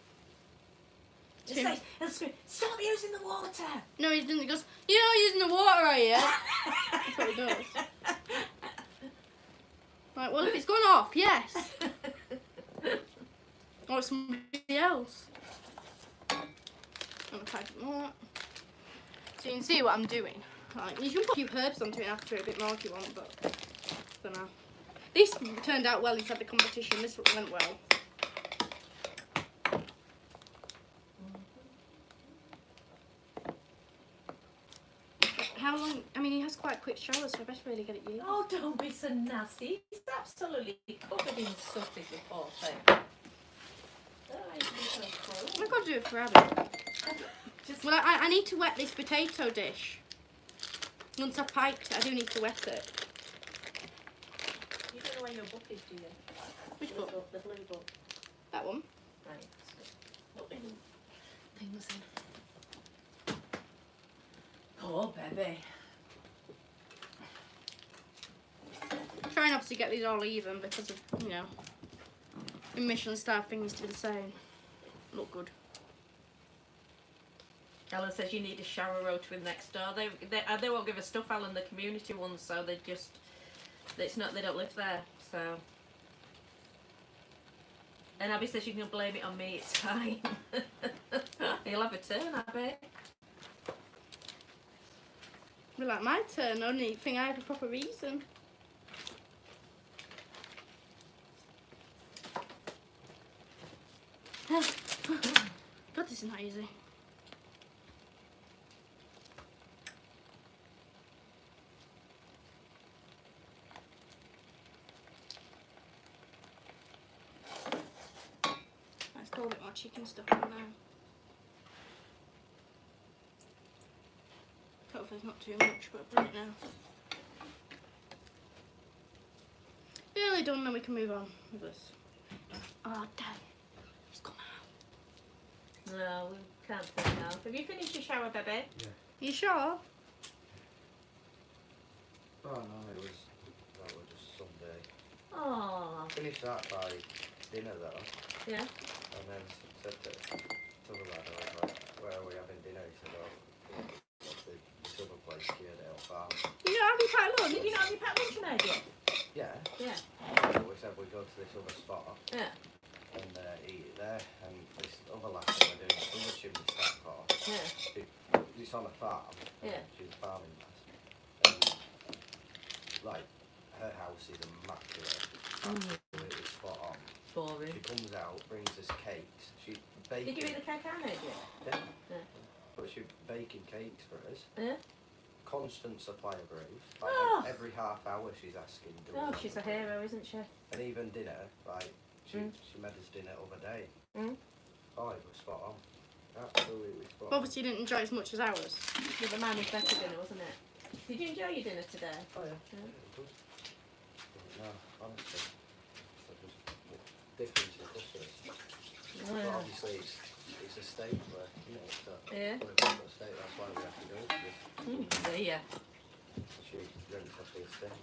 Just say, he'll scream, stop using the water! No, he doesn't. He goes, you're not using the water, are you? That's what he does. Right, well, if it's gone off, yes. Or it's somebody else. I'm gonna type it more. So you can see what I'm doing. Right, you can put a few herbs onto it after a bit more if you want, but for now. This turned out well inside the competition. This went well. How long? I mean, he has quite quick showers, so I best really get it used. Oh, don't be so nasty. He's absolutely covered in soot, this poor thing. I've got to do it for Abby. Well, I need to wet this potato dish. Once I've piped it, I do need to wet it. You don't know where your book is, do you? Which book? The blue book. That one. Right. Putting things in. Oh, baby. Trying obviously get these all even because of, you know, in Michelin star things to be the same. Look good. Ellen says you need a shower rotary next door. They won't give a stuff, Alan, the community ones, so they just, they don't live there, so. And Abby says you can blame it on me, it's fine. You'll have a turn, Abby. Be like my turn, only thing I had a proper reason. God, this is not easy. Let's put a bit more chicken stuff in now. Hopefully it's not too much, but I've done it now. Nearly done, then we can move on with this. Oh, damn. It's gone out. No, we can't put it out. Have you finished your shower, baby? Yeah. You sure? Oh no, that was just Sunday. Oh. Finished that by dinner though. Yeah. And then said to the lad, I was like, where are we having dinner? He said, oh, what's the other place here, Dale Farm. You don't have your packed lunch? Did you not have your packed lunch made yet? Yeah. Yeah. So we said we'd go to this other spot Yeah. and eat it there. And this other lad that we're doing this other chimney stack for, Yeah. it's on a farm. Yeah. She's farming us. And like, her house is immaculate. Absolutely spot on. Boring. She comes out, brings us cakes. She baking. Did you eat the cake I made you? Yeah. Yeah. But she's baking cakes for us. Yeah. Constant supply of brews. Like Oh. every half hour she's asking. "Do we Oh, want she's a brew?" hero, isn't she? And even dinner, like she Mm. she made us dinner other day. Mm. Oh, it was spot on. Absolutely spot on. Obviously, you didn't enjoy it as much as ours. Yeah, but mine was better dinner, wasn't it? Did you enjoy your dinner today? Oh yeah. Yeah. Yeah, good. No, honestly, it was different to the customers. Oh, But yeah. obviously it's a state where, you know, it's a, Yeah. when it's a state, that's why we have to go to it. See ya. She rents off the estate.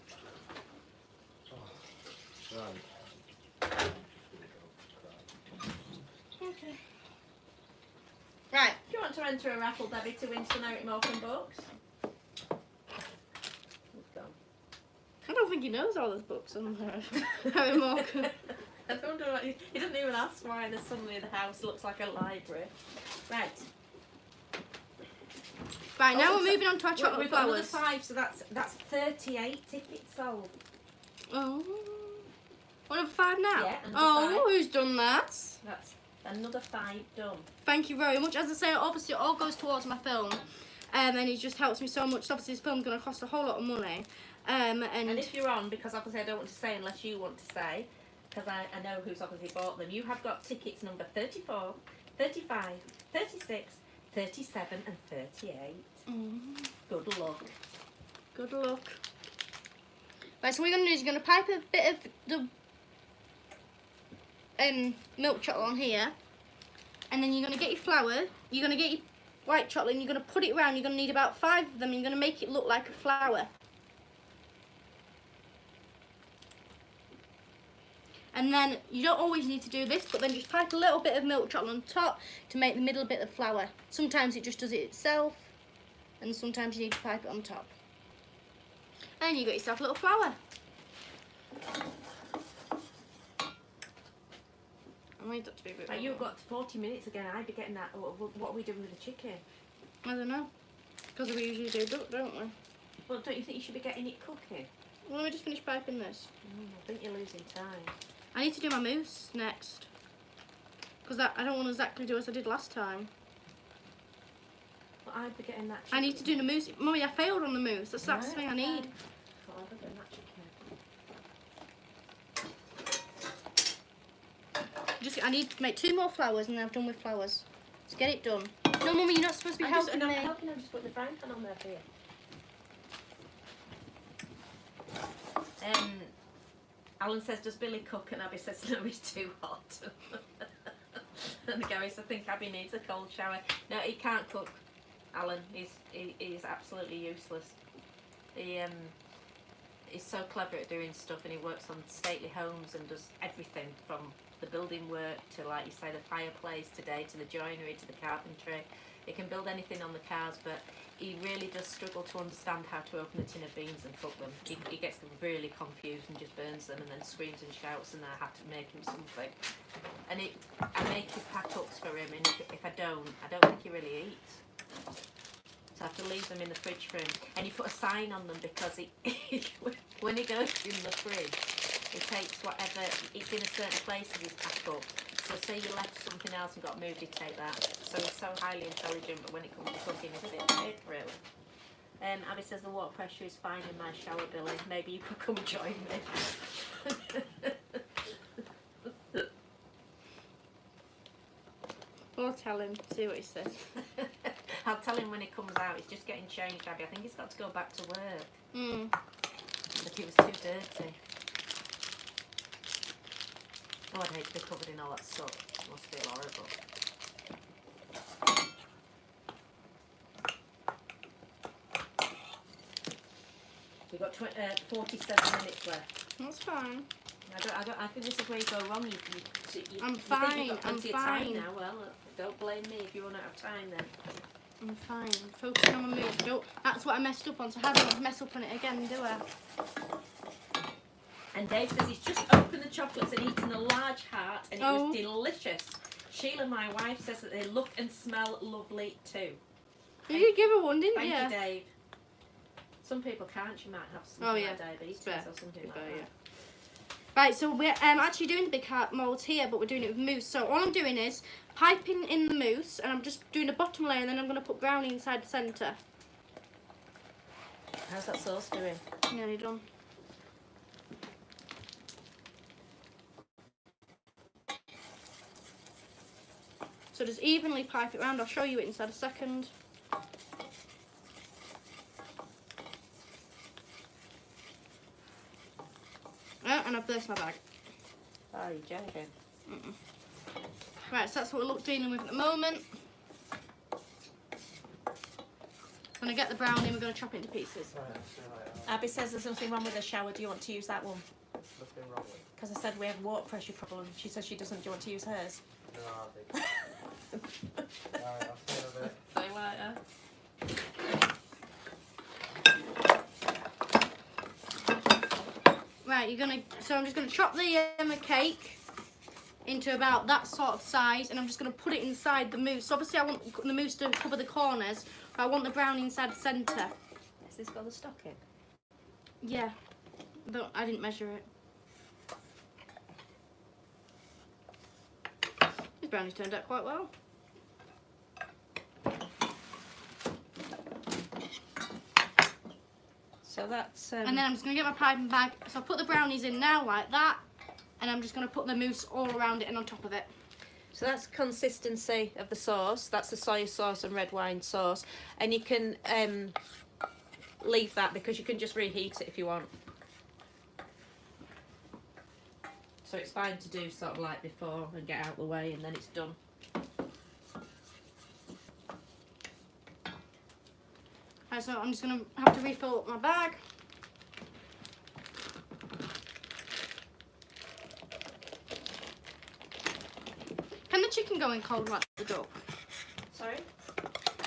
Oh, right. Okay. Right. Do you want to enter a raffle, Debbie, to win some Eric Morecambe books? He's gone. I don't think he knows all those books on Harry Morecambe. I wonder what he doesn't even ask why there's suddenly the house looks like a library. Right. Right, now Oh, we're moving on to our chocolate We've got another flowers. 5, so that's 38 tickets sold. Oh. One of 5 now? Yeah, and Oh, 5. who's done that? That's another 5 done. Thank you very much. As I say, obviously it all goes towards my film. And it just helps me so much. Obviously this film's going to cost a whole lot of money. And if you're on, because obviously I don't want to say unless you want to say, because I know who's obviously bought them, you have got tickets number 34, 35, 36, 37 and 38. Good luck. Good luck. Right, so what you're going to do is you're going to pipe a bit of the milk chocolate on here. And then you're going to get your flour. You're going to get your white chocolate and you're going to put it around. You're going to need about 5 of them. And you're going to make it look like a flower. And then you don't always need to do this, but then just pipe a little bit of milk chocolate on top to make the middle bit of flour. Sometimes it just does it itself, and sometimes you need to pipe it on top. And you got yourself a little flower. I need that to be a bit Right, more. you've got 40 minutes again. I'd be getting that. What are we doing with the chicken? I don't know. Because we usually do, don't we? Well, don't you think you should be getting it cooking? Well, let me just finish piping this. I think you're losing time. I need to do my mousse next. Because I don't want to exactly do as I did last time. Well, I'd be getting that chicken. I need to do the mousse. Mummy, I failed on the mousse. That's the thing I need. Well, I'll be getting that chicken. I need to make 2 more flowers and then I've done with flowers. Let's get it done. No, Mummy, you're not supposed to be helping me. I'm helping. I'm just putting the frying pan on there for you. Alan says, does Billy cook? And Abby says, no, he's too hot. And Gary says, I think Abby needs a cold shower. No, he can't cook, Alan. He's absolutely useless. He's so clever at doing stuff, and he works on stately homes and does everything from the building work to, like you say, the fireplace today, to the joinery, to the carpentry. He can build anything on the cars, but he really does struggle to understand how to open a tin of beans and cook them. He gets really confused and just burns them and then screams and shouts, and I have to make him something. And I make his pack-ups for him, and if I don't think he really eats. So I have to leave them in the fridge for him. And you put a sign on them because when he goes in the fridge, he takes whatever, it's in a certain place of his pack-up. So say you left something else and got moved, he'd take that. So he's so highly intelligent, but when it comes to cooking, he's a bit thick, really. Abby says the water pressure is fine in my shower, Billy. Maybe you could come join me. Or tell him, see what he says. I'll tell him when he comes out. He's just getting changed, Abby. I think he's got to go back to work. But he was too dirty. Oh, I'd hate to be covered in all that stuff. It must feel horrible. We've got 47 minutes left. That's fine. I think this is where you go wrong. I'm you fine, think you've got plenty of time fine. now. Well, don't blame me if you run out of time then. I'm fine. I'm focusing on my move. That's what I messed up on, so I haven't messed up on it again, do I? And Dave says he's just opened the chocolates and eaten a large heart, and it was delicious. Sheila, my wife, says that they look and smell lovely too. You did give her one, didn't Thank you? you, Dave. Some people can't. She might have some diabetes or something like that. Right, so we're actually doing the big heart mould here, but we're doing it with mousse. So all I'm doing is piping in the mousse, and I'm just doing a bottom layer, and then I'm going to put brownie inside the centre. How's that sauce doing? Nearly done. So just evenly pipe it around. I'll show you it inside a second. And I've burst my bag. Oh, you're joking. Right, so that's what we're dealing with at the moment. I'm going to get the brownie and we're going to chop it into pieces. Abby says there's nothing wrong with the shower. Do you want to use that one? Nothing wrong with it. Because I said we have water pressure problem. She says she doesn't. Do you want to use hers? No, I think. Alright, I'll see you in a bit. See you later. Right, so I'm just going to chop the cake into about that sort of size, and I'm just going to put it inside the mousse. So obviously I want the mousse to cover the corners, but I want the brownie inside the centre. Has this got the stocking? Yeah, but I didn't measure it. This brownie's turned out quite well. So that's... And then I'm just going to get my piping bag. So I'll put the brownies in now like that, and I'm just going to put the mousse all around it and on top of it. So that's consistency of the sauce. That's the soy sauce and red wine sauce. And you can leave that because you can just reheat it if you want. So it's fine to do sort of like before and get out of the way, and then it's done. Right, so I'm just going to have to refill up my bag. Can the chicken go in cold like the duck? Sorry?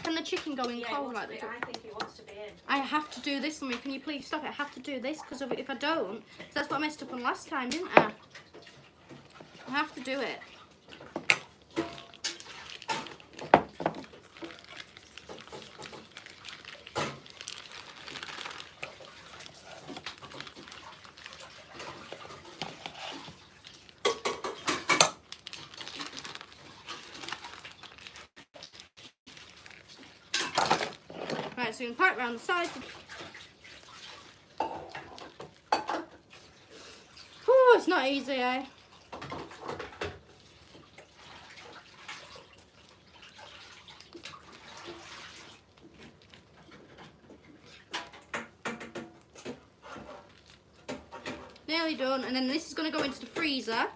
Can the chicken go in cold like the duck? I think it wants to be in. I have to do this, Mummy. Can you please stop it? I have to do this because if I don't, cause that's what I messed up on last time, didn't I? I have to do it. Right, so you can pipe around the sides. Whew, it's not easy, eh? Nearly done, and then this is going to go into the freezer.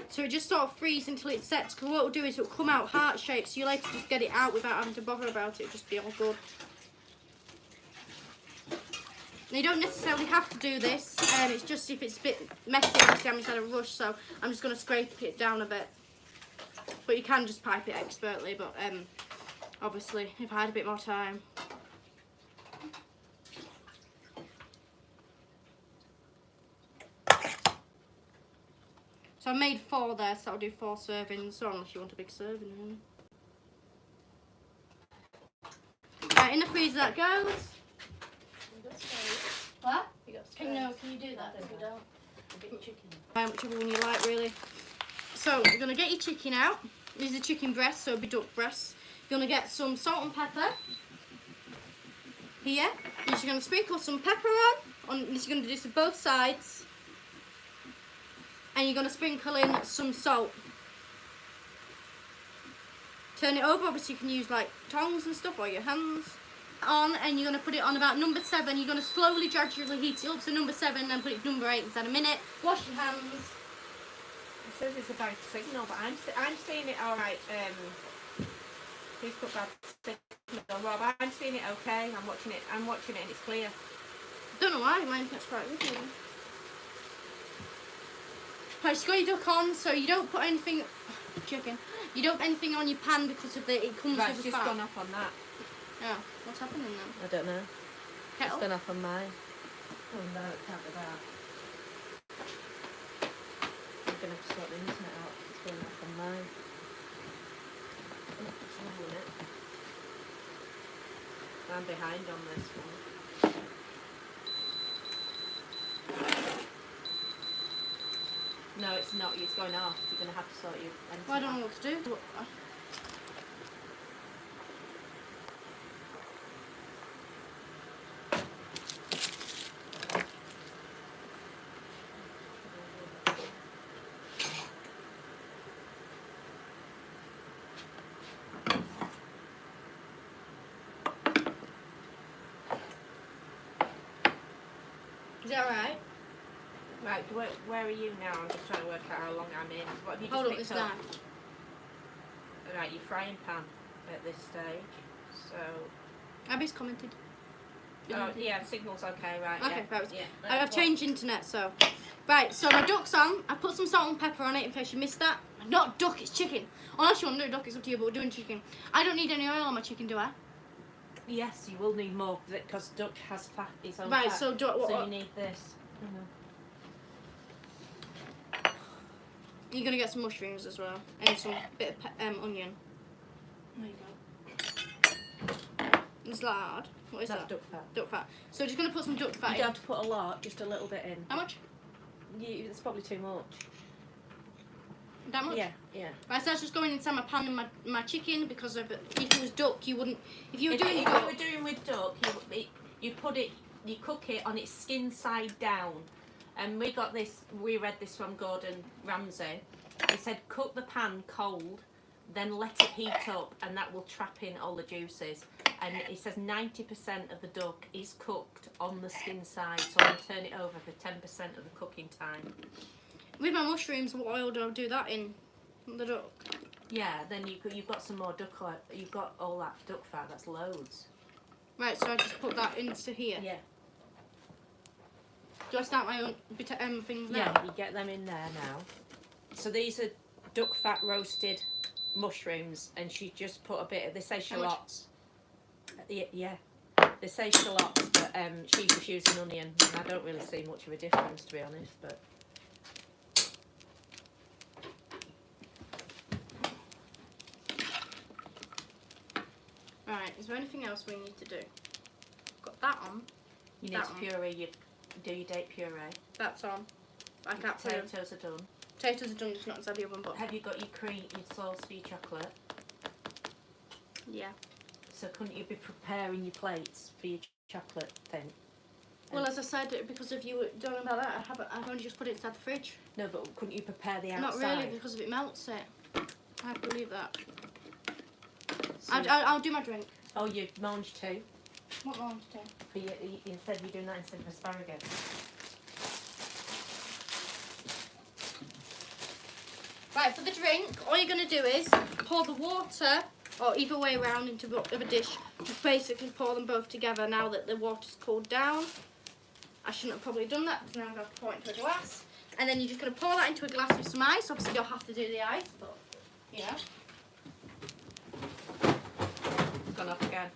So it just sort of freeze until it sets, because what it'll do is it'll come out heart shaped, so you'll like to just get it out without having to bother about it. It'll just be all good. Now you don't necessarily have to do this, it's just if it's a bit messy, obviously I'm inside a rush, so I'm just going to scrape it down a bit. But you can just pipe it expertly, but obviously if I had a bit more time. So I made 4 there, so I'll do 4 servings, so unless you want a big serving. Really. Right, in the freezer that goes. What? Can you do that? If you don't. Whichever one you like, really. So you're gonna get your chicken out. These are chicken breasts, so it'll be duck breasts. You're gonna get some salt and pepper. Here. You're just gonna sprinkle some pepper on. You're gonna do this with both sides. And you're gonna sprinkle in some salt. Turn it over. Obviously, you can use like tongs and stuff or your hands. On, and you're going to put it on about number 7. You're going to slowly gradually heat it up to number 7 and put it to number 8 inside a minute. Wash your hands. It says it's a bad signal, but I'm seeing it all right. Please put bad signal, Rob. I'm seeing it okay. I'm watching it and it's clear. Don't know why, mine gets quite good. Right, so you got your duck on, so you don't put anything chicken. You don't put anything on your pan because of it comes right, with the it's just fat. gone off on that. Yeah, what's happening then? I don't know. Kettle? It's gone off on mine. Oh no, it can't be that. I'm going to have to sort the internet out. It's going off on mine. Oh, it's not on it. I'm behind on this one. No, it's not. It's going off. You're going to have to sort your... Well, I don't know what to do. Is that right? Right, where are you now? I'm just trying to work out how long I'm in. What have you just Hold up picked this up? knife. Right, your frying pan at this stage. So... Abby's commented. Oh, yeah, signal's okay, right. Okay, yeah. right. Yeah. I've changed internet, so. Right, so my duck's on. I put some salt and pepper on it in case you missed that. Not duck, it's chicken. Unless you want to do duck, it's up to you, but we're doing chicken. I don't need any oil on my chicken, do I? Yes, you will need more because duck has fat. Its own Right, fat. so do So what? you need this. You're gonna get some mushrooms as well, and some bit of onion. There you go. Is that hard? What is That's that? duck fat. Duck fat. So just gonna put some duck fat You in. don't have to put a lot, just a little bit in. How much? It's probably too much. That much? Yeah, yeah. Right, so that's just going inside my pan and my chicken because if it was duck, you wouldn't. If you were If doing you duck, were doing with duck, you cook it on its skin side down. And we read this from Gordon Ramsay. He said cook the pan cold, then let it heat up, and that will trap in all the juices. And he says 90% of the duck is cooked on the skin side, so I'll turn it over for 10% of the cooking time. with my mushrooms, what oil do I do that in? The duck. Yeah, then you've got some more duck oil. You've got all that duck fat. That's loads. Right, so I just put that into here. Yeah. Do I start my own things now? Yeah, you get them in there now. So these are duck fat roasted mushrooms, and she just put a bit of, they say How much? shallots. Yeah. They say shallots, but she was using onion, and I don't really see much of a difference, to be honest, but... Right, is there anything else we need to do? Got that on. You need That to one. puree your, do your date puree. That's on. I can't put it. Potatoes are done. Potatoes are done, just not inside the oven, but Have you got your cream, your sauce for your chocolate? yeah. So couldn't you be preparing your plates for your chocolate thing? Well, as I said, because if you were don't know about that, I've only just put it inside the fridge. No, but couldn't you prepare the outside? Not really, because if it melts it. I believe that. So I'll do my drink. oh, you mange too? What more to do? For instead you're doing that instead of asparagus. Right, for the drink, all you're going to do is pour the water, or either way around, into a dish. Just basically pour them both together now that the water's cooled down. I shouldn't have probably done that, because now I'm going to have to pour it into a glass. And then you're just going to pour that into a glass with some ice. Obviously, you'll have to do the ice, but, you know. It's gone off again.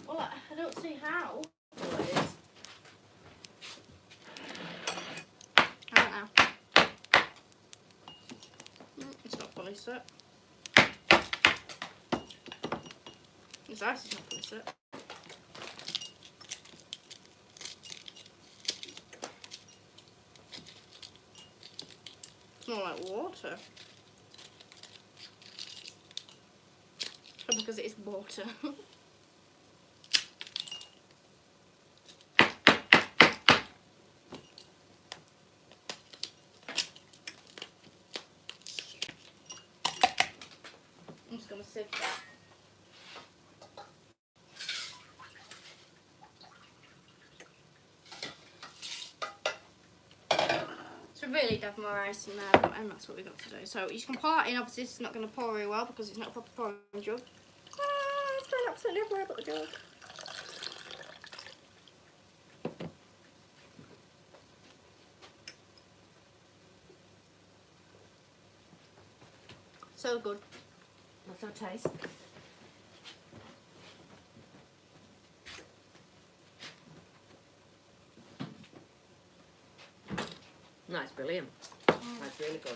Well, I don't see how. Well, it is. I don't know. It's not fully set. This ice is not fully set. It's more like water. Probably because it is water. I'm just going to sieve that. So really have more ice in there, and that's what we got to do. So you can pour that in. Obviously this is not going to pour very well because it's not a proper pouring jug. It's going absolutely everywhere but the jug. So good. What's our taste? No, it's brilliant. That's really good.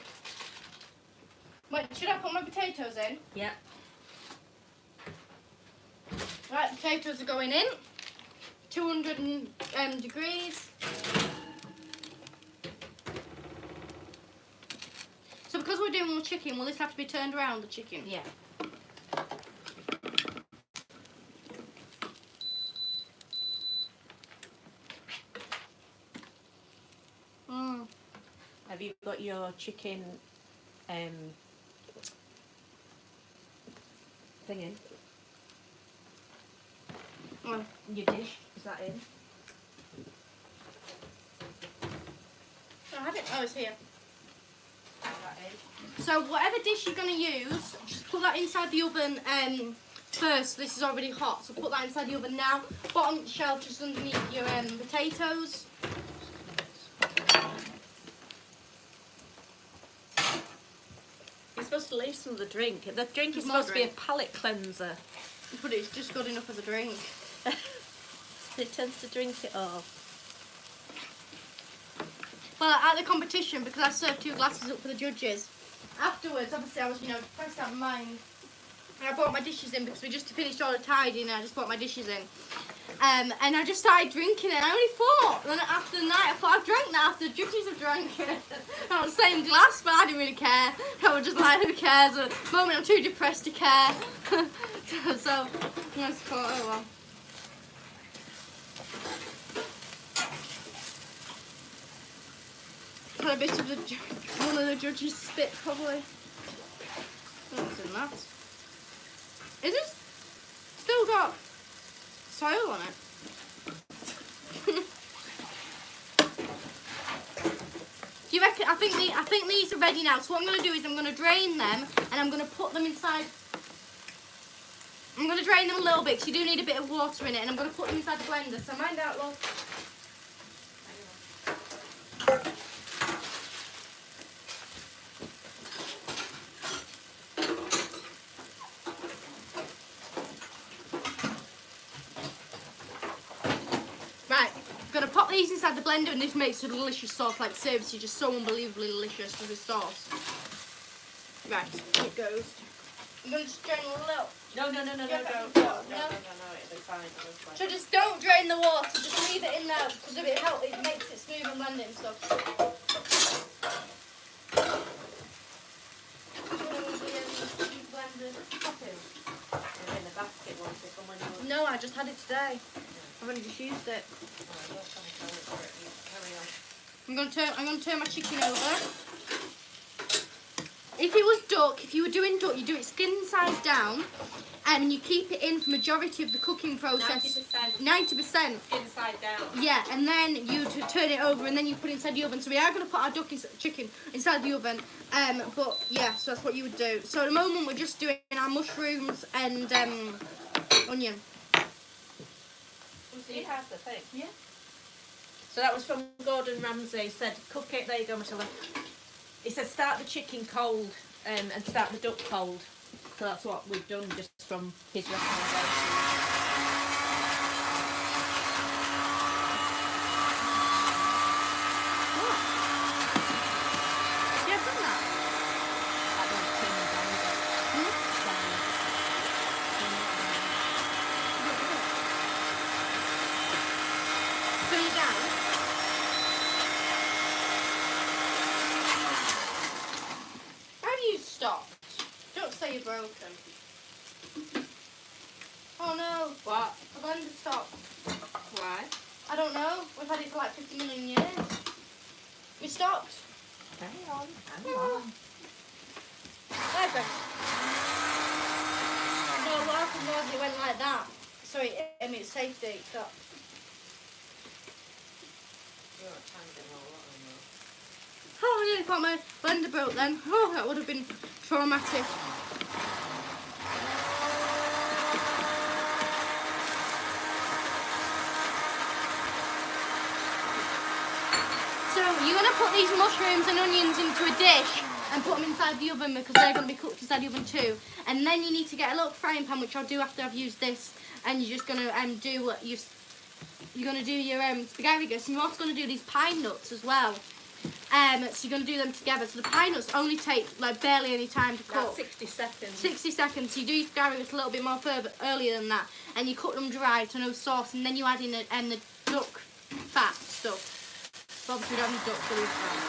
Wait, should I put my potatoes in? Yeah. Right, potatoes are going in. 200 degrees. doing with chicken, will this have to be turned around, the chicken? Yeah. Mm. Have you got your chicken thing in? Well, Your dish, is that in? I had it. Oh, it's here. That in. So whatever dish you're going to use, just put that inside the oven first. This is already hot, so put that inside the oven now. Bottom shelf just underneath your potatoes. You're supposed to leave some of the drink. The drink is More supposed to be a drink. palate cleanser. But it's just good enough as a drink. It tends to drink it all. Well, at the competition, because I served 2 glasses up for the judges, afterwards, obviously, I was, depressed out of my mind. And I brought my dishes in because we just finished all the tidying and I just brought my dishes in. And I just started drinking it. And I only thought, then after the night, I thought I've drank that after the judges have drank it. Not the same glass, but I didn't really care. I was just like, who cares? At the moment, I'm too depressed to care. So, I just thought, oh well. Had a bit of one of the judges spit, probably. What's in that? Is this still got soil on it? Do you reckon? I think these are ready now. So what I'm going to do is I'm going to drain them and I'm going to put them inside. I'm going to drain them a little bit because you do need a bit of water in it, and I'm going to put them inside the blender. So mind out, love. These inside the blender, and this makes a delicious sauce. Like seriously, just so unbelievably delicious with this sauce. Right, here it goes. I'm gonna just drain a little. No, No? it'll be fine. So just don't drain the water. Just leave it in there because if it helps, it makes it smooth and blend it and stuff. In the basket once they come when you. No, I just had it today. I've only just used it. I'm gonna turn my chicken over. If it was duck, if you were doing duck, you do it skin side down, and you keep it in for majority of the cooking process. 90%. Skin side down. Yeah, and then you turn it over, and then you put it inside the oven. So we are gonna put our chicken inside the oven. But yeah, so that's what you would do. So at the moment we're just doing our mushrooms and onion. So you have the thing. Yeah. So that was from Gordon Ramsay. He said, cook it. There you go, Matilda. He said, start the chicken cold and start the duck cold. So that's what we've done just from his recommendation. You're broken. Oh no. What? The blender stopped. Why? I don't know. We've had it for like 50 million years. We stopped. Hang on. There. No, what happened was it went like that. Sorry, I mean it's safety. It stopped. Oh, I nearly thought my blender broke then. Oh, that would have been traumatic. So you're going to put these mushrooms and onions into a dish and put them inside the oven because they're going to be cooked inside the oven too. And then you need to get a little frying pan, which I'll do after I've used this. And you're just going to do what you're going to do your spaghetti, and you're also going to do these pine nuts as well. So you're going to do them together. So the pine nuts only take like barely any time to cook. About 60 seconds. 60 seconds. So you do your spaghetti a little bit more earlier than that, and you cook them dry to no sauce, and then you add in the duck fat stuff. But obviously we don't need duck for this fat.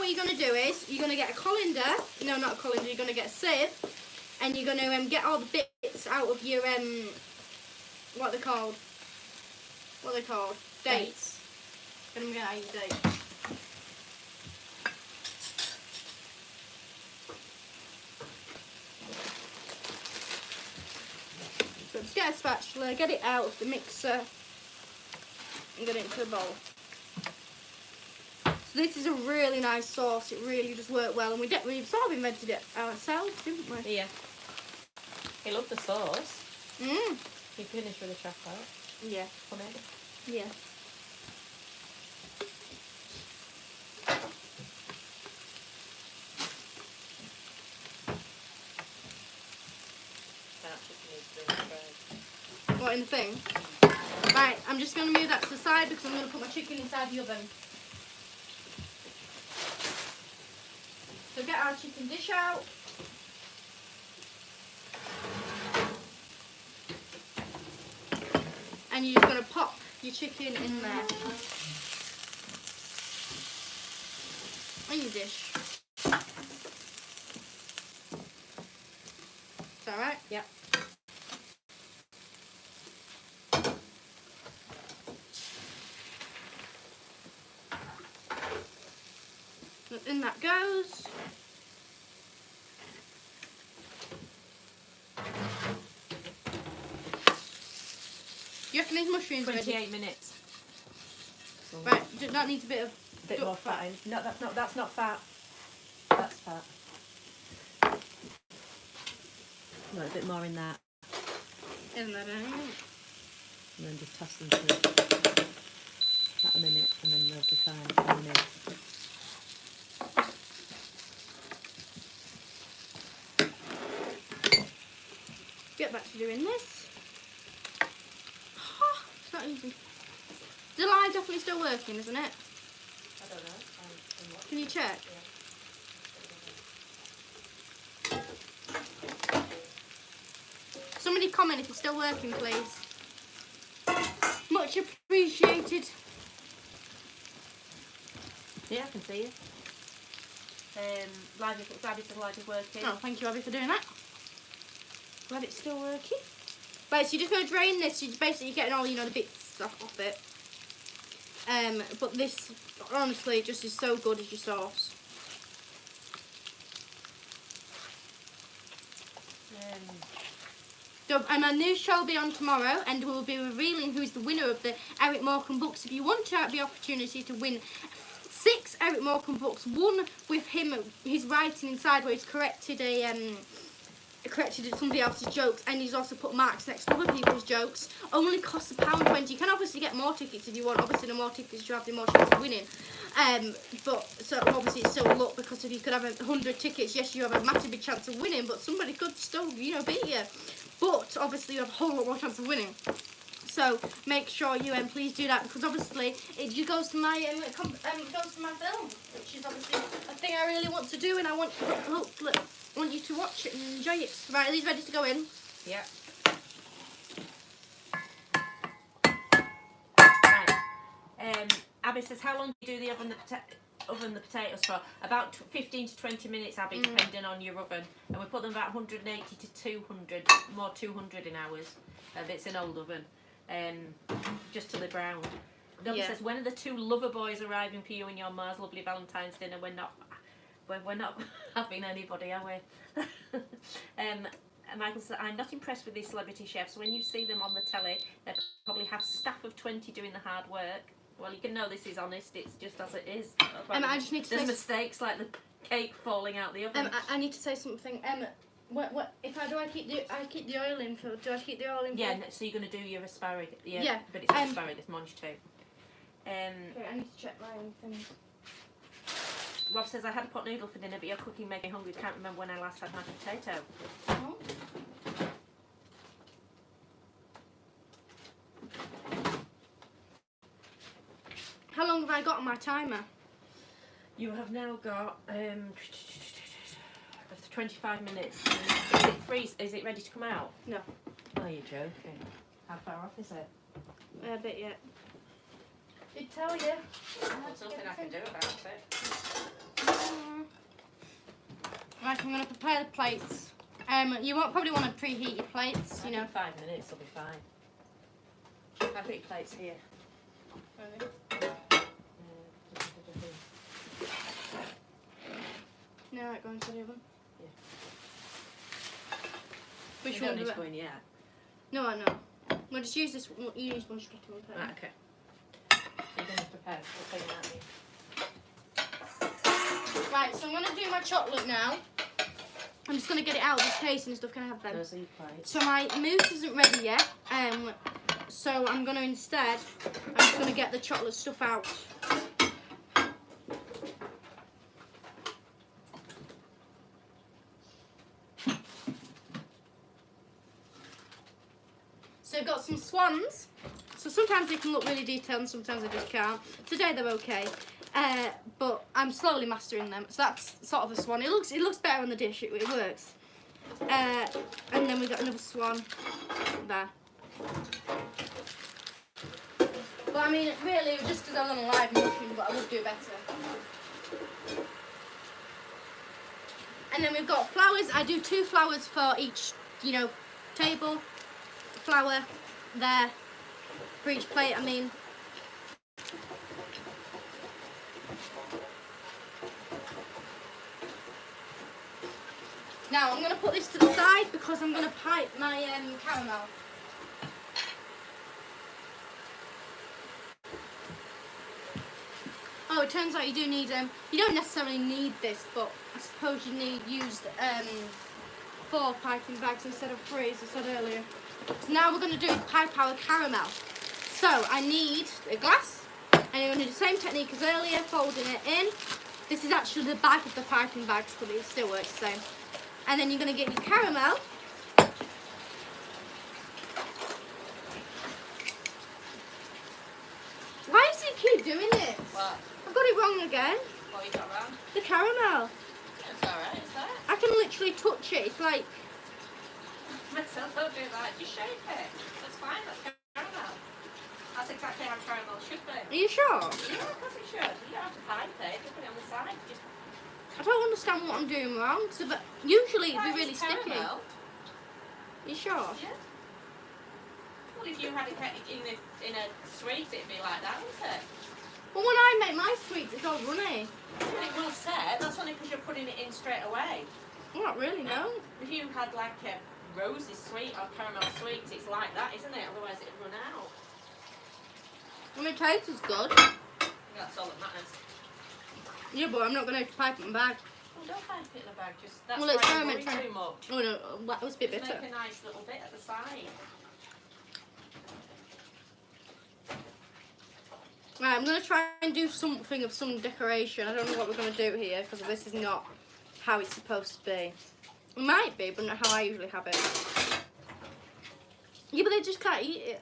what you're going to do is, you're going to get a colander, no not a colander, you're going to get a sieve, and you're going to get all the bits out of your, what are they called? Dates. Going to get out your dates. So just get a spatula, get it out of the mixer, and get it into the bowl. So this is a really nice sauce. It really does work well, and we've sort of invented it ourselves, didn't we? Yeah. He loved the sauce. Mm. He finished with the chocolate. Yeah. On it. Yeah. That chicken needs to be fried. What, in the thing? Right, I'm just going to move that to the side because I'm going to put my chicken inside the oven. So get our chicken dish out. And you're just going to pop your chicken in there. On your dish. Is that right? Yep. In that goes. You reckon these mushrooms 28 minutes. Right, that needs a bit of Bit duck more fat. fat in. No, that's not fat. That's fat. No, a bit more in that. In there, don't you? And then just toss them through. About a minute, and then they'll be fine in a minute. Get back to doing this. Oh, it's not easy. The line's definitely still working, isn't it? I don't know. Can you check? Somebody comment if it's still working, please. Much appreciated. Yeah, I can see you. Abby said live is working. Oh, thank you, Abby, for doing that. Glad it's still working. Right, so you're just going to drain this. You're basically getting all, the bits off it. But this, honestly, just is so good as your sauce. So, and my new show will be on tomorrow, and we'll be revealing who's the winner of the Eric Morecambe books. If you want to have the opportunity to win 6 Eric Morecambe books, one with him, his writing inside where he's corrected somebody else's jokes, and he's also put marks next to other people's jokes, only costs £1.20. You can obviously get more tickets if you want. Obviously, the more tickets you have, the more chance of winning. But so obviously it's still a lot, because if you could have 100 tickets, yes, you have a massive big chance of winning, but somebody could still, beat you. But obviously, you have a whole lot more chance of winning. So make sure you please do that, because obviously it just goes to my goes to my film, which is obviously a thing I really want to do, and I want you to watch it and enjoy it. Right, are these ready to go in? Yeah. Right. Abby says, how long do you do the oven the potatoes for? About 15 to 20 minutes, Abby, depending on your oven. And we put them about 180 to 200, more 200 in ours. It's an old oven. Just till they're brown. Dobby says, when are the 2 lover boys arriving for you and your Ma's lovely Valentine's dinner? We're not having anybody, are we? Michael says, I'm not impressed with these celebrity chefs. When you see them on the telly, they probably have staff of 20 doing the hard work. Well, you can know this is honest. It's just as it is. I just need to There's say mistakes like the cake falling out the oven. I need to say something. What if I keep the oil in for? Do I keep the oil in? Yeah, so you're gonna do your asparagus. Yeah. But it's asparagus, munch too. Okay, I need to check my things. Rob says, I had a pot noodle for dinner, but your cooking made me hungry. Can't remember when I last had mashed potato. Oh. How long have I got on my timer? You have now got 25 minutes. Is it ready to come out? No. Oh, you're joking. How far off is it? A bit yet. Did tell you. There's nothing I can do about it. Right, I'm going to prepare the plates. You won't probably want to preheat your plates, you know. 5 minutes will be fine. I've got your plates here. Really? No, right, go into the oven. Yeah. Which You one don't do need it? to go in yet. No, I know. We'll just use this. You use one straight on the plate. Right, okay. You're going to prepare. We'll take that in. Right, so I'm going to do my chocolate now. I'm just going to get it out of this case and stuff. Can I have them? Those are your plates. So my mousse isn't ready yet. So I'm going to instead, I'm just going to get the chocolate stuff out. So I've got some swans. So sometimes they can look really detailed and sometimes they just can't. Today they're okay. But I'm slowly mastering them. So that's sort of a swan. It looks better on the dish. It works. And then we've got another swan there. But I mean, really, it was just because I was on a live motion, but I would do better. And then we've got flowers. I do 2 flowers for each, you know, table. Flower there for each plate, I mean. Now I'm going to put this to the side because I'm going to pipe my caramel. Oh, it turns out you do need, you don't necessarily need this, but I suppose you used 4 piping bags instead of 3, as I said earlier. So now we're going to do is pipe our caramel. So I need a glass, and I'm going to do the same technique as earlier, folding it in. This is actually the back of the piping bags, but it still works the same. And then you're going to get your caramel. Why does he keep doing this? What? I've got it wrong again. What you got wrong? The caramel. It's alright, is that? I can literally touch it. It's like... Myself, don't do that. Just shape it. That's fine, that's caramel. That's exactly how caramel should be. Are you sure? Yeah, of course it should. You don't have to pipe it, just put it on the side. Just I don't understand what I'm doing wrong. So, but usually it'd be really it's sticky. caramel. Are you sure? Yeah. Well, if you had it in a sweet, it'd be like that, wouldn't it? Well, when I make my sweets, it's all runny. Well, it will set. That's only because you're putting it in straight away. Well, not really, no. If you had like a rosy sweet or caramel sweet, it's like that, isn't it? Otherwise it'd run out. I mean, it tastes good. That's all that matters. Yeah, but I'm not going to pipe it in a bag. Well, don't pipe it in a bag. Just that's Well, it's why you worry fermenting. too much. Oh, no, that was a bit Just bitter. make a nice little bit at the side. Right, I'm going to try and do something of some decoration. I don't know what we're going to do here because this is not how it's supposed to be. It might be, but not how I usually have it. Yeah, but they just can't eat it.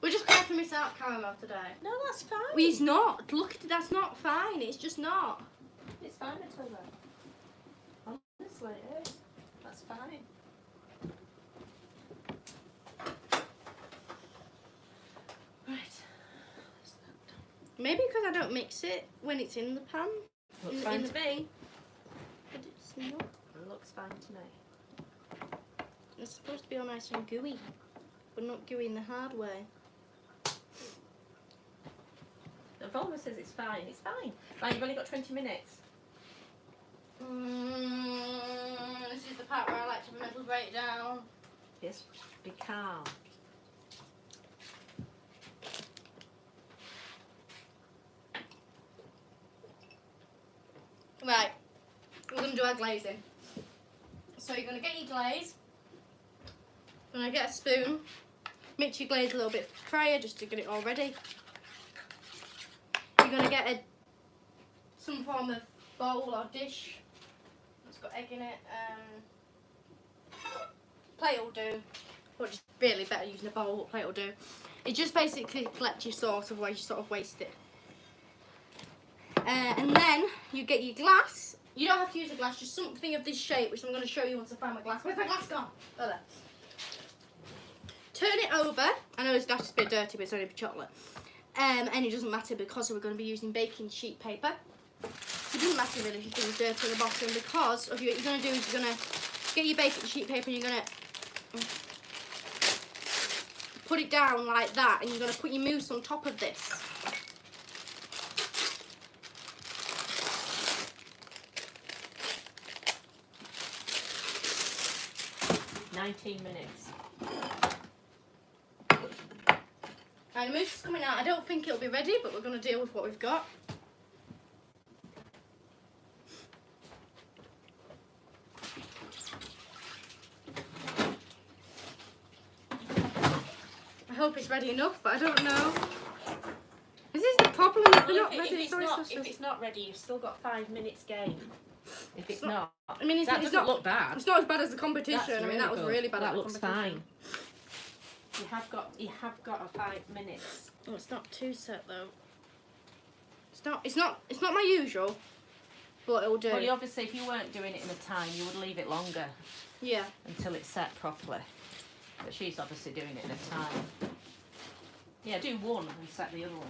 We're just going to miss out caramel today. No, that's fine. Well, it's not. Look at it. That's not fine. It's just not. It's fine, Matilda. Honestly, it is. That's fine. Right. Maybe because I don't mix it when it's in the pan. Looks fine to me. But it's not. It looks fine to me. It's supposed to be all nice and gooey, but not gooey in the hard way. The Volvo says it's fine. It's fine. Right, you've only got 20 minutes. This is the part where I like to have a mental breakdown. Yes, be calm. Right, we're going to do our glazing. So you're going to get your glaze. You're going to get a spoon. Mix your glaze a little bit prior just to get it all ready. You're going to get some form of bowl or dish. It's got egg in it. Plate will do. But just really better using a bowl, but plate will do. It just basically collects your sauce, otherwise you sort of waste it. And then you get your glass. You don't have to use a glass, just something of this shape, which I'm going to show you once I find my glass. Where's my glass gone? Oh, there. Turn it over. I know this glass is a bit dirty, but it's only for chocolate. And it doesn't matter because we're going to be using baking sheet paper. It doesn't matter really if your thing's dirty at the bottom, because of what you're going to do is you're going to get your baking sheet paper and you're going to put it down like that, and you're going to put your mousse on top of this. minutes. And the mousse is coming out. I don't think it'll be ready, but we're going to deal with what we've got. I hope it's ready enough, but I don't know. This is the problem if they're not ready. If it's not ready, you've still got 5 minutes game. If it's not, I mean, that doesn't look bad. It's not as bad as the competition. That's I mean, really that was good. really bad. That at the looks competition. fine. You have got a 5 minutes. Oh, it's not too set though. It's not my usual, but it'll do. Well, obviously, if you weren't doing it in a time, you would leave it longer. Yeah. Until it's set properly. But she's obviously doing it in a time. Yeah, do one and set the other one.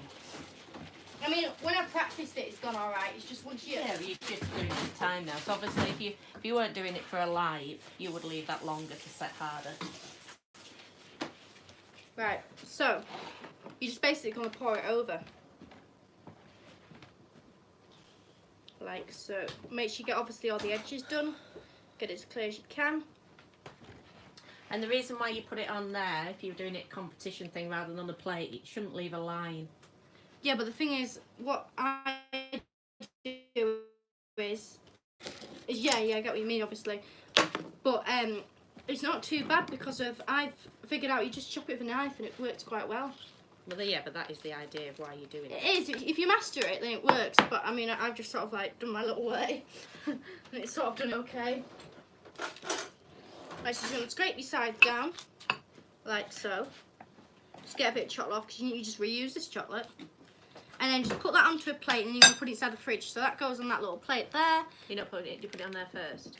I mean, when I practiced it, it's gone all right. It's just once you... Yeah, but you're just doing it in time now. So obviously, if you weren't doing it for a live, you would leave that longer to set harder. Right, so you're just basically going to pour it over. Like so. Make sure you get obviously all the edges done. Get it as clear as you can. And the reason why you put it on there, if you're doing it competition thing rather than on the plate, it shouldn't leave a line. Yeah, but the thing is, what I do is yeah, I get what you mean, obviously. But it's not too bad because I've figured out you just chop it with a knife and it works quite well. Well, yeah, but that is the idea of why you're doing it. It is. If you master it, then it works. But I mean, I've just sort of like done my little way, and it's sort of done okay. Right, so you're going to scrape your sides down, like so. Just get a bit of chocolate off because you just reuse this chocolate. And then just put that onto a plate and you're going to put it inside the fridge. So that goes on that little plate there. You're not putting it, you put it on there first?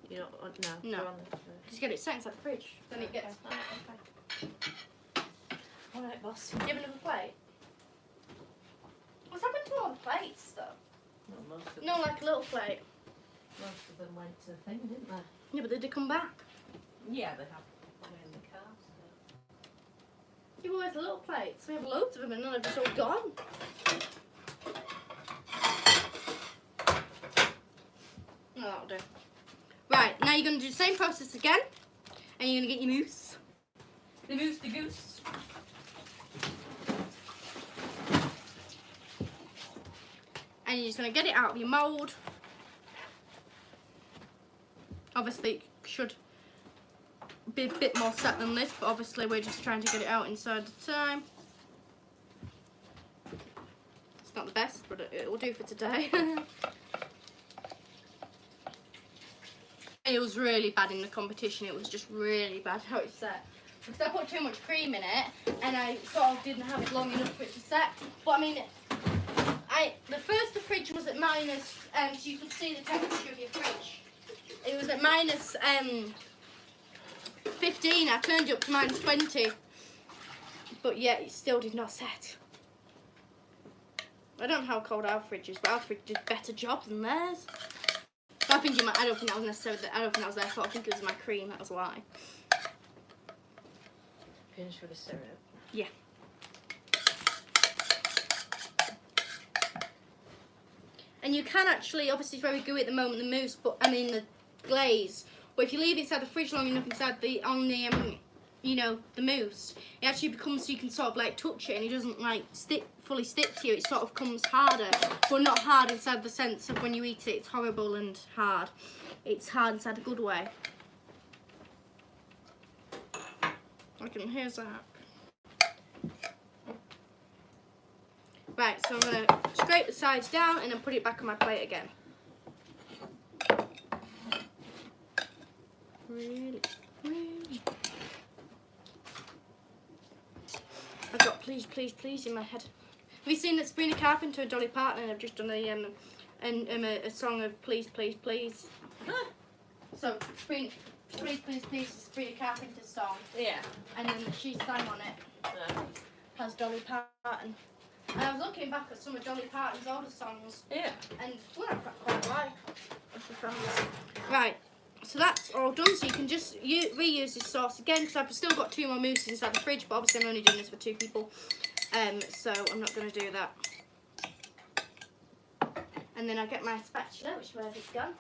You're not, no. No. Go on there first. Just get it set inside the fridge. Then it gets... Okay. Alright, boss. Do you have another plate? What's happened to all the plates, though? Well, most of No, like a little plate. Most of them went to the thing, didn't they? Yeah, but did they come back? Yeah, they have. They're in the car. Yeah, but where's the little plates? We have loads of them and none of them are all gone. Oh, that'll do. Right, now you're going to do the same process again. And you're going to get your mousse. The mousse, the goose. And you're just going to get it out of your mould. Obviously, it should be a bit more set than this, but obviously we're just trying to get it out inside the time. It's not the best, but it will do for today. It was really bad in the competition. It was just really bad how it set. Because I put too much cream in it, and I sort of didn't have it long enough for it to set. But I mean, the fridge was at minus, so you could see the temperature of your fridge. It was at minus 15. I turned it up to minus 20. But yet it still did not set. I don't know how cold our fridge is, but our fridge did a better job than theirs. But I don't think that was necessarily. I don't think that was their fault. I think it was my cream. That was why. Finish with the syrup. Yeah. And you can actually, obviously, it's very gooey at the moment, the mousse, but I mean the glaze. But if you leave it inside the fridge long enough, inside the you know, the mousse, it actually becomes so you can sort of like touch it and it doesn't like fully stick to you. It sort of comes harder, but not hard inside the sense of when you eat it, it's horrible and hard. It's hard inside a good way. Here's that. Right, so I'm going to scrape the sides down and then put it back on my plate again. Really? I've got please, please, please in my head. Have you seen that Sabrina Carpenter and Dolly Parton have just done a song of please, please, please? So, Sabrina, please, please, please is Sabrina Carpenter's song. Yeah. And then she sang on it as Dolly Parton. And I was looking back at some of Dolly Parton's older songs. Yeah. And Right, so that's all done. So you can just reuse this sauce again because I've still got 2 more mousses inside the fridge, but obviously I'm only doing this for 2 people. So I'm not going to do that. And then I get my spatula, which where it's gone.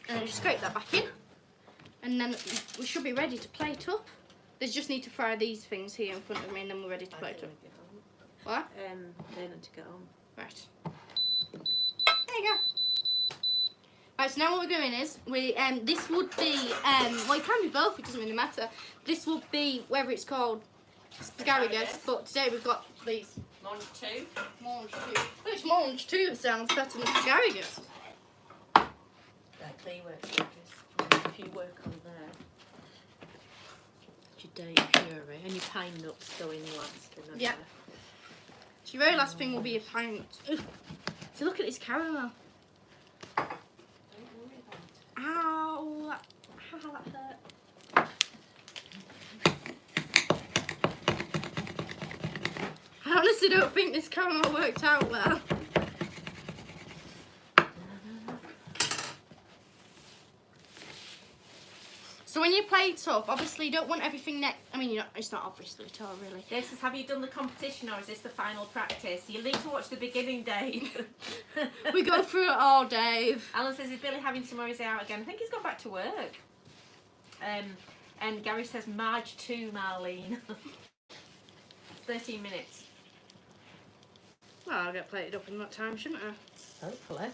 And I just scrape that back in. And then we should be ready to plate up. They just need to fry these things here in front of me and then we're ready to plate up. What? They need to get on. Right. There you go. Right, so now what we're doing is, this would be, well it can be both, it doesn't really matter. This would be, whether it's called asparagus, but today we've got these. Mange 2. Mange 2. Which Mange 2 sounds better than asparagus. They work if you work on there. Your date puree and your pine nuts go in last. Yeah. So your very last thing will be your pine nuts. Ugh. So look at this caramel. Ow! How that hurt. I honestly don't think this caramel worked out well. So when you plate up, obviously you don't want everything I mean, it's not obviously at all, really. This is, have you done the competition or is this the final practice? You need to watch the beginning, Dave. We go through it all, Dave. Alan says, is Billy having some or is he out again? I think he's gone back to work. And Gary says, Marge 2, Marlene. 13 minutes. Well, I'll get plated up in that time, shouldn't I? Hopefully.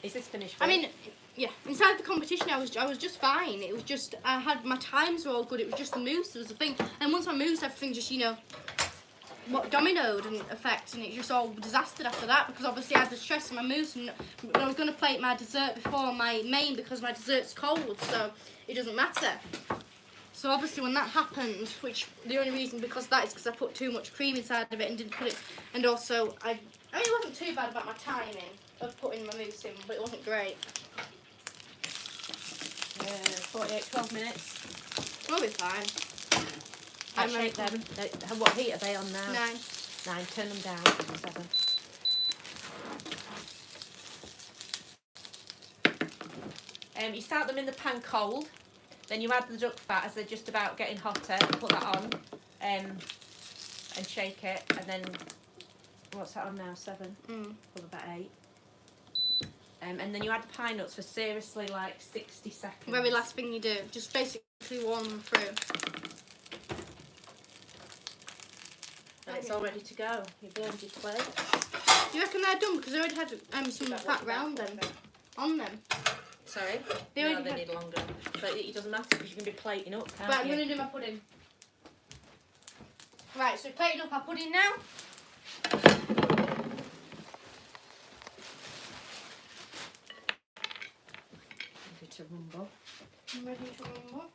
Is this finished? I mean, yeah, inside the competition I was just fine. It was just, I had, my times were all good. It was just the mousse that was the thing. And once I moused, everything just, you know, what dominoed and effect, and it just all disastered after that because obviously I had the stress of my mousse and I was going to plate my dessert before my main because my dessert's cold, so it doesn't matter. So obviously when that happened, which the only reason because of that is because I put too much cream inside of it and didn't put it, and also I mean it wasn't too bad about my timing of putting my mousse in, but it wasn't great. 12 minutes. We'll be fine. I shake them. What heat are they on now? 9. 9. Turn them down to 7. You start them in the pan cold. Then you add the duck fat as they're just about getting hotter. Put that on and shake it. And then, what's that on now? 7? Put about 8. And then you add the pine nuts for seriously like 60 seconds. Very last thing you do. Just basically warm them through. And it's all ready to go. You've burned your plate. Do you reckon they're done? Because they already had some fat round them. On them. Sorry? They No, they need longer. But it doesn't matter because you can be plating up, can't Right, I'm you? going to do my pudding. Right, so plating up our pudding now. Ready to rumble. I'm ready to rumble.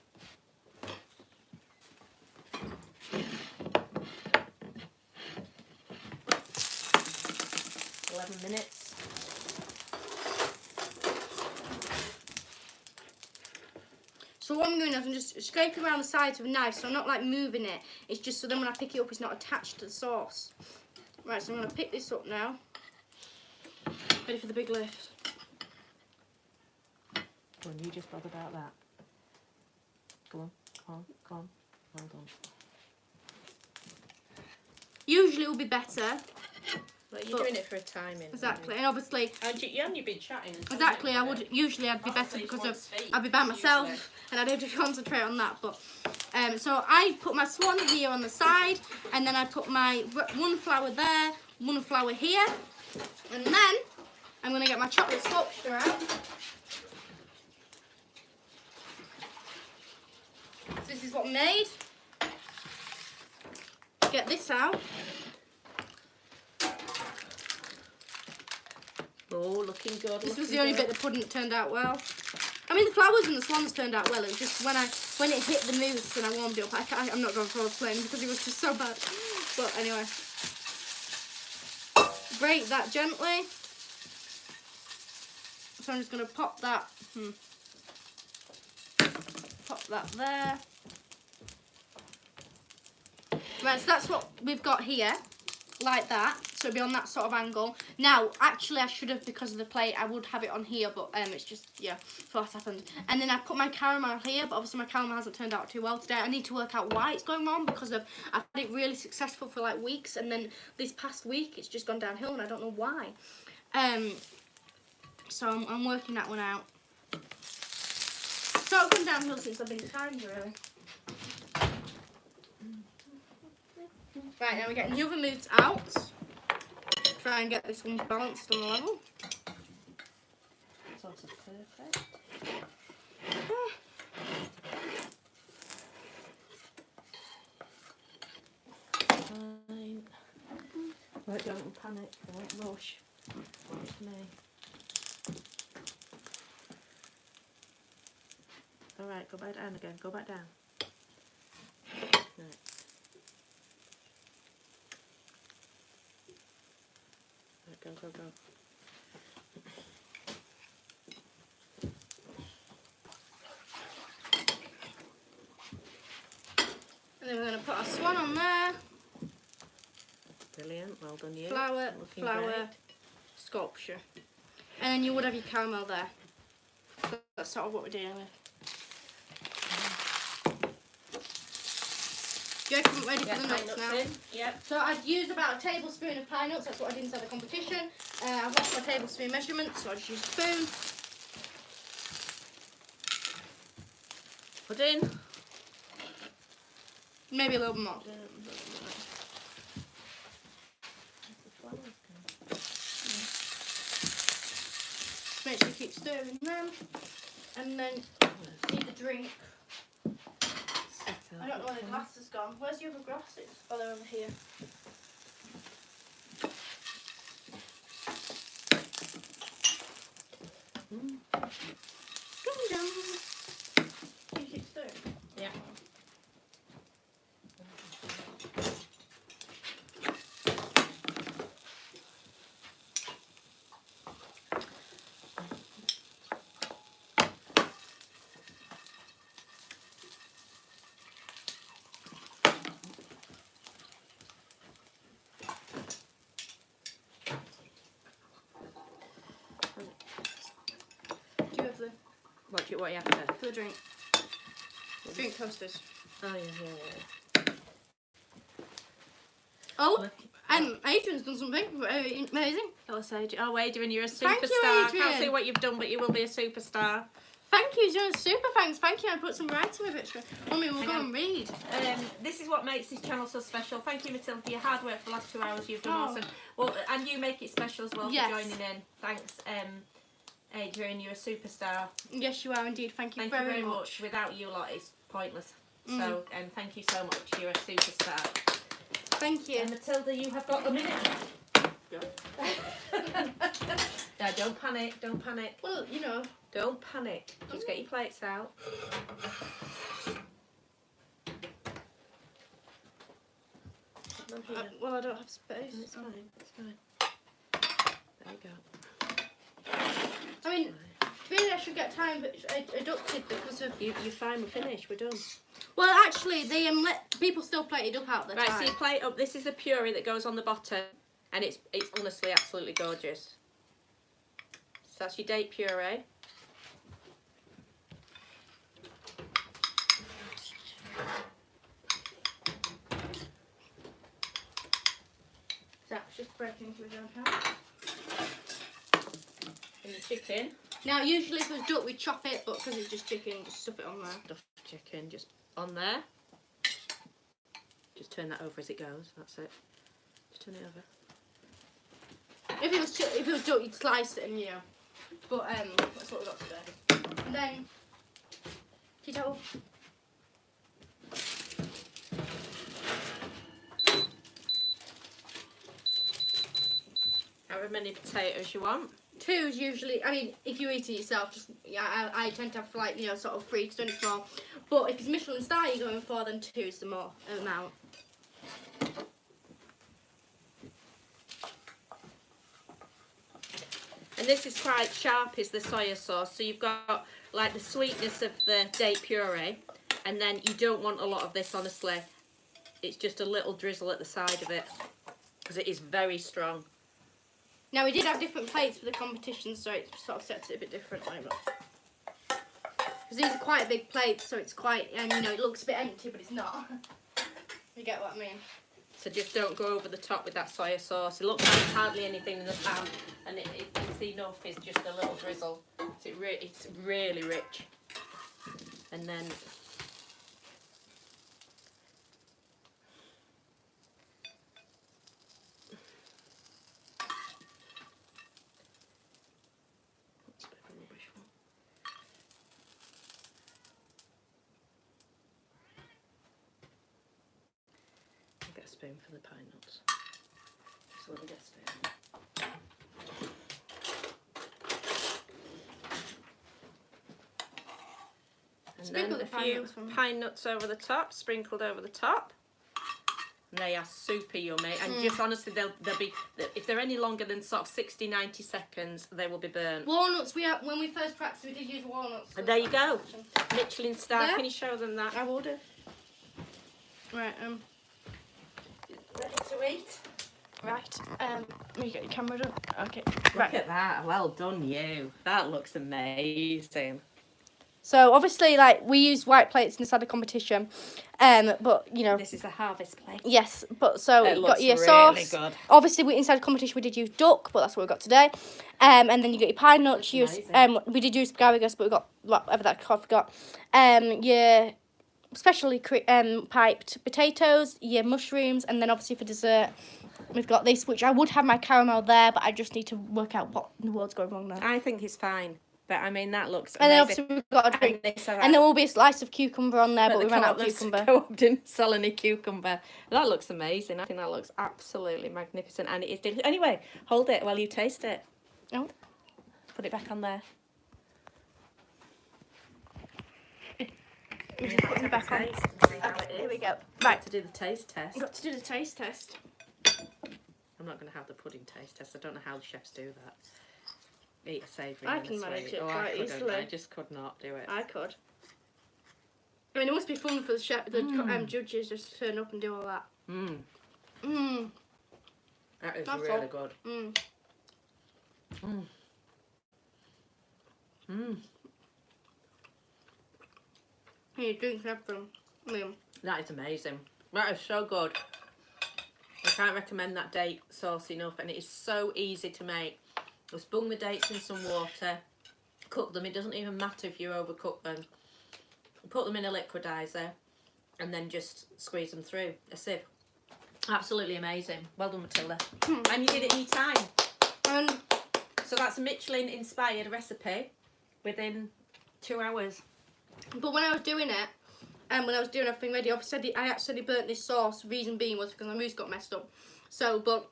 Minutes. So what I'm doing is I'm just scraping around the sides with a knife, so I'm not like moving it. It's just so then when I pick it up, it's not attached to the sauce. Right, so I'm going to pick this up now. Ready for the big lift. Go on, you just bother about that. Go on, come on, come on. Hold on. Usually it will be better. Well, you're doing it for a timing. Exactly, and obviously. And you've been chatting. Exactly, I would usually I'd be better because I'd be by myself and I'd have to concentrate on that. But so I put my swan here on the side, and then I put my 1 flower there, 1 flower here, and then I'm gonna get my chocolate sculpture out. So this is what I made. Get this out. Oh, looking good. This was the only bit of the pudding that turned out well. I mean, the flowers and the swans turned out well. It was just when it hit the mousse and I warmed it up, I'm not going to explain because it was just so bad. But anyway, grate that gently. So I'm just going to pop that. Pop that there. Right, so that's what we've got here, like that. So it'll be on that sort of angle. Now, actually, I should have, because of the plate, I would have it on here, but it's just, yeah, so that's happened. And then I put my caramel here, but obviously my caramel hasn't turned out too well today. I need to work out why it's going wrong, because I've had it really successful for like weeks, and then this past week it's just gone downhill, and I don't know why. So I'm working that one out. So I've gone downhill since I've been timed, really. Right, now we're getting the other moves out. Try and get this one balanced on the level. Sort of perfect. Fine. Right, don't panic, don't rush. It's me. Alright, go back down again, go back down. Right. Right, go, go, go. And then we're going to put our swan on there. Brilliant, well done you. Flower, Looking flower, great. sculpture. And then you would have your caramel there. So that's sort of what we're dealing with. You reckon we're ready for the nuts now? Yep. So I'd use about a tablespoon of pine nuts, that's what I did inside the competition. I've lost my tablespoon measurement, so I just use a spoon. Put in. Maybe a little bit more. Make sure you keep stirring them. And then need the drink. I don't know where the glass has gone. Where's the other glasses? Oh, they're over here. You keep stirring. Yeah. Do you have the What you after? for the drink? Drink toasters. Oh yeah. Oh, and Adrian's done something very amazing. Oh, Adrian, you're a superstar. Thank you, I Adrian. can't see what you've done, but you will be a superstar. Thank you, you're super thanks. Thank you. I put some writing with it. Mummy, we'll Hang go on. and read. This is what makes this channel so special. Thank you, Matilda, for your hard work for the last 2 hours. You've done Oh. awesome. Well, and you make it special as well Yes. for joining in. Thanks, Adrian. You're a superstar. Yes, you are indeed. Thank you Thank very, you very much. much. Without you lot, it's pointless. So, thank you so much. You're a superstar. Thank you. And Matilda, you have got a minute. No, don't panic. Don't panic. Well, you know. Don't panic. Just get your plates out. Put them here. Well, I don't have space. It's fine. It's fine. There you go. I mean, really, I should get time deducted because of. You're fine. We're finished. We're done. Well, actually, they let people still plate it up out the Right. time. So you plate up. This is the puree that goes on the bottom, and it's honestly absolutely gorgeous. So that's your date puree. That's just breaking into his own house. And the chicken. Now, usually if it was duck, we'd chop it, but because it's just chicken, just stuff it on there. Stuffed chicken just on there. Just turn that over as it goes. That's it. Just turn it over. If it was duck, you'd slice it and But that's what we got today. And then tea towel. However many potatoes you want. 2 is usually, I mean, if you eat it yourself, just I tend to have like sort of 3 because don't it's small. But if it's Michelin star you're going for, then 2 is the more amount. And this is quite sharp, is the soya sauce. So you've got like the sweetness of the date puree, and then you don't want a lot of this, honestly. It's just a little drizzle at the side of it. because it is very strong. Now we did have different plates for the competition, so it sort of sets it a bit differently. Because these are quite big plates, so it's quite, and you know, it looks a bit empty, but it's not. You get what I mean? So just don't go over the top with that soya sauce. It looks like there's hardly anything in the pan, and it's enough. It's just a little drizzle. It's really rich. And then get a spoon for the pine nuts. So let me get a spoon. And then a few pine nuts over the top, sprinkled over the top. And they are super yummy. And just honestly, they'll be, if they're any longer than sort of 60, 90 seconds, they will be burnt. Walnuts, when we first practiced, we did use walnuts. And there you go. Michelin star. There? Can you show them that? I will do. Right, Ready to eat? Right, let me get your camera done. Okay, Look at that. Well done, you. That looks amazing. So obviously, like, we use white plates inside the competition, but you know. This is a harvest plate. Yes, but so It you looks got your really sauce. good. Obviously, inside the competition we did use duck, but that's what we got today. And then you got your pine nuts. We did use asparagus, but we got whatever that I forgot. Your specially piped potatoes, your mushrooms, and then obviously for dessert we've got this, which I would have my caramel there, but I just need to work out what in the world's going wrong there. I think it's fine. But I mean, that looks And amazing. then obviously we've got a drink. And there will be a slice of cucumber on there, but we ran out of cucumber. Co-op didn't sell any cucumber. That looks amazing. I think that looks absolutely magnificent. And it is delicious. Anyway, hold it while you taste it. Oh. Put it back on there. We're just putting it back on. Here we go. Right. To do the taste test. We've got to do the taste test. I'm not going to have the pudding taste test. I don't know how the chefs do that. Eat a savoury. I can manage it quite I easily. I just could not do it. I could. I mean, it must be fun for the chef, the judges just to turn up and do all that. Mmm. Mmm. That is That's really all. good. Mmm. Mmm. Mmm. Here, drink everything. Mmm. That is amazing. That is so good. I can't recommend that date sauce enough, and it is so easy to make. Just bung the dates in some water, cook them. It doesn't even matter if you overcook them. Put them in a liquidizer, and then just squeeze them through a sieve. Absolutely amazing. Well done, Matilda. And you did it in your time. So that's a Michelin-inspired recipe within 2 hours. But when I was doing it, and when I was doing everything ready, obviously I actually burnt this sauce. Reason being was because my mousse got messed up. So, but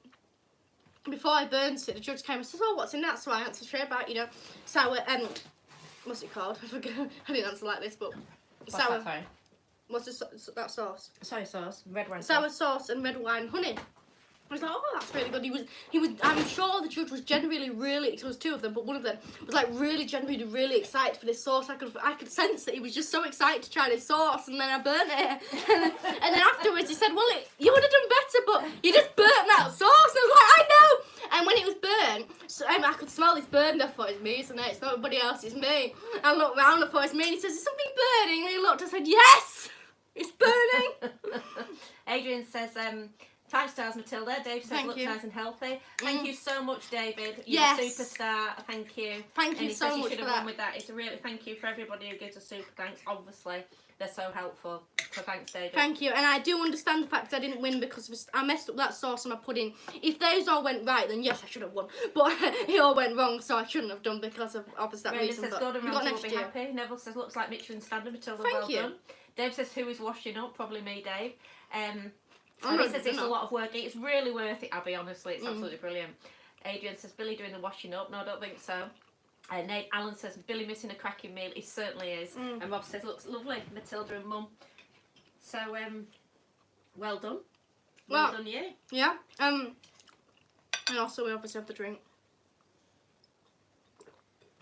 before I burnt it, the judge came and said, "Oh, what's in that?" So I answered straight about, you know, sour. What's it called? I forget. I didn't answer like this, but sour. What's that sauce? Soy sauce, red wine Sour sauce and red wine honey. I was like, oh, that's really good. He was. I'm sure the judge was genuinely really. It was two of them, but one of them was like really genuinely really excited for this sauce. I could sense that he was just so excited to try this sauce, and then I burnt it. And then afterwards he said, well, you would have done better, but you just burnt that sauce. And I was like, I know. And when it was burnt, so, I could smell this burn. I thought it's me, isn't it? It's not anybody else. It's me. I looked round. I thought it's me. And he says, is something burning? And he looked. I said, yes, it's burning. Adrian says, 5 stars, Matilda. Dave says, Thank looks you. nice and healthy. Thank you so much, David. You're Yes. a superstar. Thank you. Thank you and he so says much you should for have won that. with that. It's a really thank you for everybody who gives us super thanks. Obviously, they're so helpful. So thanks, David. Thank you, and I do understand the fact I didn't win because I messed up that sauce on my pudding. If those all went right, then yes, I should have won. But it all went wrong, so I shouldn't have done because of obviously that Randy reason. says, But Gordon we got Ramsay will next be year. happy. Neville says, looks like Michelin standard. Matilda, Thank well you. done. Dave says, who is washing up? Probably me, Dave. I'm And he not says doing it's a that. lot of work. It's really worth it, Abby, honestly. It's absolutely brilliant. Adrian says, Billy doing the washing up. No, I don't think so. Nate Allen says, Billy missing a cracking meal. He certainly is. And Rob says, looks lovely, Matilda and Mum. So, well done. Well done, you. Yeah. And also we obviously have the drink.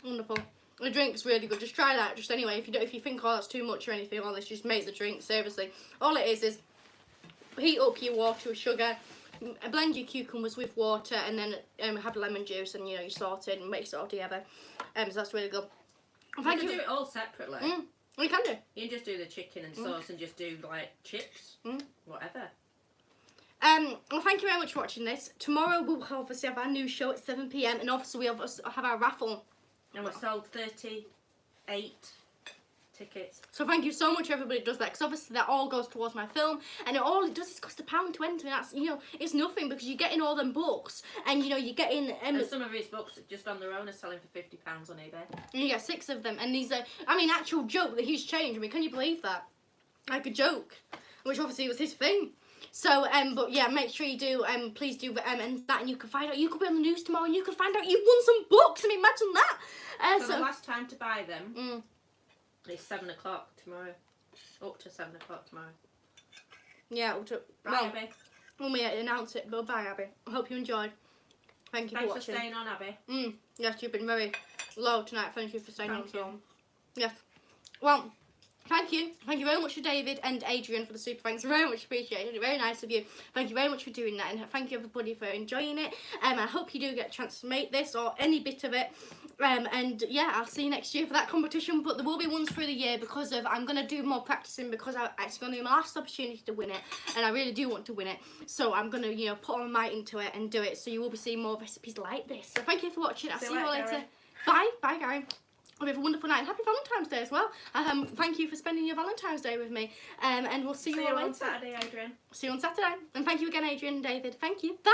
Wonderful. The drink's really good. Just try that. Just anyway, if you think, oh, that's too much or anything, or this, just make the drink. Seriously, all it is heat up your water with sugar, blend your cucumbers with water, and then have lemon juice, and you know you sort it and mix it all together. So that's really good. You can do it all separately. You can do. You can just do the chicken and sauce and just do like chips, whatever. Well, thank you very much for watching this. Tomorrow we'll obviously have our new show at 7 p.m. and obviously we have our raffle. And we've sold 38 tickets. So thank you so much everybody that does that, because obviously that all goes towards my film, and all it does is cost £1.20. That's, you know, it's nothing, because you're getting all them books, and you know you're getting and some of his books just on their own are selling for £50 on eBay. And you get 6 of them, and these are, I mean, actual joke that he's changed. I mean, can you believe that? Like a joke, which obviously was his thing. So, but yeah, make sure you do, please do, and that, and you can find out, you could be on the news tomorrow, and you can find out you won some books. I mean, imagine that. So the last time to buy them. It's 7 o'clock tomorrow. Up to 7 o'clock tomorrow. Yeah, Bye, Abby. When we announce it, but bye, Abby. I hope you enjoyed. Thank you for watching. Thanks for staying on, Abby. Yes, you've been very low tonight. Thank you for staying on so long. Yes. Well, thank you. Thank you very much to David and Adrian for the super thanks. Very much appreciated. Very nice of you. Thank you very much for doing that, and thank you everybody for enjoying it. I hope you do get a chance to make this or any bit of it. And yeah, I'll see you next year for that competition. But there will be ones through the year, because of I'm gonna do more practicing, because it's gonna be my last opportunity to win it, and I really do want to win it. So I'm gonna, you know, put all my might into it and do it. So you will be seeing more recipes like this. So thank you for watching. I'll see you all later. Gary. Bye, bye, Gary. Hope you have a wonderful night. Happy Valentine's Day as well. Thank you for spending your Valentine's Day with me. And we'll see you all later. On Saturday, Adrian. See you on Saturday. And thank you again, Adrian and David. Thank you. Bye.